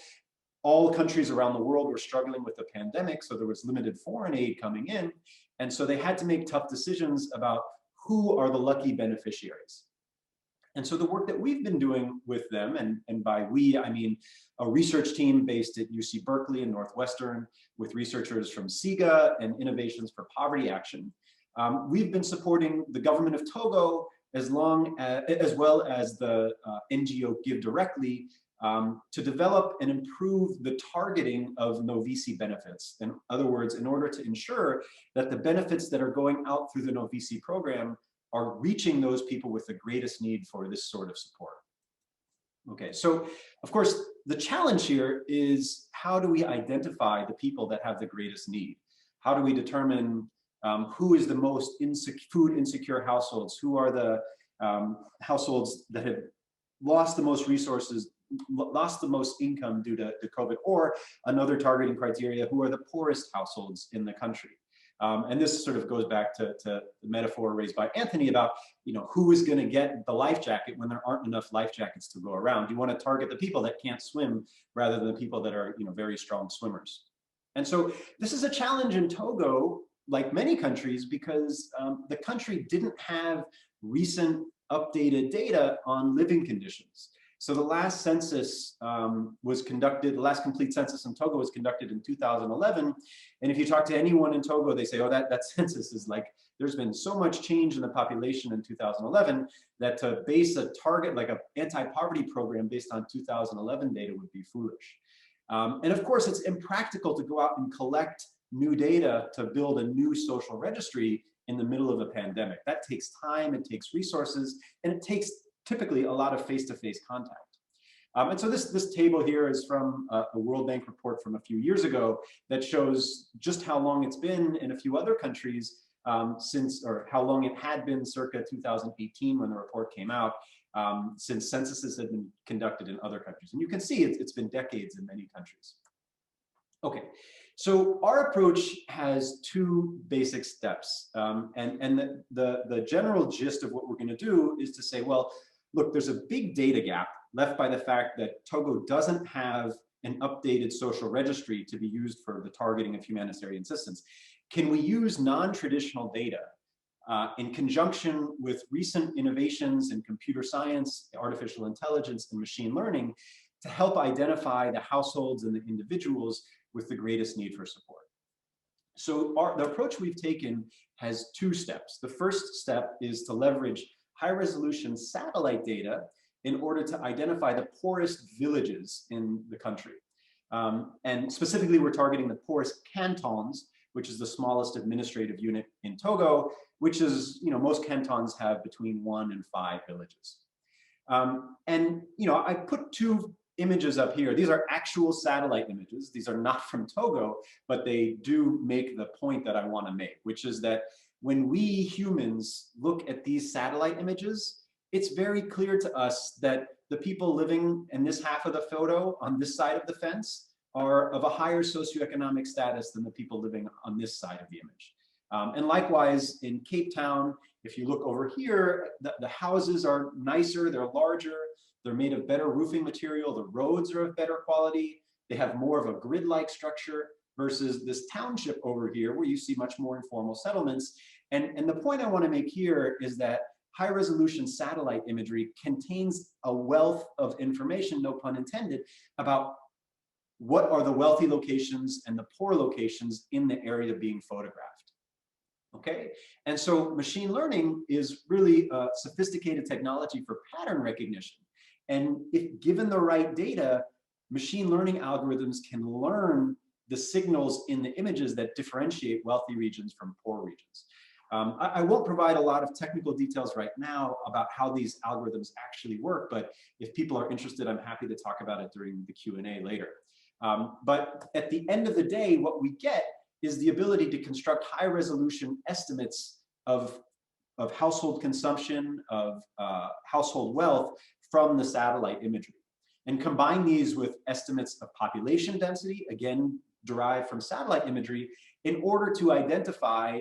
All countries around the world were struggling with the pandemic, so there was limited foreign aid coming in. And so they had to make tough decisions about who are the lucky beneficiaries. And so the work that we've been doing with them, and by we, I mean a research team based at UC Berkeley and Northwestern with researchers from SIGA and Innovations for Poverty Action, we've been supporting the government of Togo as well as the NGO Give Directly to develop and improve the targeting of Novisi benefits. In other words, in order to ensure that the benefits that are going out through the Novisi program are reaching those people with the greatest need for this sort of support. Okay, so of course, the challenge here is how do we identify the people that have the greatest need? How do we determine who is the most food insecure households? Who are the households that have lost the most resources, lost the most income due to COVID? Or another targeting criteria, who are the poorest households in the country? And this sort of goes back to the metaphor raised by Anthony about, who is going to get the life jacket when there aren't enough life jackets to go around? You want to target the people that can't swim rather than the people that are, very strong swimmers. And so this is a challenge in Togo, like many countries, because the country didn't have recent updated data on living conditions. So the last census was conducted, the last complete census in Togo was conducted in 2011. And if you talk to anyone in Togo, they say, oh, that census is like, there's been so much change in the population in 2011 that to base a target, like an anti-poverty program based on 2011 data would be foolish. And of course, it's impractical to go out and collect new data to build a new social registry in the middle of a pandemic. That takes time, it takes resources, and it takes typically a lot of face-to-face contact. And so this table here is from a World Bank report from a few years ago that shows just how long it's been in a few other countries or how long it had been circa 2018 when the report came out, since censuses had been conducted in other countries. And you can see it's been decades in many countries. Okay, so our approach has two basic steps. And the general gist of what we're gonna do is to say, well, look, there's a big data gap left by the fact that Togo doesn't have an updated social registry to be used for the targeting of humanitarian assistance. Can we use non-traditional data in conjunction with recent innovations in computer science, artificial intelligence, and machine learning to help identify the households and the individuals with the greatest need for support? So the approach we've taken has two steps. The first step is to leverage high-resolution satellite data in order to identify the poorest villages in the country. And specifically, we're targeting the poorest cantons, which is the smallest administrative unit in Togo, which is, most cantons have between 1 and 5 villages. And, I put two images up here. These are actual satellite images. These are not from Togo, but they do make the point that I want to make, which is that when we humans look at these satellite images, it's very clear to us that the people living in this half of the photo on this side of the fence are of a higher socioeconomic status than the people living on this side of the image. And likewise, in Cape Town, if you look over here, the houses are nicer, they're larger, they're made of better roofing material, the roads are of better quality, they have more of a grid-like structure versus this township over here where you see much more informal settlements. And the point I want to make here is that high-resolution satellite imagery contains a wealth of information, no pun intended, about what are the wealthy locations and the poor locations in the area being photographed. Okay, and so machine learning is really a sophisticated technology for pattern recognition. And if given the right data, machine learning algorithms can learn the signals in the images that differentiate wealthy regions from poor regions. I won't provide a lot of technical details right now about how these algorithms actually work, but if people are interested, I'm happy to talk about it during the Q&A later. But at the end of the day, what we get is the ability to construct high resolution estimates of household consumption, of household wealth from the satellite imagery, and combine these with estimates of population density, again, derived from satellite imagery, in order to identify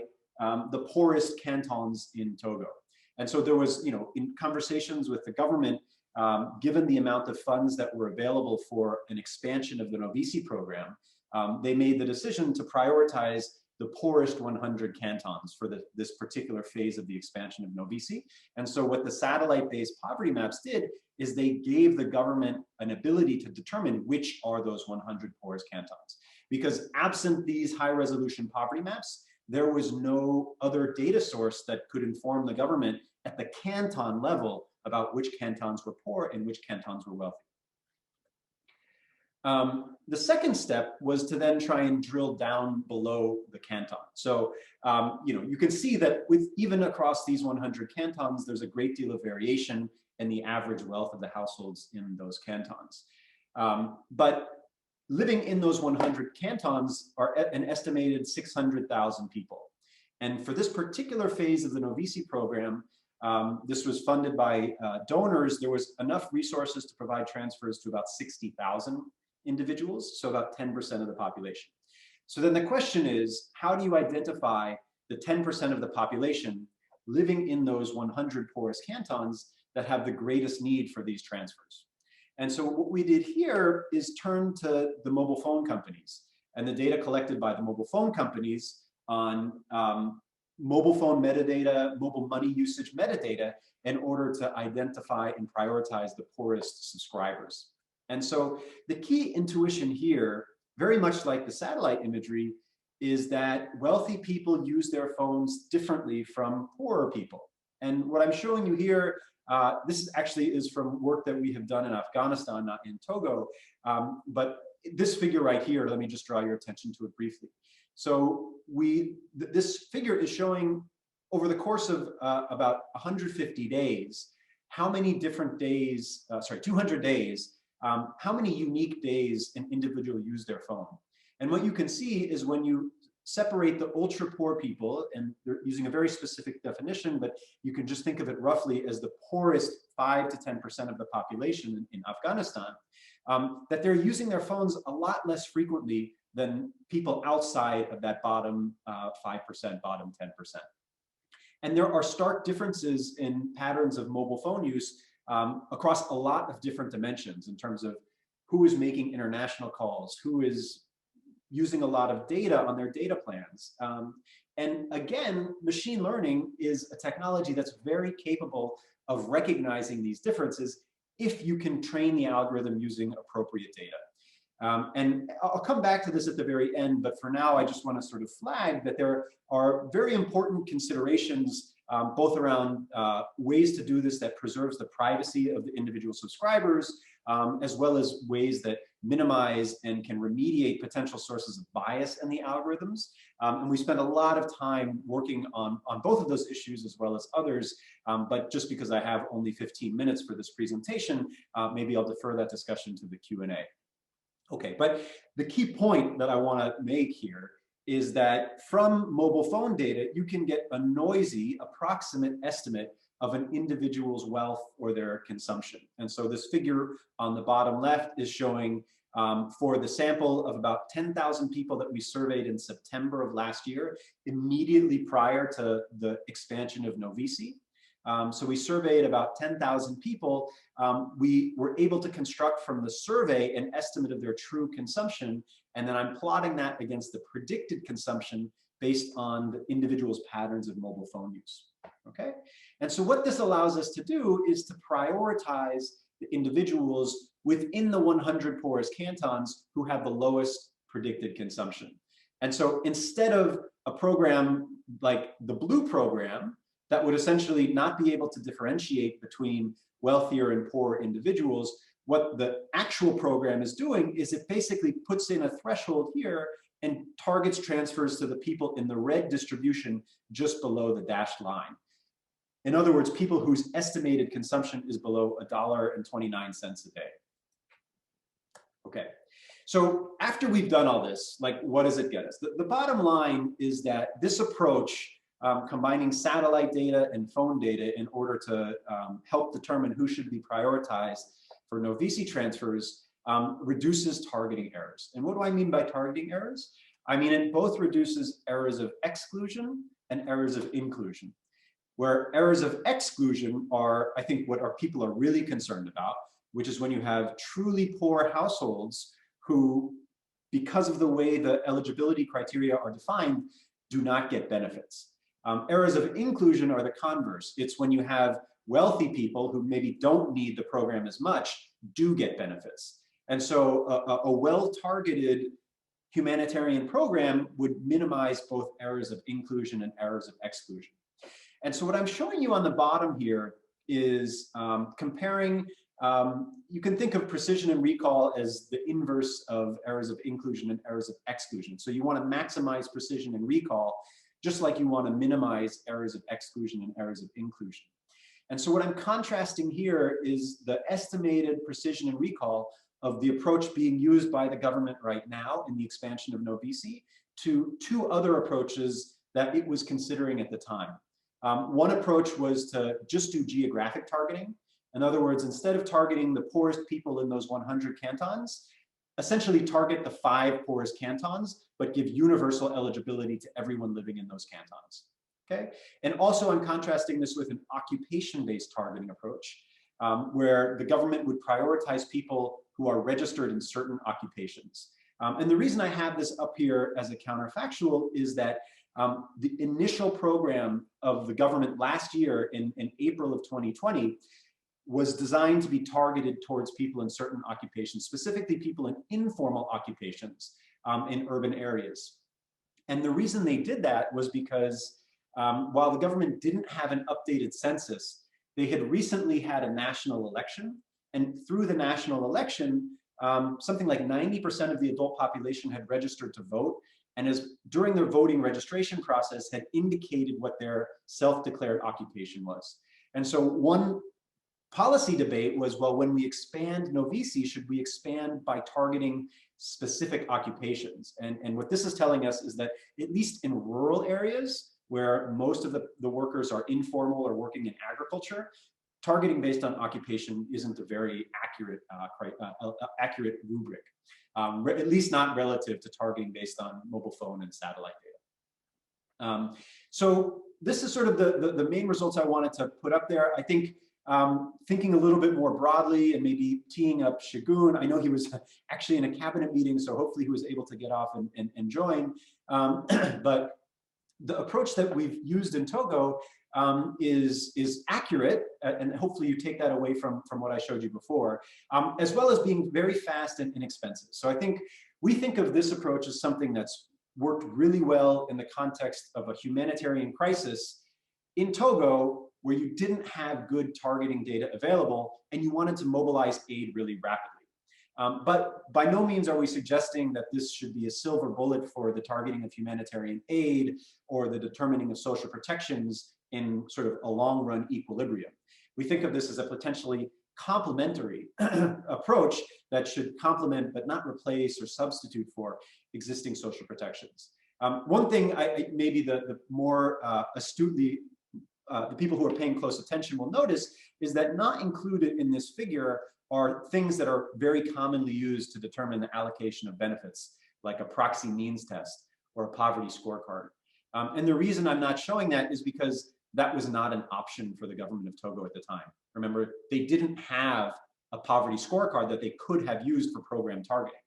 the poorest cantons in Togo. And so there was, in conversations with the government, given the amount of funds that were available for an expansion of the Novisi program, they made the decision to prioritize the poorest 100 cantons for this particular phase of the expansion of Novisi. And so what the satellite-based poverty maps did is they gave the government an ability to determine which are those 100 poorest cantons. Because absent these high-resolution poverty maps, there was no other data source that could inform the government at the canton level about which cantons were poor and which cantons were wealthy. The second step was to then try and drill down below the canton. So, you can see that even across these 100 cantons, there's a great deal of variation in the average wealth of the households in those cantons. But living in those 100 cantons are an estimated 600,000 people. And for this particular phase of the Novisi program, this was funded by donors. There was enough resources to provide transfers to about 60,000 individuals, so about 10% of the population. So then the question is, how do you identify the 10% of the population living in those 100 poorest cantons that have the greatest need for these transfers? And so what we did here is turn to the mobile phone companies and the data collected by the mobile phone companies on mobile phone metadata, mobile money usage metadata, in order to identify and prioritize the poorest subscribers. And so the key intuition here, very much like the satellite imagery, is that wealthy people use their phones differently from poorer people. And what I'm showing you here, this actually is from work that we have done in Afghanistan, not in Togo. But this figure right here, let me just draw your attention to it briefly. So this figure is showing over the course of about 150 days, how many different days, 200 days, how many unique days an individual used their phone. And what you can see is when you separate the ultra poor people, and they're using a very specific definition, but you can just think of it roughly as the poorest 5 to 10% of the population in Afghanistan, that they're using their phones a lot less frequently than people outside of that bottom 5%, bottom 10%. And there are stark differences in patterns of mobile phone use across a lot of different dimensions in terms of who is making international calls, who is using a lot of data on their data plans. And again, machine learning is a technology that's very capable of recognizing these differences if you can train the algorithm using appropriate data. And I'll come back to this at the very end, but for now, I just want to sort of flag that there are very important considerations, both around ways to do this that preserves the privacy of the individual subscribers, as well as ways that minimize and can remediate potential sources of bias in the algorithms. And we spent a lot of time working on both of those issues as well as others, but just because I have only 15 minutes for this presentation, maybe I'll defer that discussion to the Q&A. Okay, but the key point that I want to make here is that from mobile phone data, you can get a noisy, approximate estimate of an individual's wealth or their consumption. And so this figure on the bottom left is showing for the sample of about 10,000 people that we surveyed in September of last year, immediately prior to the expansion of Novisi. So we surveyed about 10,000 people. We were able to construct from the survey an estimate of their true consumption, and then I'm plotting that against the predicted consumption based on the individual's patterns of mobile phone use, okay? And so what this allows us to do is to prioritize the individuals within the 100 poorest cantons who have the lowest predicted consumption. And so instead of a program like the Blue program, that would essentially not be able to differentiate between wealthier and poorer individuals, what the actual program is doing is it basically puts in a threshold here and targets transfers to the people in the red distribution just below the dashed line. In other words, people whose estimated consumption is below $1.29 a day. Okay, so after we've done all this, like, what does it get us? The bottom line is that this approach, combining satellite data and phone data in order to help determine who should be prioritized for Novici transfers, reduces targeting errors. And what do I mean by targeting errors? I mean, it both reduces errors of exclusion and errors of inclusion. Where errors of exclusion are, I think, what our people are really concerned about, which is when you have truly poor households who, because of the way the eligibility criteria are defined, do not get benefits. Errors of inclusion are the converse. It's when you have wealthy people who maybe don't need the program as much, do get benefits. And so a well-targeted humanitarian program would minimize both errors of inclusion and errors of exclusion. And so what I'm showing you on the bottom here is comparing, you can think of precision and recall as the inverse of errors of inclusion and errors of exclusion. So you want to maximize precision and recall, just like you want to minimize errors of exclusion and errors of inclusion. And so what I'm contrasting here is the estimated precision and recall of the approach being used by the government right now in the expansion of Novici to two other approaches that it was considering at the time. One approach was to just do geographic targeting. In other words, instead of targeting the poorest people in those 100 cantons, essentially target the 5 poorest cantons, but give universal eligibility to everyone living in those cantons. Okay? And also I'm contrasting this with an occupation-based targeting approach, where the government would prioritize people who are registered in certain occupations. And the reason I have this up here as a counterfactual is that the initial program of the government last year in April of 2020 was designed to be targeted towards people in certain occupations, specifically people in informal occupations in urban areas. And the reason they did that was because while the government didn't have an updated census, they had recently had a national election. And through the national election, something like 90% of the adult population had registered to vote. And during their voting registration process had indicated what their self-declared occupation was. And so one policy debate was, well, when we expand Novici, should we expand by targeting specific occupations? And what this is telling us is that at least in rural areas where most of the workers are informal or working in agriculture, targeting based on occupation isn't a very accurate, accurate rubric. At least not relative to targeting based on mobile phone and satellite data. So this is sort of the main results I wanted to put up there. I think thinking a little bit more broadly and maybe teeing up Shagun, I know he was actually in a cabinet meeting, so hopefully he was able to get off and join. But the approach that we've used in Togo is accurate, and hopefully you take that away from what I showed you before, as well as being very fast and inexpensive. So I think we think of this approach as something that's worked really well in the context of a humanitarian crisis in Togo, where you didn't have good targeting data available and you wanted to mobilize aid really rapidly. But by no means are we suggesting that this should be a silver bullet for the targeting of humanitarian aid or the determining of social protections in sort of a long run equilibrium. We think of this as a potentially complementary approach that should complement but not replace or substitute for existing social protections. One thing maybe the more astutely the people who are paying close attention will notice is that not included in this figure are things that are very commonly used to determine the allocation of benefits, like a proxy means test or a poverty scorecard. And the reason I'm not showing that is because that was not an option for the government of Togo at the time. Remember, they didn't have a poverty scorecard that they could have used for program targeting.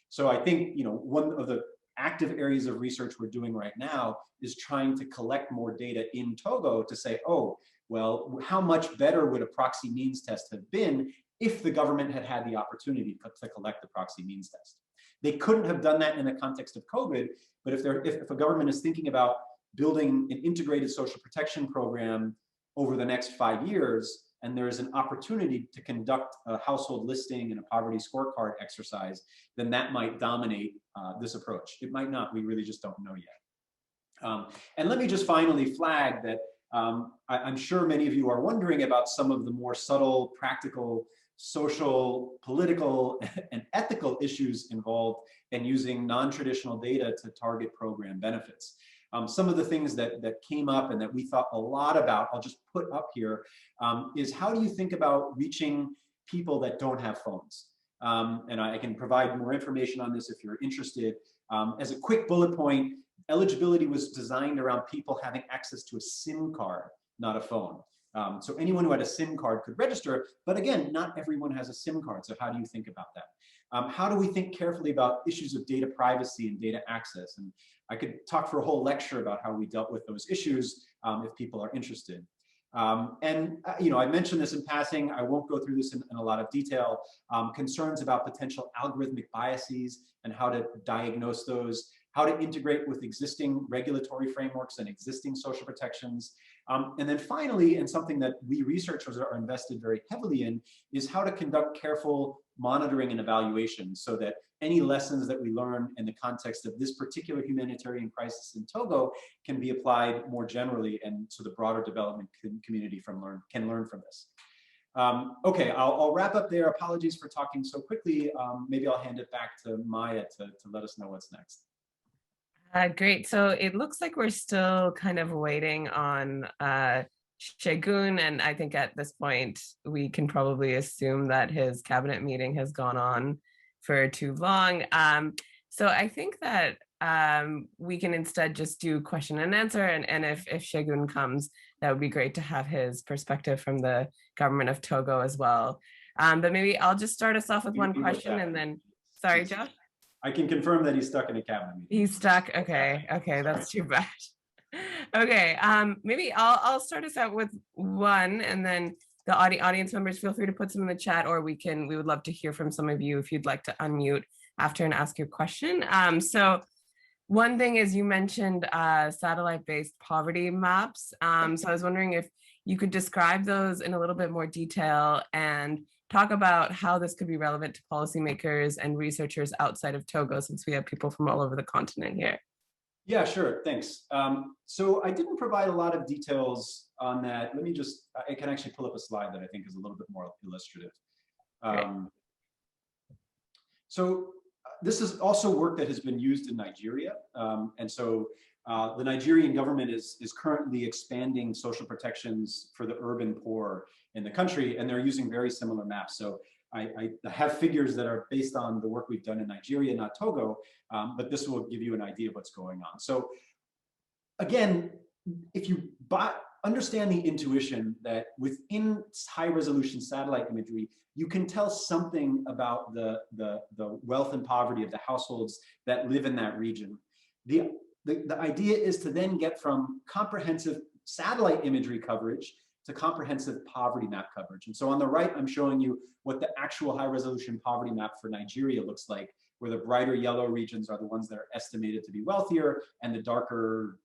So I think, you know, one of the active areas of research we're doing right now is trying to collect more data in Togo to say, oh, well, how much better would a proxy means test have been if the government had had the opportunity to collect the proxy means test? They couldn't have done that in the context of COVID, but if a government is thinking about building an integrated social protection program over the next 5 years, and there's an opportunity to conduct a household listing and a poverty scorecard exercise, then that might dominate this approach. It might not, we really just don't know yet. And let me just finally flag that I'm sure many of you are wondering about some of the more subtle, practical, social, political, and ethical issues involved in using non-traditional data to target program benefits. Some of the things that came up and that we thought a lot about, I'll just put up here, is how do you think about reaching people that don't have phones? And I can provide more information on this if you're interested. As a quick bullet point, eligibility was designed around people having access to a SIM card, not a phone. So anyone who had a SIM card could register, but again, not everyone has a SIM card. So how do you think about that? How do we think carefully about issues of data privacy and data access? And I could talk for a whole lecture about how we dealt with those issues if people are interested. You know, I mentioned this in passing. I won't go through this in a lot of detail. Concerns about potential algorithmic biases and how to diagnose those, how to integrate with existing regulatory frameworks and existing social protections. And then finally, and something that we researchers are invested very heavily in, is how to conduct careful monitoring and evaluation so that any lessons that we learn in the context of this particular humanitarian crisis in Togo can be applied more generally, and so the broader development community can learn from this. Okay, I'll wrap up there. Apologies for talking so quickly. Maybe I'll hand it back to Maya to let us know what's next. Great. So it looks like we're still kind of waiting on Segun, and I think at this point we can probably assume that his cabinet meeting has gone on for too long. So I think that we can instead just do question and answer, and if Segun comes, that would be great to have his perspective from the government of Togo as well. But maybe I'll just start us off with one question and then, sorry, Josh? I can confirm that he's stuck in a cabinet meeting. He's stuck, okay, that's too bad. Okay, maybe I'll start us out with one, and then the audience members, feel free to put some in the chat, or we would love to hear from some of you if you'd like to unmute after and ask your question. So one thing is, you mentioned satellite-based poverty maps. So I was wondering if you could describe those in a little bit more detail and talk about how this could be relevant to policymakers and researchers outside of Togo, since we have people from all over the continent here. Yeah, sure, thanks. So I didn't provide a lot of details on that. Let me just, I can actually pull up a slide that I think is a little bit more illustrative. So this is also work that has been used in Nigeria. And so the Nigerian government is currently expanding social protections for the urban poor in the country, and they're using very similar maps. So I have figures that are based on the work we've done in Nigeria, not Togo, but this will give you an idea of what's going on. So again, if you understand the intuition that within high resolution satellite imagery, you can tell something about the wealth and poverty of the households that live in that region. The idea is to then get from comprehensive satellite imagery coverage to comprehensive poverty map coverage. And so on the right, I'm showing you what the actual high resolution poverty map for Nigeria looks like, where the brighter yellow regions are the ones that are estimated to be wealthier, and the darker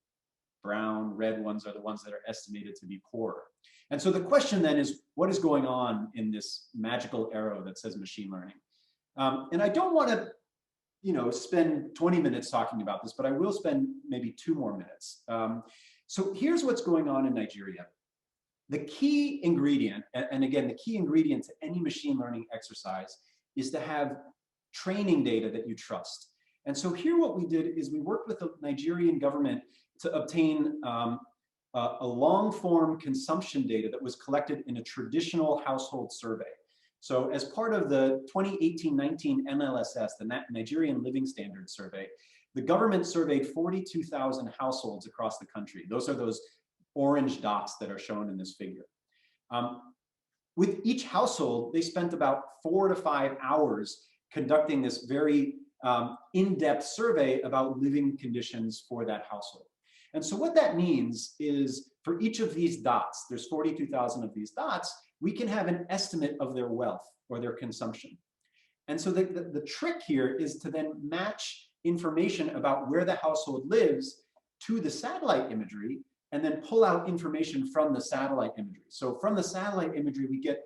brown, red ones are the ones that are estimated to be poorer. And so the question then is, what is going on in this magical arrow that says machine learning? And I don't want to spend 20 minutes talking about this, but I will spend maybe 2 more minutes. So here's what's going on in Nigeria. The key ingredient, and again, the key ingredient to any machine learning exercise, is to have training data that you trust. And so here what we did is we worked with the Nigerian government to obtain a long form consumption data that was collected in a traditional household survey. So as part of the 2018-19 NLSS, the Nigerian Living Standards Survey, the government surveyed 42,000 households across the country. Those are those orange dots that are shown in this figure. With each household, they spent about 4 to 5 hours conducting this very in-depth survey about living conditions for that household. And so what that means is, for each of these dots, there's 42,000 of these dots, we can have an estimate of their wealth or their consumption. And so the trick here is to then match information about where the household lives to the satellite imagery, and then pull out information from the satellite imagery. So from the satellite imagery, we get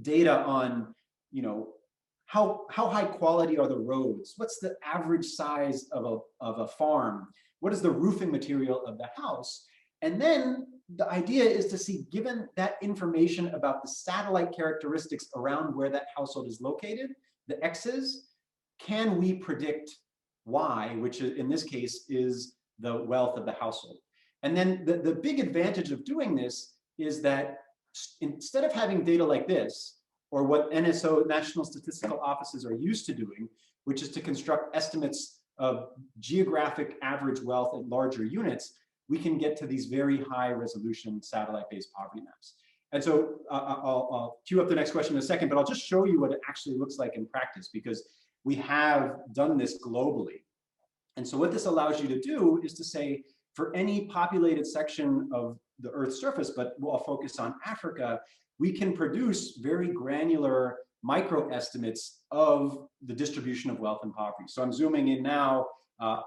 data on, you know, how high quality are the roads? What's the average size of a farm? What is the roofing material of the house? And then the idea is to see, given that information about the satellite characteristics around where that household is located, the X's, can we predict Y, which in this case is the wealth of the household? And then the big advantage of doing this is that instead of having data like this, or what NSO, National Statistical Offices, are used to doing, which is to construct estimates of geographic average wealth in larger units, we can get to these very high resolution satellite-based poverty maps. And so I'll queue up the next question in a second, but I'll just show you what it actually looks like in practice, because we have done this globally. And so what this allows you to do is to say, for any populated section of the Earth's surface, but we'll focus on Africa, we can produce very granular micro estimates of the distribution of wealth and poverty. So I'm zooming in now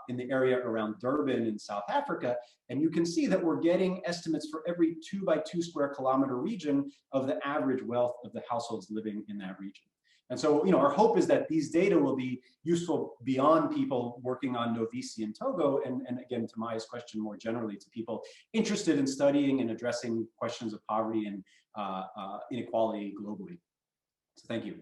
in the area around Durban in South Africa, and you can see that we're getting estimates for every 2 by 2 square kilometer region of the average wealth of the households living in that region. And so, you know, our hope is that these data will be useful beyond people working on Novisi and Togo, and again, to Maya's question, more generally to people interested in studying and addressing questions of poverty and inequality globally. So thank you.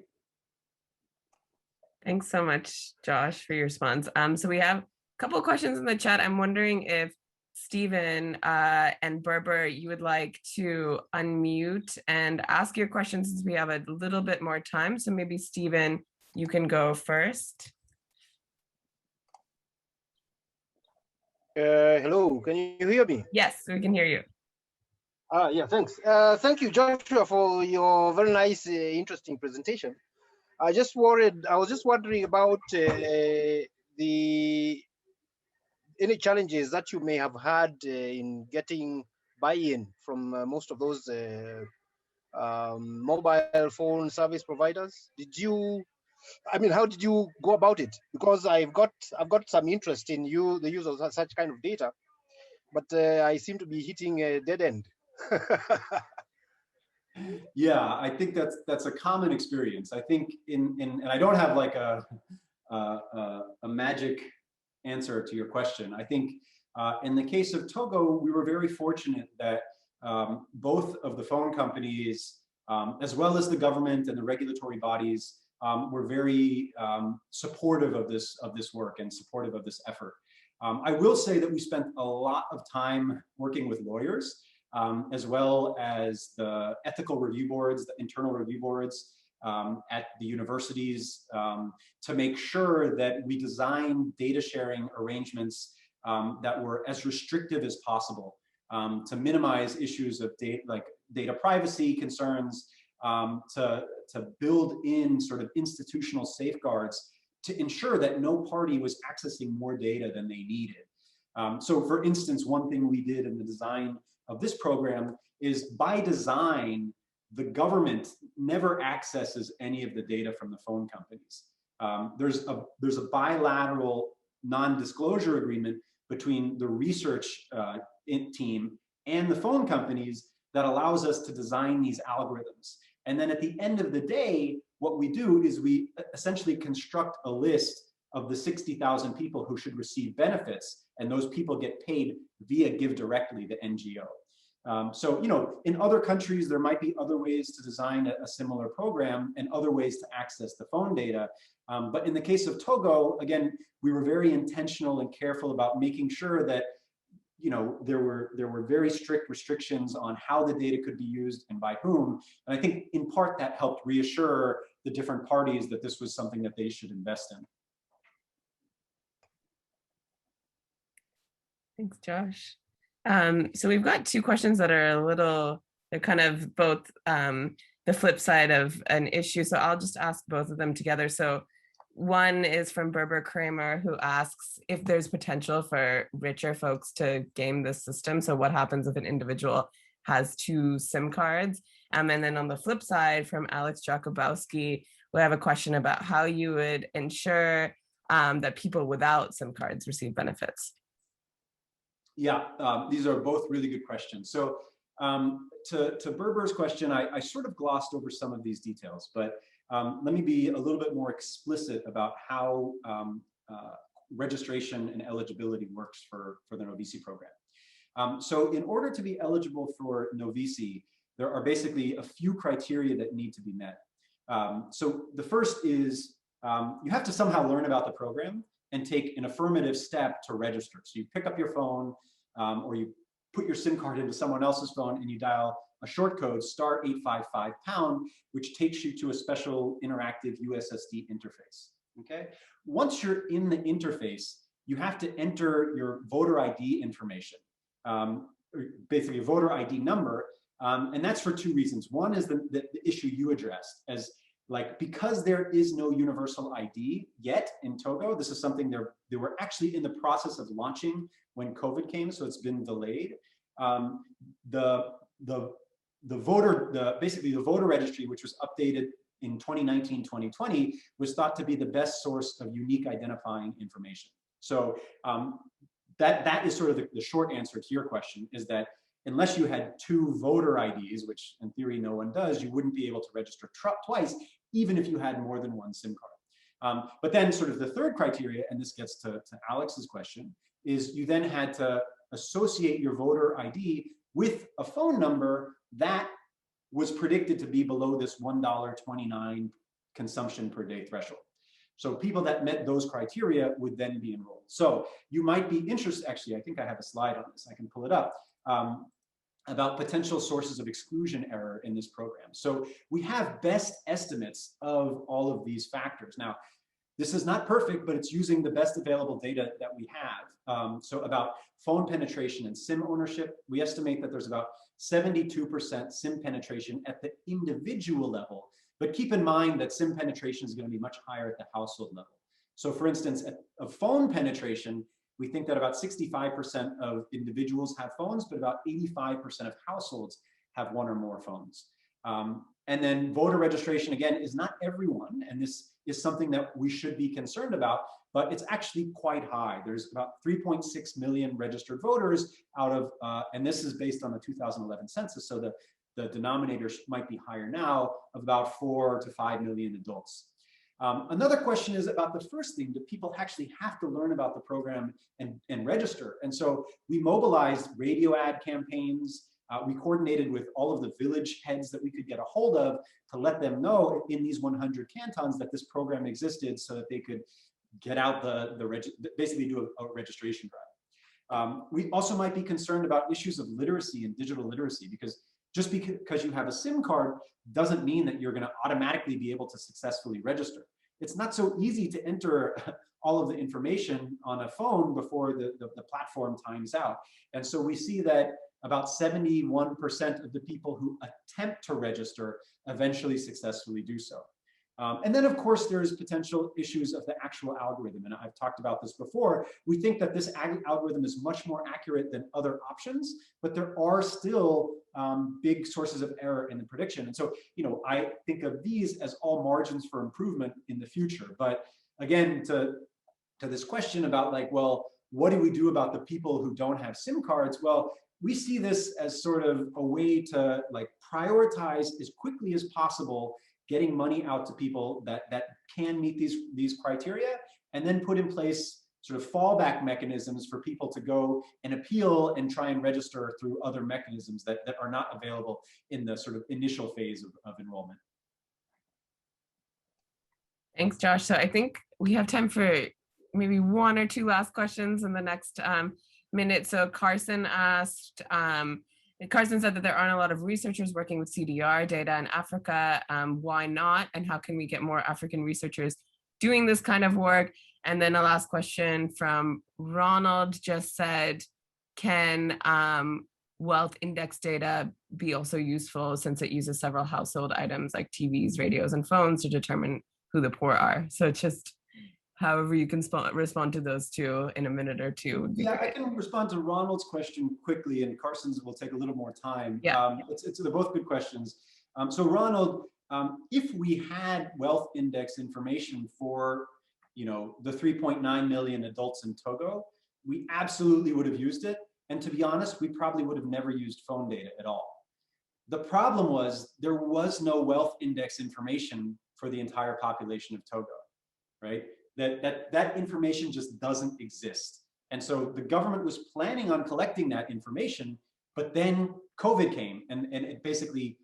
Thanks so much, Josh, for your response. So we have a couple of questions in the chat. I'm wondering if Stephen and Berber, you would like to unmute and ask your questions, since we have a little bit more time. So maybe Stephen, you can go first. Hello, can you hear me? Yes, we can hear you. Yeah, thanks. Thank you, Joshua, for your very nice, interesting presentation. I was just wondering about any challenges that you may have had in getting buy-in from most of those mobile phone service providers. How did you go about it? Because I've got some interest in the use of such kind of data, but I seem to be hitting a dead end. Yeah, I think that's a common experience. I think and I don't have like a magic answer to your question. I think in the case of Togo, we were very fortunate that both of the phone companies, as well as the government and the regulatory bodies, were very supportive of this work and supportive of this effort. I will say that we spent a lot of time working with lawyers, as well as the ethical review boards, the internal review boards at the universities, to make sure that we design data sharing arrangements that were as restrictive as possible, to minimize issues of data privacy concerns, to build in sort of institutional safeguards to ensure that no party was accessing more data than they needed. So for instance, one thing we did in the design of this program is, by design, the government never accesses any of the data from the phone companies. There's a bilateral non-disclosure agreement between the research team and the phone companies that allows us to design these algorithms. And then at the end of the day, what we do is we essentially construct a list of the 60,000 people who should receive benefits, and those people get paid via GiveDirectly, the NGO. So, you know, in other countries, there might be other ways to design a similar program and other ways to access the phone data. But in the case of Togo, again, we were very intentional and careful about making sure that, you know, there were very strict restrictions on how the data could be used and by whom. And I think in part that helped reassure the different parties that this was something that they should invest in. Thanks, Josh. So we've got two questions that are they're kind of both the flip side of an issue. So I'll just ask both of them together. So one is from Berber Kramer, who asks if there's potential for richer folks to game the system. So what happens if an individual has 2 SIM cards? And then on the flip side, from Alex Jakubowski, we have a question about how you would ensure that people without SIM cards receive benefits. Yeah, these are both really good questions. So to Berber's question, I sort of glossed over some of these details, but let me be a little bit more explicit about how registration and eligibility works for the Novisi program. So in order to be eligible for Novisi, there are basically a few criteria that need to be met. So the first is you have to somehow learn about the program and take an affirmative step to register. So you pick up your phone or you put your SIM card into someone else's phone and you dial a short code *855#, which takes you to a special interactive USSD interface. Okay. Once you're in the interface, you have to enter your voter ID information, basically a voter ID number, and that's for two reasons. One is the issue you addressed, as like, because there is no universal ID yet in Togo. This is something they were actually in the process of launching when COVID came, so it's been delayed. Basically the voter registry, which was updated in 2019-2020, was thought to be the best source of unique identifying information. So that is sort of the short answer to your question, is that unless you had two voter IDs, which in theory no one does, you wouldn't be able to register twice, even if you had more than one SIM card. But then sort of the third criteria, and this gets to Alex's question, is you then had to associate your voter ID with a phone number that was predicted to be below this $1.29 consumption per day threshold. So people that met those criteria would then be enrolled. So you might be interested, actually, I think I have a slide on this, I can pull it up, about potential sources of exclusion error in this program. So we have best estimates of all of these factors. Now, this is not perfect, but it's using the best available data that we have. So about phone penetration and SIM ownership, we estimate that there's about 72% SIM penetration at the individual level. But keep in mind that SIM penetration is going to be much higher at the household level. So for instance, of phone penetration, we think that about 65% of individuals have phones, but about 85% of households have one or more phones. And then voter registration, again, is not everyone, and this is something that we should be concerned about, but it's actually quite high. There's about 3.6 million registered voters out of, and this is based on the 2011 census, so the denominator might be higher now, of about 4 to 5 million adults. Another question is about the first thing: do people actually have to learn about the program and register? And so we mobilized radio ad campaigns. We coordinated with all of the village heads that we could get a hold of to let them know in these 100 cantons that this program existed, so that they could get out basically do a registration drive. We also might be concerned about issues of literacy and digital literacy, because just because you have a SIM card doesn't mean that you're going to automatically be able to successfully register. It's not so easy to enter all of the information on a phone before the platform times out. And so we see that about 71% of the people who attempt to register eventually successfully do so. And then, of course, there's potential issues of the actual algorithm. And I've talked about this before. We think that this algorithm is much more accurate than other options, but there are still big sources of error in the prediction. And so, I think of these as all margins for improvement in the future. But again, to this question about like, well, what do we do about the people who don't have SIM cards? Well, we see this as sort of a way to like prioritize as quickly as possible getting money out to people that can meet these criteria, and then put in place sort of fallback mechanisms for people to go and appeal and try and register through other mechanisms that are not available in the sort of initial phase of enrollment. Thanks, Josh. So I think we have time for maybe one or two last questions in the next minute. So Carson asked, Carson said that there aren't a lot of researchers working with CDR data in Africa. Why not? And how can we get more African researchers doing this kind of work? And then a last question from Ronald just said, can wealth index data be also useful, since it uses several household items like TVs, radios, and phones to determine who the poor are? So just however you can respond to those two in a minute or two. Yeah, I can respond to Ronald's question quickly, and Carson's will take a little more time. Yeah. They're both good questions. So Ronald, if we had wealth index information for the 3.9 million adults in Togo, we absolutely would have used it. And to be honest, we probably would have never used phone data at all. The problem was there was no wealth index information for the entire population of Togo, right? That information just doesn't exist. And so the government was planning on collecting that information, but then COVID came and it basically,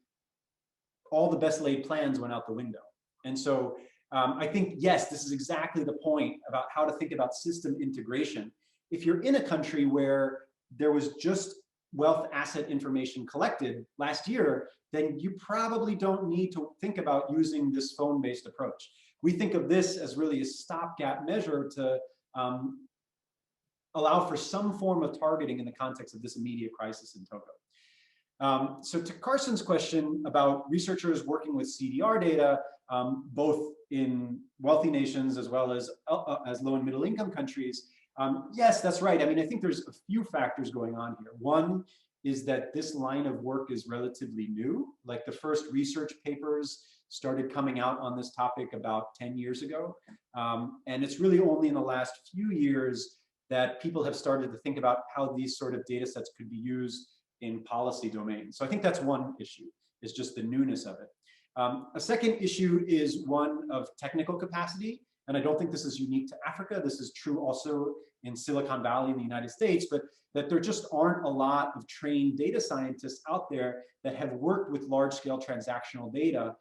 all the best laid plans went out the window. And so I think, yes, this is exactly the point about how to think about system integration. If you're in a country where there was just wealth asset information collected last year, then you probably don't need to think about using this phone-based approach. We think of this as really a stopgap measure to allow for some form of targeting in the context of this immediate crisis in Togo. So to Carson's question about researchers working with CDR data, both in wealthy nations as well as low and middle income countries, yes, that's right. I mean, I think there's a few factors going on here. One is that this line of work is relatively new. Like the first research papers started coming out on this topic about 10 years ago. And it's really only in the last few years that people have started to think about how these sort of data sets could be used in policy domains. So I think that's one issue, is just the newness of it. A second issue is one of technical capacity. And I don't think this is unique to Africa. This is true also in Silicon Valley in the United States, but that there just aren't a lot of trained data scientists out there that have worked with large-scale transactional data,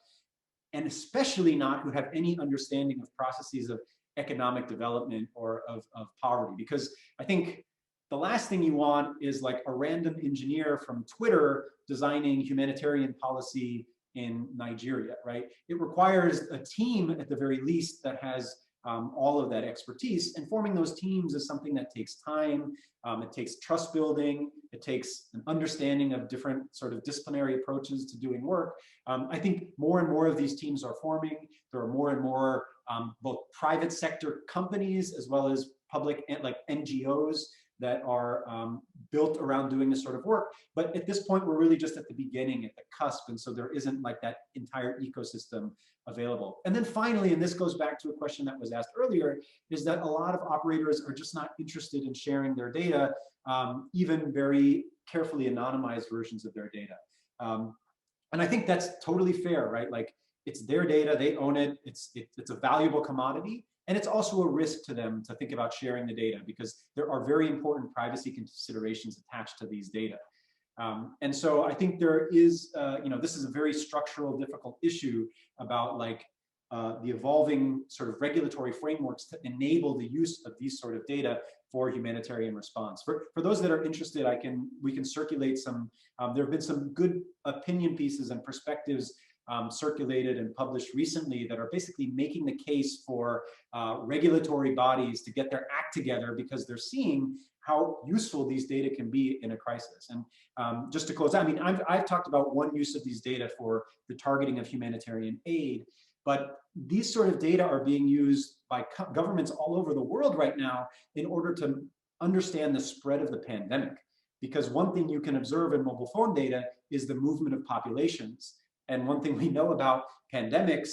and especially not who have any understanding of processes of economic development or of poverty. Because I think the last thing you want is like a random engineer from Twitter designing humanitarian policy in Nigeria, right? It requires a team at the very least that has all of that expertise, and forming those teams is something that takes time. It takes trust building. It takes an understanding of different sort of disciplinary approaches to doing work. I think more and more of these teams are forming. There are more and more both private sector companies as well as public like NGOs that are built around doing this sort of work. But at this point, we're really just at the beginning, at the cusp. And so there isn't like that entire ecosystem available. And then finally, and this goes back to a question that was asked earlier, is that a lot of operators are just not interested in sharing their data, even very carefully anonymized versions of their data. And I think that's totally fair, right? Like it's their data, they own it, it's a valuable commodity. And it's also a risk to them to think about sharing the data because there are very important privacy considerations attached to these data. And so I think there is, this is a very structural, difficult issue about like the evolving sort of regulatory frameworks to enable the use of these sort of data for humanitarian response. For those that are interested, we can circulate some, there have been some good opinion pieces and perspectives circulated and published recently that are basically making the case for regulatory bodies to get their act together because they're seeing how useful these data can be in a crisis. And just to close, I mean, I've talked about one use of these data for the targeting of humanitarian aid, but these sort of data are being used by governments all over the world right now in order to understand the spread of the pandemic. Because one thing you can observe in mobile phone data is the movement of populations. And one thing we know about pandemics,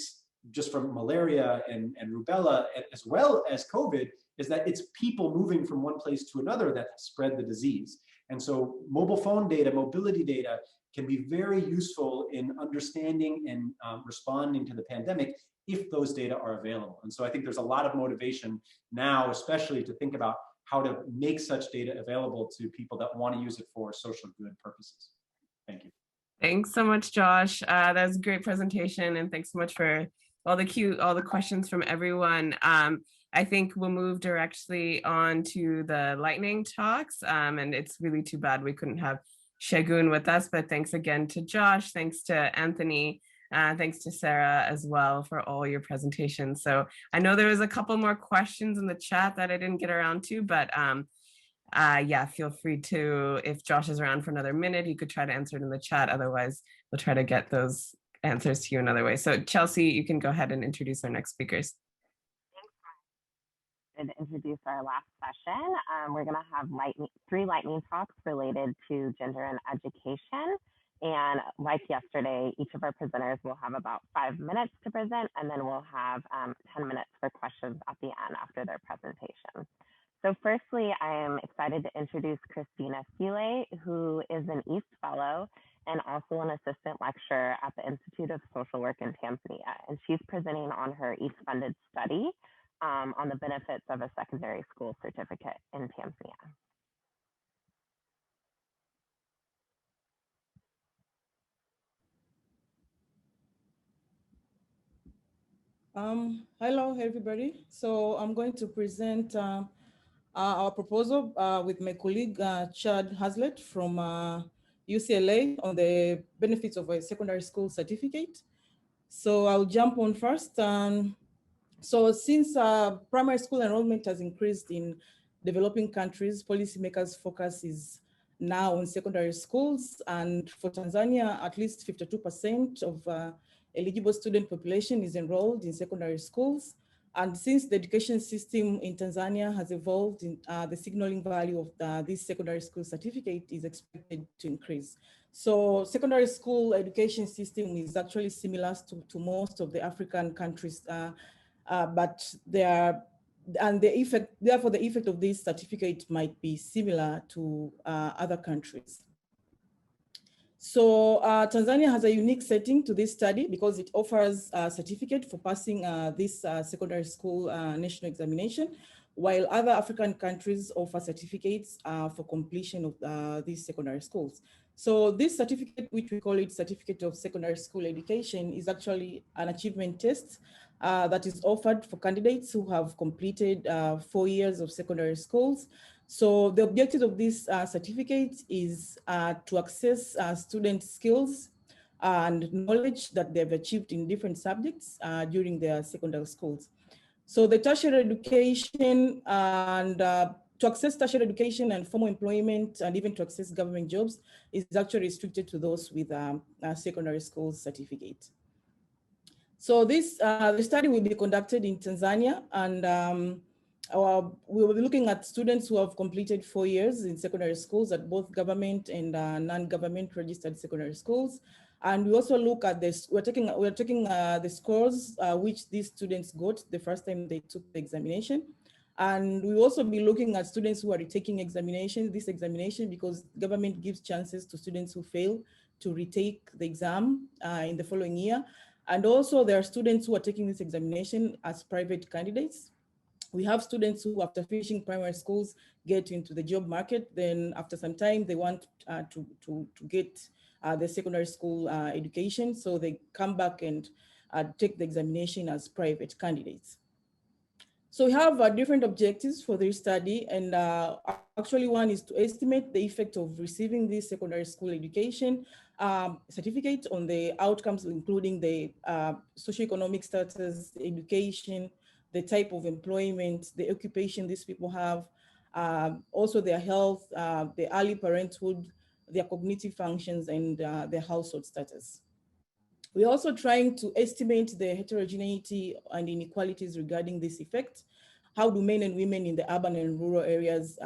just from malaria and rubella, as well as COVID, is that it's people moving from one place to another that spread the disease. And so mobile phone data, mobility data can be very useful in understanding and responding to the pandemic if those data are available. And so I think there's a lot of motivation now, especially to think about how to make such data available to people that want to use it for social good purposes. Thank you. Thanks so much, Josh. That was a great presentation, and thanks so much for all the questions from everyone. I think we'll move directly on to the lightning talks, and it's really too bad we couldn't have Segun with us, but thanks again to Josh, thanks to Anthony, thanks to Sarah as well for all your presentations. So I know there was a couple more questions in the chat that I didn't get around to, but yeah, feel free to, if Josh is around for another minute, you could try to answer it in the chat. Otherwise, we'll try to get those answers to you another way. So Chelsea, you can go ahead and introduce our next speakers. To introduce our last session, we're going to have three lightning talks related to gender and education. And like yesterday, each of our presenters will have about 5 minutes to present, and then we'll have 10 minutes for questions at the end after their presentation. So firstly, I am excited to introduce Christina Sile, who is an East Fellow and also an assistant lecturer at the Institute of Social Work in Tanzania. And she's presenting on her East-funded study on the benefits of a secondary school certificate in Tanzania. Hello, everybody. So I'm going to present our proposal with my colleague, Chad Hazlett from UCLA on the benefits of a secondary school certificate. So I'll jump on first. So since primary school enrollment has increased in developing countries, policymakers' focus is now on secondary schools. And for Tanzania, at least 52% of eligible student population is enrolled in secondary schools. And since the education system in Tanzania has evolved, the signaling value of this secondary school certificate is expected to increase. So secondary school education system is actually similar to most of the African countries, but therefore the effect of this certificate might be similar to other countries. So Tanzania has a unique setting to this study because it offers a certificate for passing this secondary school national examination, while other African countries offer certificates for completion of these secondary schools. So this certificate, which we call it Certificate of Secondary School Education, is actually an achievement test that is offered for candidates who have completed 4 years of secondary schools. So the objective of this certificate is to assess student skills and knowledge that they've achieved in different subjects during their secondary schools. So the tertiary education and to access tertiary education and formal employment and even to access government jobs is actually restricted to those with a secondary school certificate. So this the study will be conducted in Tanzania, and we will be looking at students who have completed 4 years in secondary schools at both government and non-government registered secondary schools. And we also look at this, we're taking the scores which these students got the first time they took the examination. And we'll also be looking at students who are retaking this examination, because government gives chances to students who fail to retake the exam in the following year. And also there are students who are taking this examination as private candidates. We have students who, after finishing primary schools, get into the job market. Then after some time, they want to get the secondary school education. So they come back and take the examination as private candidates. So we have different objectives for this study. And actually one is to estimate the effect of receiving this secondary school education certificate on the outcomes, including the socioeconomic status, education, the type of employment, the occupation these people have, also their health, the early parenthood, their cognitive functions, and their household status. We're also trying to estimate the heterogeneity and inequalities regarding this effect. How do men and women in the urban and rural areas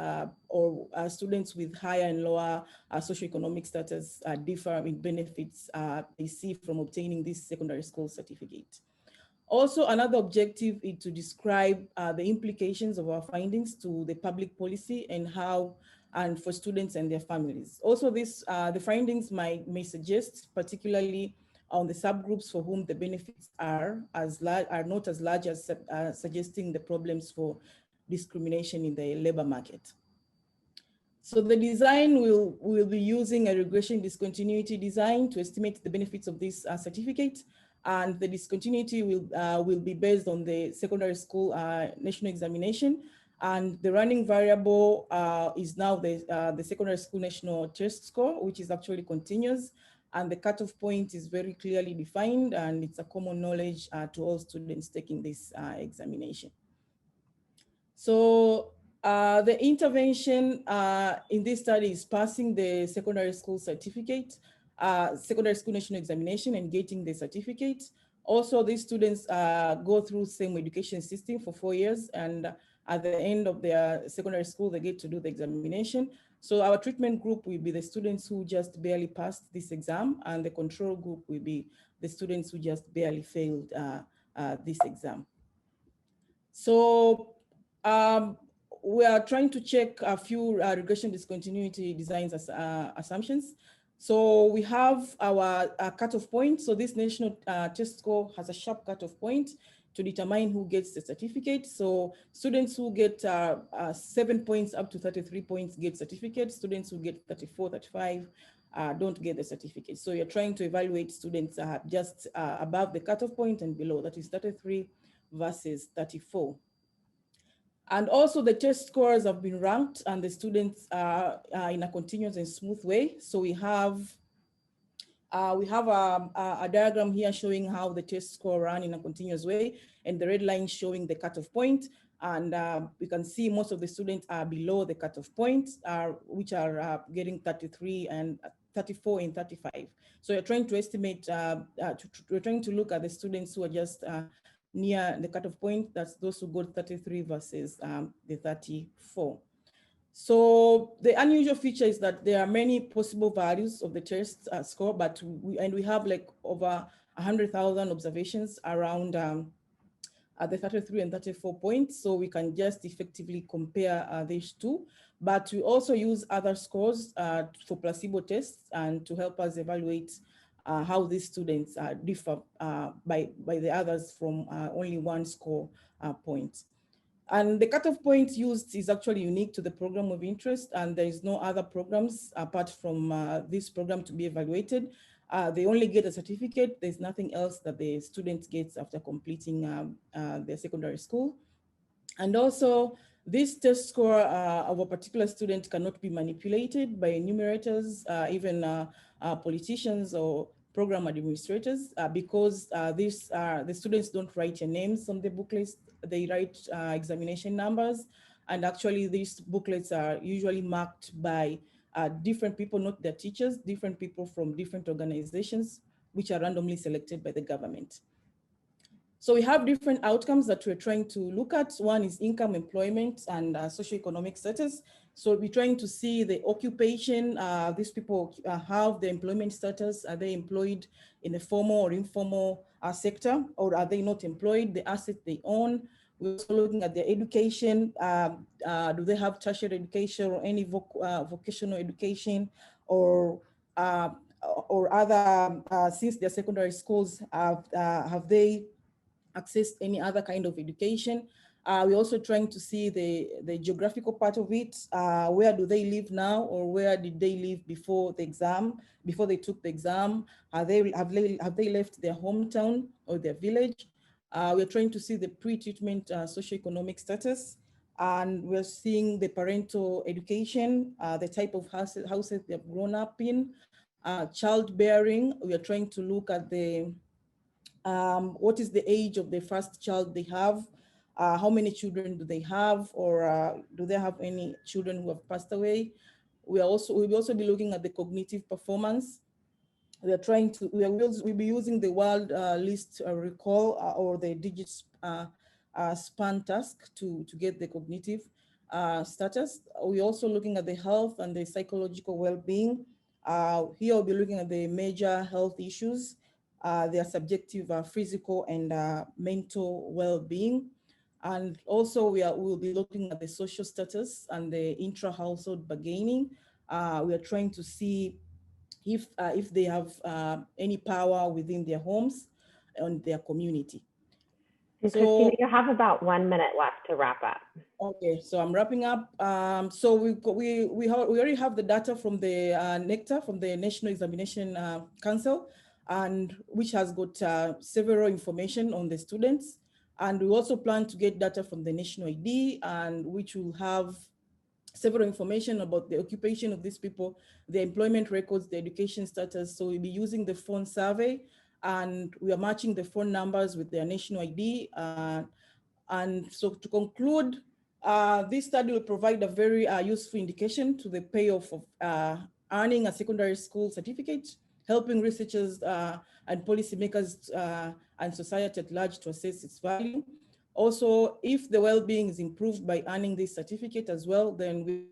or students with higher and lower socioeconomic status differ in benefits they see from obtaining this secondary school certificate? Also, another objective is to describe the implications of our findings to the public policy and for students and their families. Also, the findings may suggest, particularly on the subgroups for whom the benefits are not as large as suggesting the problems for discrimination in the labor market. So the design will be using a regression discontinuity design to estimate the benefits of this certificate. And the discontinuity will be based on the secondary school national examination. And the running variable is now the secondary school national test score, which is actually continuous. And the cutoff point is very clearly defined, and it's a common knowledge to all students taking this examination. So the intervention in this study is passing the secondary school certificate, secondary school national examination, and getting the certificate. Also, these students go through same education system for 4 years, and at the end of their secondary school, they get to do the examination. So our treatment group will be the students who just barely passed this exam, and the control group will be the students who just barely failed this exam. So we are trying to check a few regression discontinuity designs as assumptions. So we have our cutoff point. So this national test score has a sharp cutoff point to determine who gets the certificate. So students who get 7 points up to 33 points get certificates. Students who get 34, 35 don't get the certificate. So you're trying to evaluate students just above the cutoff point and below, that is 33 versus 34. And also the test scores have been ranked and the students are in a continuous and smooth way. So we have a diagram here showing how the test score ran in a continuous way, and the red line showing the cutoff point. And we can see most of the students are below the cutoff point, which are getting 33 and 34 and 35. So you're trying to estimate, we're trying to look at the students who are just near the cutoff point. That's those who got 33 versus the 34. So the unusual feature is that there are many possible values of the test score, but we have like over 100,000 observations around the 33 and 34 points. So we can just effectively compare these two, but we also use other scores for placebo tests and to help us evaluate how these students differ by the others from only one score point. And the cutoff point used is actually unique to the program of interest, and there is no other programs apart from this program to be evaluated. They only get a certificate. There's nothing else that the student gets after completing their secondary school. And also, this test score of a particular student cannot be manipulated by enumerators, even politicians or program administrators, because the students don't write their names on the booklets. They write examination numbers. And actually, these booklets are usually marked by different people, not their teachers, different people from different organizations, which are randomly selected by the government. So we have different outcomes that we're trying to look at. One is income, employment, and socioeconomic status. So we're trying to see the occupation. These people have the employment status. Are they employed in a formal or informal sector, or are they not employed? The assets they own. We're also looking at their education. Do they have tertiary education or any vocational education, or other, since their secondary schools, have they accessed any other kind of education? We're also trying to see the geographical part of it. Where do they live now, or where did they live before the exam, before they took the exam? Have they left their hometown or their village? We're trying to see the pre-treatment socioeconomic status, and we're seeing the parental education, the type of houses they've grown up in, childbearing. We are trying to look at the what is the age of the first child they have, how many children do they have, or do they have any children who have passed away? We'll also be looking at the cognitive performance. We are trying to, we'll be using the world list recall or the digits span task to get the cognitive status. We're also looking at the health and the psychological well-being. Here we'll be looking at the major health issues, their subjective physical and mental well-being. And also we'll be looking at the social status and the intra-household bargaining. We are trying to see if they have any power within their homes and their community. And Christina, you have about 1 minute left to wrap up. Okay, so I'm wrapping up. So we already have the data from the NECTA, from the National Examination Council, and which has got several information on the students. And we also plan to get data from the National ID, and which will have several information about the occupation of these people, the employment records, the education status. So we'll be using the phone survey, and we are matching the phone numbers with their National ID. And so to conclude, this study will provide a very useful indication to the payoff of earning a secondary school certificate, helping researchers and policymakers and society at large to assess its value. Also, if the well-being is improved by earning this certificate as well, then we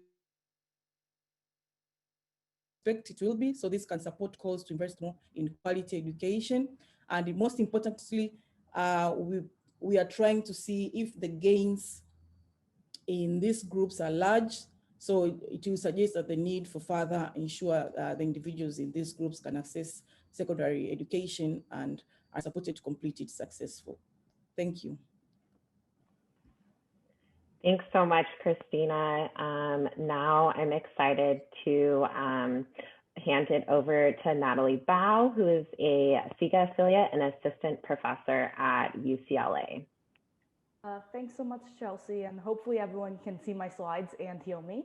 expect it will be. So this can support calls to invest more in quality education. And most importantly, we are trying to see if the gains in these groups are large. So it will suggest that the need for further ensure the individuals in these groups can access secondary education and are supported to complete it successful. Thank you. Thanks so much, Christina. Now I'm excited to hand it over to Natalie Bao, who is a SIGA affiliate and assistant professor at UCLA. Thanks so much, Chelsea, and hopefully everyone can see my slides and hear me.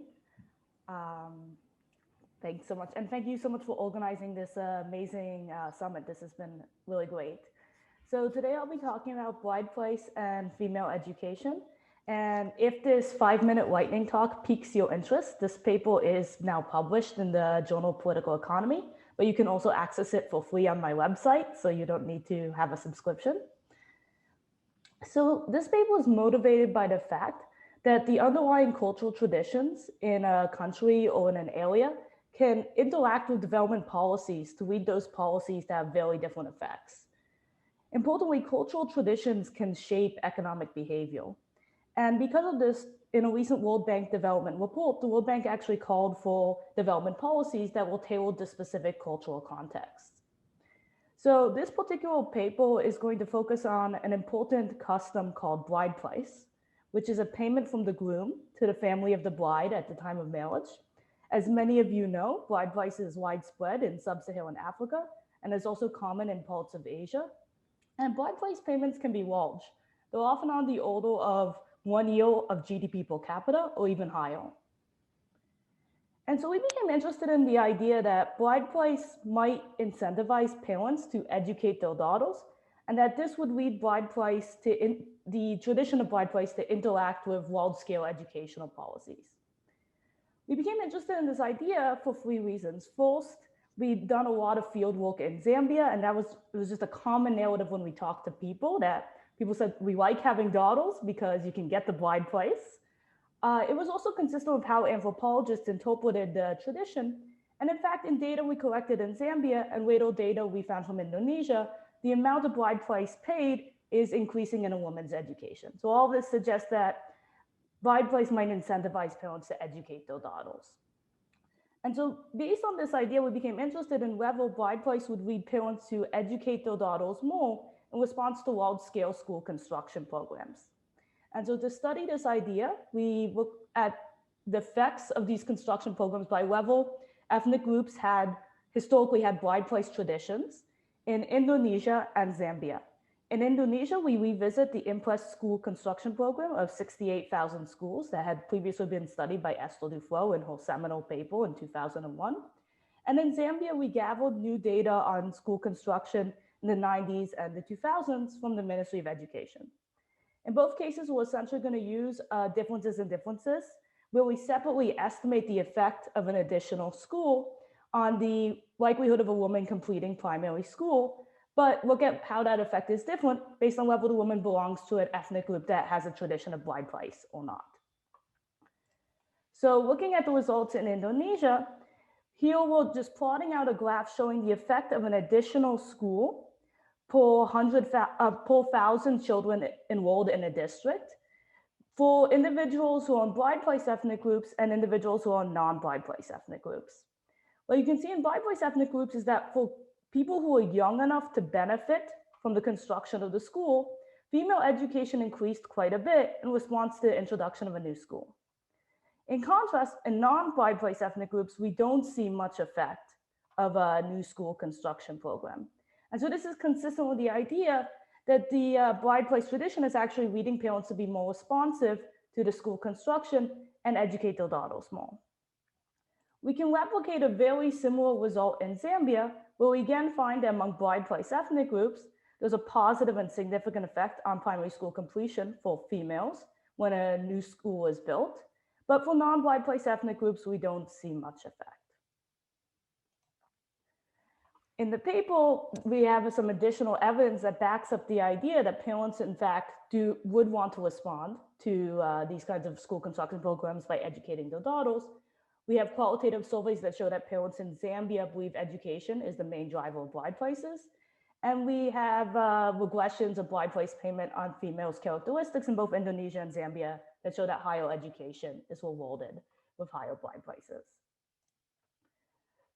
Thanks so much, and thank you so much for organizing this amazing summit. This has been really great. So today I'll be talking about Bride Price and female education. And if this 5-minute lightning talk piques your interest, this paper is now published in the Journal of Political Economy, but you can also access it for free on my website, so you don't need to have a subscription. So this paper is motivated by the fact that the underlying cultural traditions in a country or in an area can interact with development policies to lead those policies that have very different effects. Importantly, cultural traditions can shape economic behavior. And because of this, in a recent World Bank development report, the World Bank actually called for development policies that will tailor to specific cultural contexts. So this particular paper is going to focus on an important custom called bride price, which is a payment from the groom to the family of the bride at the time of marriage. As many of you know, bride price is widespread in sub-Saharan Africa and is also common in parts of Asia. And bride price payments can be large. They're often on the order of 1 year of GDP per capita or even higher. And so we became interested in the idea that bride price might incentivize parents to educate their daughters, and that this would lead bride price to the tradition of bride price to interact with world-scale educational policies. We became interested in this idea for 3 reasons. First, we've done a lot of field work in Zambia, and it was just a common narrative when we talked to people that people said, we like having daughters because you can get the bride price. It was also consistent with how anthropologists interpreted the tradition. And in fact, in data we collected in Zambia and later data we found from Indonesia, the amount of bride price paid is increasing in a woman's education. So all this suggests that bride price might incentivize parents to educate their daughters. And so based on this idea, we became interested in whether bride price would lead parents to educate their daughters more in response to large-scale school construction programs. And so to study this idea, we looked at the effects of these construction programs by level ethnic groups had historically had bride price traditions in Indonesia and Zambia. In Indonesia, we revisit the IMPRESS school construction program of 68,000 schools that had previously been studied by Esther Duflo in her seminal paper in 2001. And in Zambia, we gathered new data on school construction in the 90s and the 2000s from the Ministry of Education. In both cases, we're essentially going to use differences in differences, where we separately estimate the effect of an additional school on the likelihood of a woman completing primary school, but look at how that effect is different based on whether the woman belongs to an ethnic group that has a tradition of bride price or not. So looking at the results in Indonesia, here we're just plotting out a graph showing the effect of an additional school per 1,000 children enrolled in a district for individuals who are in bride price ethnic groups and individuals who are in non-bride price ethnic groups. What you can see in bride price ethnic groups is that for people who are young enough to benefit from the construction of the school, female education increased quite a bit in response to the introduction of a new school. In contrast, in non-bride price ethnic groups, we don't see much effect of a new school construction program. And so this is consistent with the idea that the bride price tradition is actually leading parents to be more responsive to the school construction and educate their daughters more. We can replicate a very similar result in Zambia, where we again find that among bride price ethnic groups, there's a positive and significant effect on primary school completion for females when a new school is built. But for non-bride price ethnic groups, we don't see much effect. In the paper, we have some additional evidence that backs up the idea that parents, in fact, would want to respond to these kinds of school construction programs by educating their daughters. We have qualitative surveys that show that parents in Zambia believe education is the main driver of bride prices. And we have regressions of blind place payment on females' characteristics in both Indonesia and Zambia that show that higher education is rewarded with higher blind places.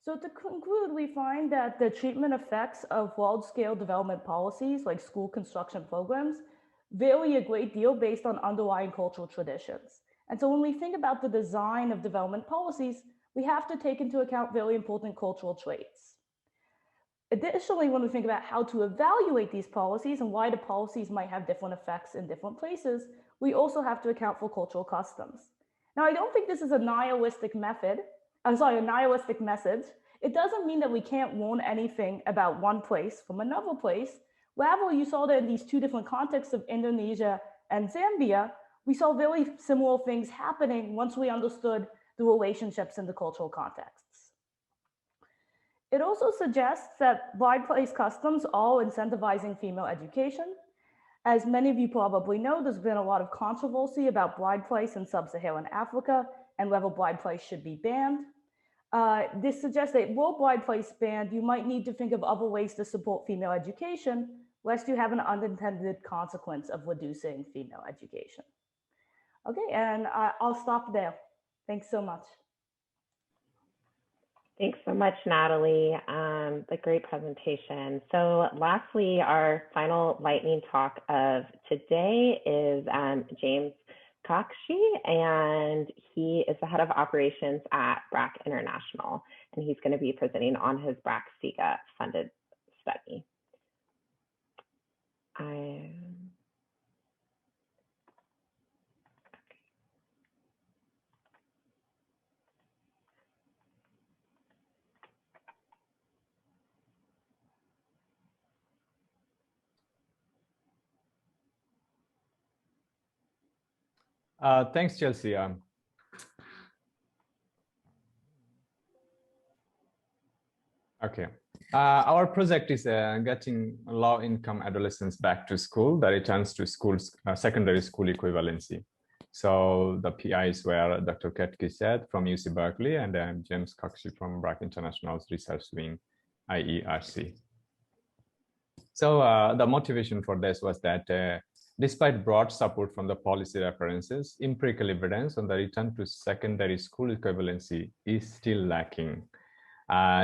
So to conclude, we find that the treatment effects of world-scale development policies like school construction programs vary a great deal based on underlying cultural traditions. And so when we think about the design of development policies, we have to take into account very important cultural traits. Additionally, when we think about how to evaluate these policies and why the policies might have different effects in different places, we also have to account for cultural customs. Now, I don't think this is a nihilistic method. I'm sorry, a nihilistic message. It doesn't mean that we can't learn anything about one place from another place. Rather, you saw that in these two different contexts of Indonesia and Zambia, we saw very similar things happening once we understood the relationships in the cultural contexts. It also suggests that blind place customs are incentivizing female education. As many of you probably know, there's been a lot of controversy about blind place in sub-Saharan Africa and whether blind place should be banned. This suggests that were blind place banned, you might need to think of other ways to support female education, lest you have an unintended consequence of reducing female education. Okay, and I'll stop there. Thanks so much. Thanks so much, Natalie. A great presentation. So lastly, our final lightning talk of today is James Kakshi, and he is the head of operations at BRAC International, and he's going to be presenting on his BRAC SIGA funded study. Thanks, Chelsea. Okay. Our project is getting low-income adolescents back to school, the returns to schools, secondary school equivalency. So the PIs were Dr. Ketke said from UC Berkeley, and then James Kakshi from BRAC International's research wing, IERC. So the motivation for this was that despite broad support from the policy references, empirical evidence on the return to secondary school equivalency is still lacking.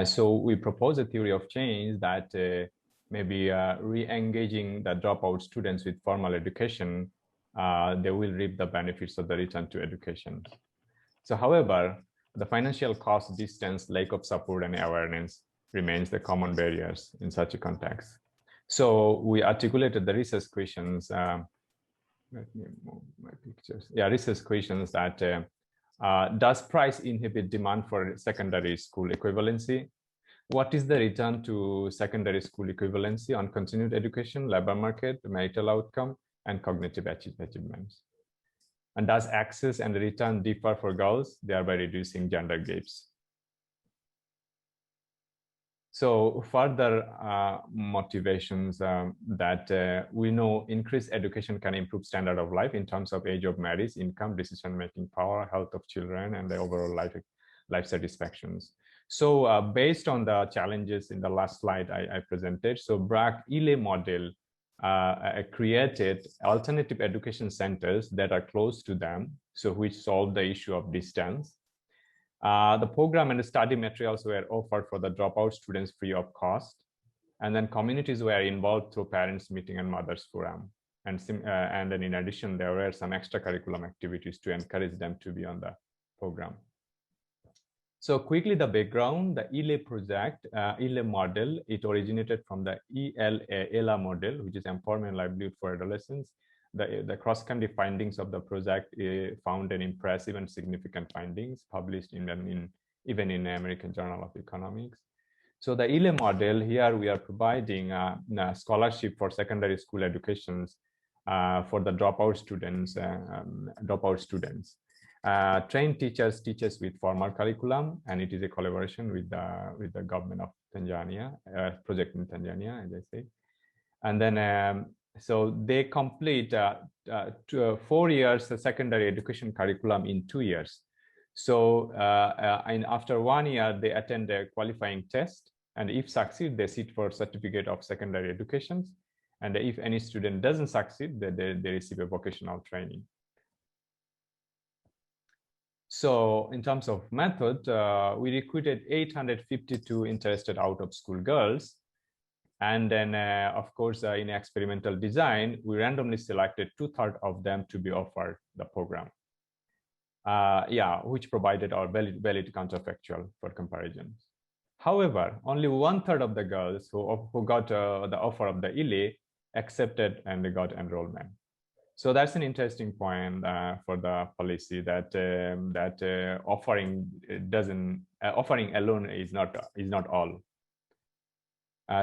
So we propose a theory of change that maybe re-engaging the dropout students with formal education, they will reap the benefits of the return to education. So however, the financial cost, distance, lack of support and awareness remains the common barriers in such a context. So we articulated the research questions, let me move my pictures. Yeah, research questions that does price inhibit demand for secondary school equivalency? What is the return to secondary school equivalency on continued education, labor market, marital outcome, and cognitive achievements? And does access and return differ for girls, thereby reducing gender gaps? So further motivations that we know increased education can improve standard of life in terms of age of marriage, income, decision-making power, health of children, and the overall life satisfactions. So based on the challenges in the last slide I presented, so BRAC ILE model created alternative education centers that are close to them, so which solve the issue of distance. The program and the study materials were offered for the dropout students free of cost. And then communities were involved through parents meeting and mothers forum. And then in addition, there were some extracurriculum activities to encourage them to be on the program. So quickly, the background, the ILE project, ILE model, it originated from the ELA model, which is Empowerment and Livelihood for Adolescents. The cross-country findings of the project found an impressive and significant findings published even in American Journal of Economics. So the ILE model, here we are providing a scholarship for secondary school educations for the dropout students. Trained teachers teaches with formal curriculum, and it is a collaboration with the government of Tanzania, project in Tanzania, as I say. And then so they complete 4 years the secondary education curriculum in 2 years. So and after 1 year, they attend a qualifying test, And if succeed, they sit for certificate of secondary education. And if any student doesn't succeed, they receive a vocational training. So in terms of method, we recruited 852 interested out-of-school girls. And then, of course, in experimental design, we randomly selected 2/3 of them to be offered the program. Which provided our valid counterfactual for comparison. However, only 1/3 of the girls who got the offer of the ILE accepted and they got enrollment. So that's an interesting point for the policy that offering alone is not all.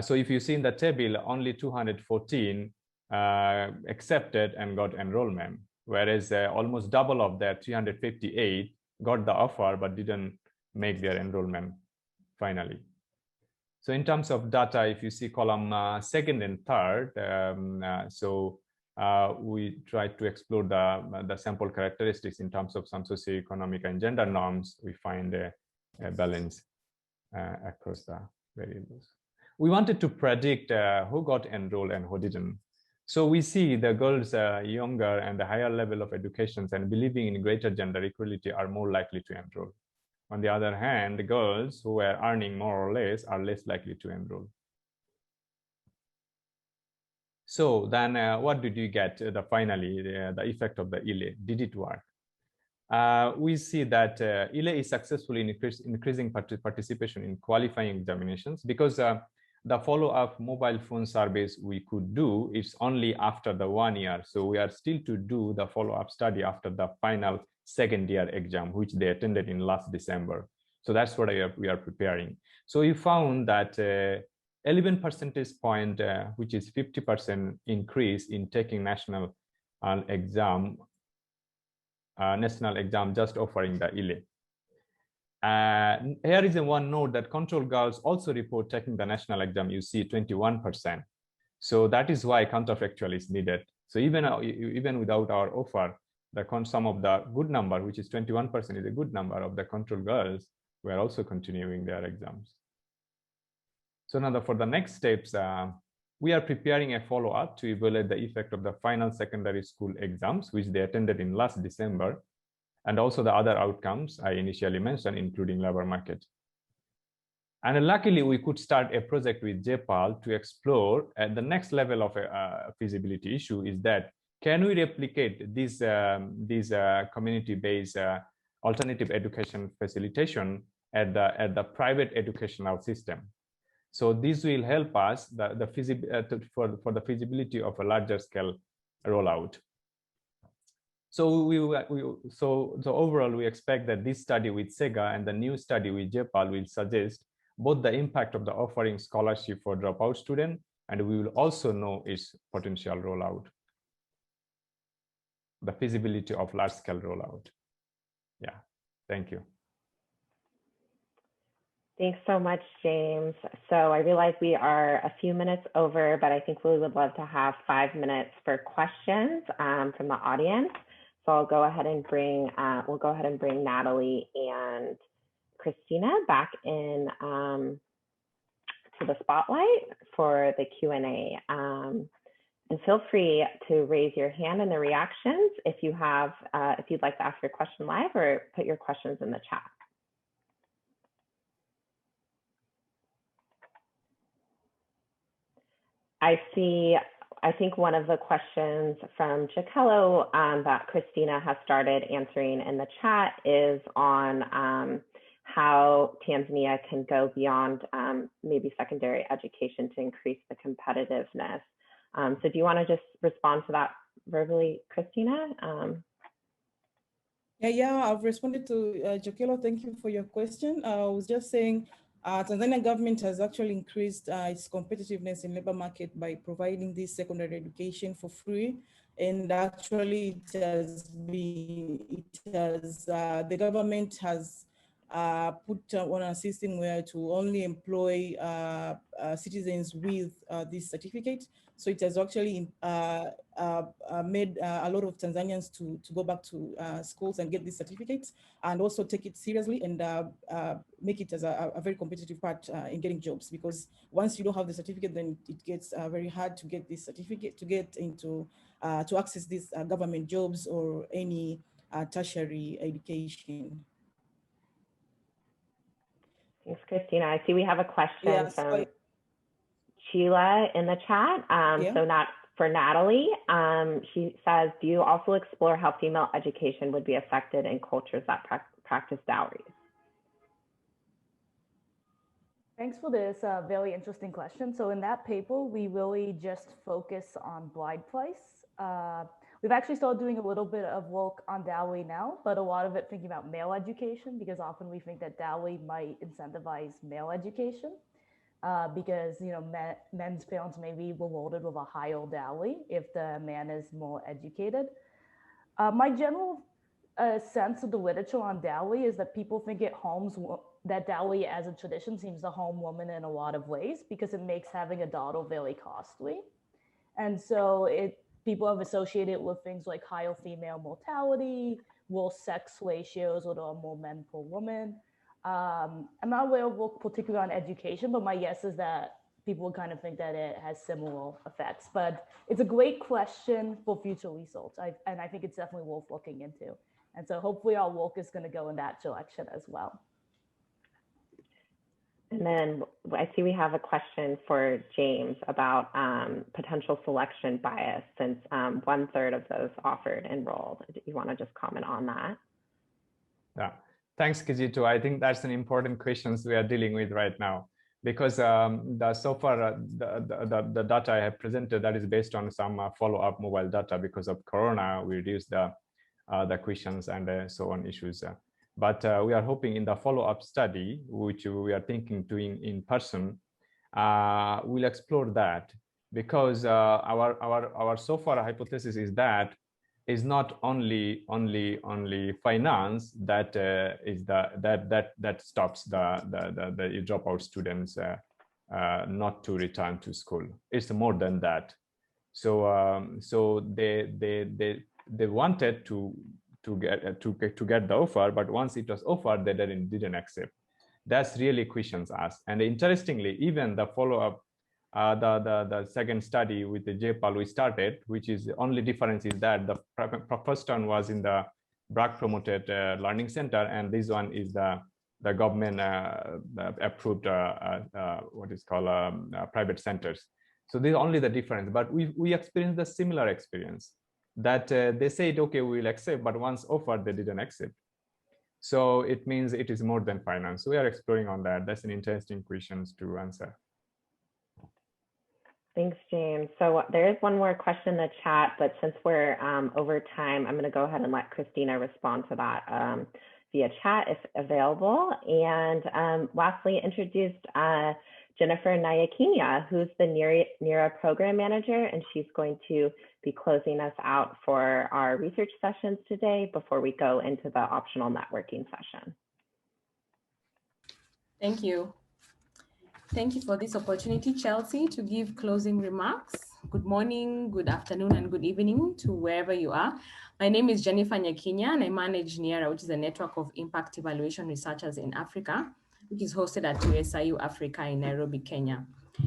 So if you see in the table, only 214 accepted and got enrollment, whereas almost double of that, 358, got the offer but didn't make their enrollment finally. So in terms of data, if you see column second and third, we try to explore the sample characteristics in terms of some socioeconomic and gender norms. We find a balance across the variables. We wanted to predict who got enrolled and who didn't. So we see the girls younger and the higher level of education and believing in greater gender equality are more likely to enroll. On the other hand, the girls who are earning more or less are less likely to enroll. So then what did you get finally, the effect of the ILE? Did it work? We see that ILE is successfully increasing participation in qualifying examinations because the follow-up mobile phone surveys we could do is only after the 1 year. So we are still to do the follow-up study after the final second year exam, which they attended in last December. So that's what we are preparing. So we found that 11 percentage point, which is 50% increase in taking national exam just offering the ILE. Here is one note that control girls also report taking the national exam. You see 21%. So that is why counterfactual is needed. So even without our offer, some of the good number, which is 21%, is a good number of the control girls who are also continuing their exams. So now for the next steps, we are preparing a follow-up to evaluate the effect of the final secondary school exams, which they attended in last December, and also the other outcomes I initially mentioned, including labor market. And luckily, we could start a project with JPAL to explore at the next level of a feasibility issue is that, can we replicate this community-based alternative education facilitation at the private educational system? So this will help us for the feasibility of a larger scale rollout. So overall, we expect that this study with SEGA and the new study with JPAL will suggest both the impact of the offering scholarship for dropout students, and we will also know its potential rollout, the feasibility of large scale rollout. Yeah, thank you. Thanks so much, James. So I realize we are a few minutes over, but I think we would love to have 5 minutes for questions from the audience. So I'll go ahead and bring, we'll go ahead and bring Natalie and Christina back in to the spotlight for the Q&A. And feel free to raise your hand in the reactions if you have, if you'd like to ask your question live, or put your questions in the chat. I see, I think one of the questions from Jakello that Christina has started answering in the chat is on how Tanzania can go beyond maybe secondary education to increase the competitiveness. So do you want to just respond to that verbally, Christina? Yeah, I've responded to Jakello. Thank you for your question. I was just saying, Tanzania government has actually increased its competitiveness in labor market by providing this secondary education for free. And actually the government has put on a system where to only employ citizens with this certificate. So it has actually made a lot of Tanzanians to go back to schools and get these certificates, and also take it seriously and make it as a very competitive part in getting jobs. Because once you don't have the certificate, then it gets very hard to get this certificate, to get into, to access these government jobs or any tertiary education. Thanks, Christina. I see we have a question from Sheila in the chat. So not for Natalie. She says, do you also explore how female education would be affected in cultures that practice dowries? Thanks for this very interesting question. So in that paper, we really just focus on bride price. We've actually started doing a little bit of work on dowry now, but a lot of it thinking about male education, because often we think that dowry might incentivize male education, because men's parents may be rewarded with a higher dowry if the man is more educated. My general sense of the literature on dowry is that people think it harms, that dowry as a tradition seems to harm women in a lot of ways, because it makes having a daughter very costly. And so people have associated with things like higher female mortality, worse sex ratios, or there are more men per woman. I'm not aware of work particularly on education, but my guess is that people would kind of think that it has similar effects. But it's a great question for future research, and I think it's definitely worth looking into. And so hopefully our work is going to go in that direction as well. And then I see we have a question for James about potential selection bias, since 1/3 of those offered enrolled. Do you want to just comment on that? Yeah, thanks, Kizito. I think that's an important question we are dealing with right now, because so far the data I have presented, that is based on some follow-up mobile data. Because of Corona, we reduced the questions and so on issues. But we are hoping in the follow-up study, which we are thinking doing in person, we'll explore that, because our so far hypothesis is that is not only finance that is that stops the dropout students not to return to school. It's more than that. So they wanted to get the offer, but once it was offered, they didn't accept. That's really questions asked. And interestingly, even the follow-up, the second study with the JPAL we started, which is the only difference is that the first one was in the BRAC promoted learning center, and this one is the government approved what is called private centers. So this is only the difference, but we experienced the similar experience, that they said, okay, we'll accept, but once offered, they didn't accept. So it means it is more than finance. So we are exploring on that. That's an interesting question to answer. Thanks, James. So there is one more question in the chat, but since we're over time, I'm going to go ahead and let Christina respond to that via chat if available. And lastly, introduced Jennifer Nyakinya, who's the NERA program manager, and she's going to be closing us out for our research sessions today before we go into the optional networking session. Thank you. Thank you for this opportunity, Chelsea, to give closing remarks. Good morning, good afternoon, and good evening to wherever you are. My name is Jennifer Nyakinya, and I manage NERA, which is a network of impact evaluation researchers in Africa, which is hosted at USIU Africa in Nairobi, Kenya.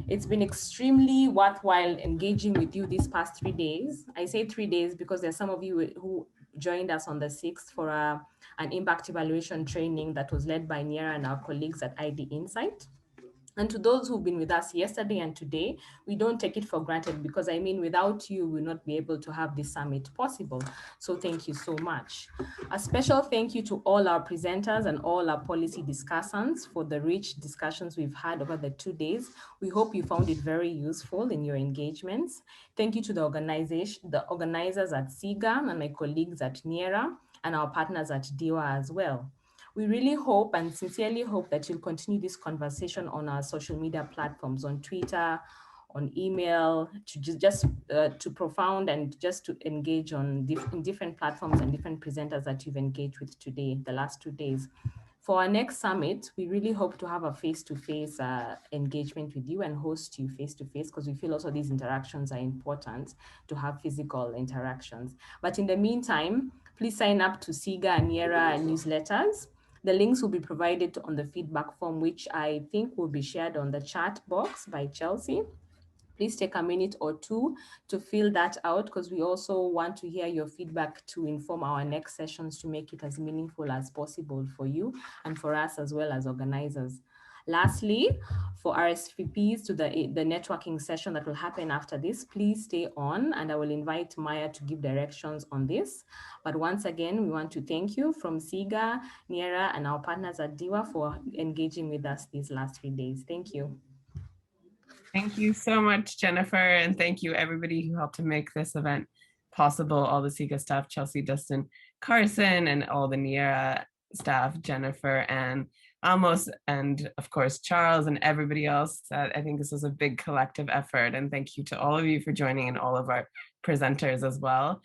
It's been extremely worthwhile engaging with you these past 3 days. I say 3 days because there's some of you who joined us on the 6th for an impact evaluation training that was led by NERA and our colleagues at ID Insight. And to those who've been with us yesterday and today, we don't take it for granted, because I mean, without you, we'll not be able to have this summit possible. So thank you so much. A special thank you to all our presenters and all our policy discussants for the rich discussions we've had over the 2 days. We hope you found it very useful in your engagements. Thank you to the organizers at SIGA and my colleagues at NERA and our partners at DIWA as well. We really hope and sincerely hope that you'll continue this conversation on our social media platforms, on Twitter, on email, to profound and just to engage on in different platforms and different presenters that you've engaged with today, the last 2 days. For our next summit, we really hope to have a face-to-face engagement with you and host you face-to-face, because we feel also these interactions are important to have physical interactions. But in the meantime, please sign up to SIGA and NIERA newsletters. The links will be provided on the feedback form, which I think will be shared on the chat box by Chelsea. Please take a minute or two to fill that out, because we also want to hear your feedback to inform our next sessions to make it as meaningful as possible for you and for us as well as organizers. Lastly, for RSVPs to the networking session that will happen after this, please stay on and I will invite Maya to give directions on this. But once again, we want to thank you from SIGA, NIERA, and our partners at DIWA for engaging with us these last 3 days. Thank you. Thank you so much, Jennifer. And thank you everybody who helped to make this event possible. All the SIGA staff, Chelsea, Dustin, Carson, and all the NIERA staff, Jennifer and Amos, and of course, Charles and everybody else. I think this was a big collective effort. And thank you to all of you for joining and all of our presenters as well.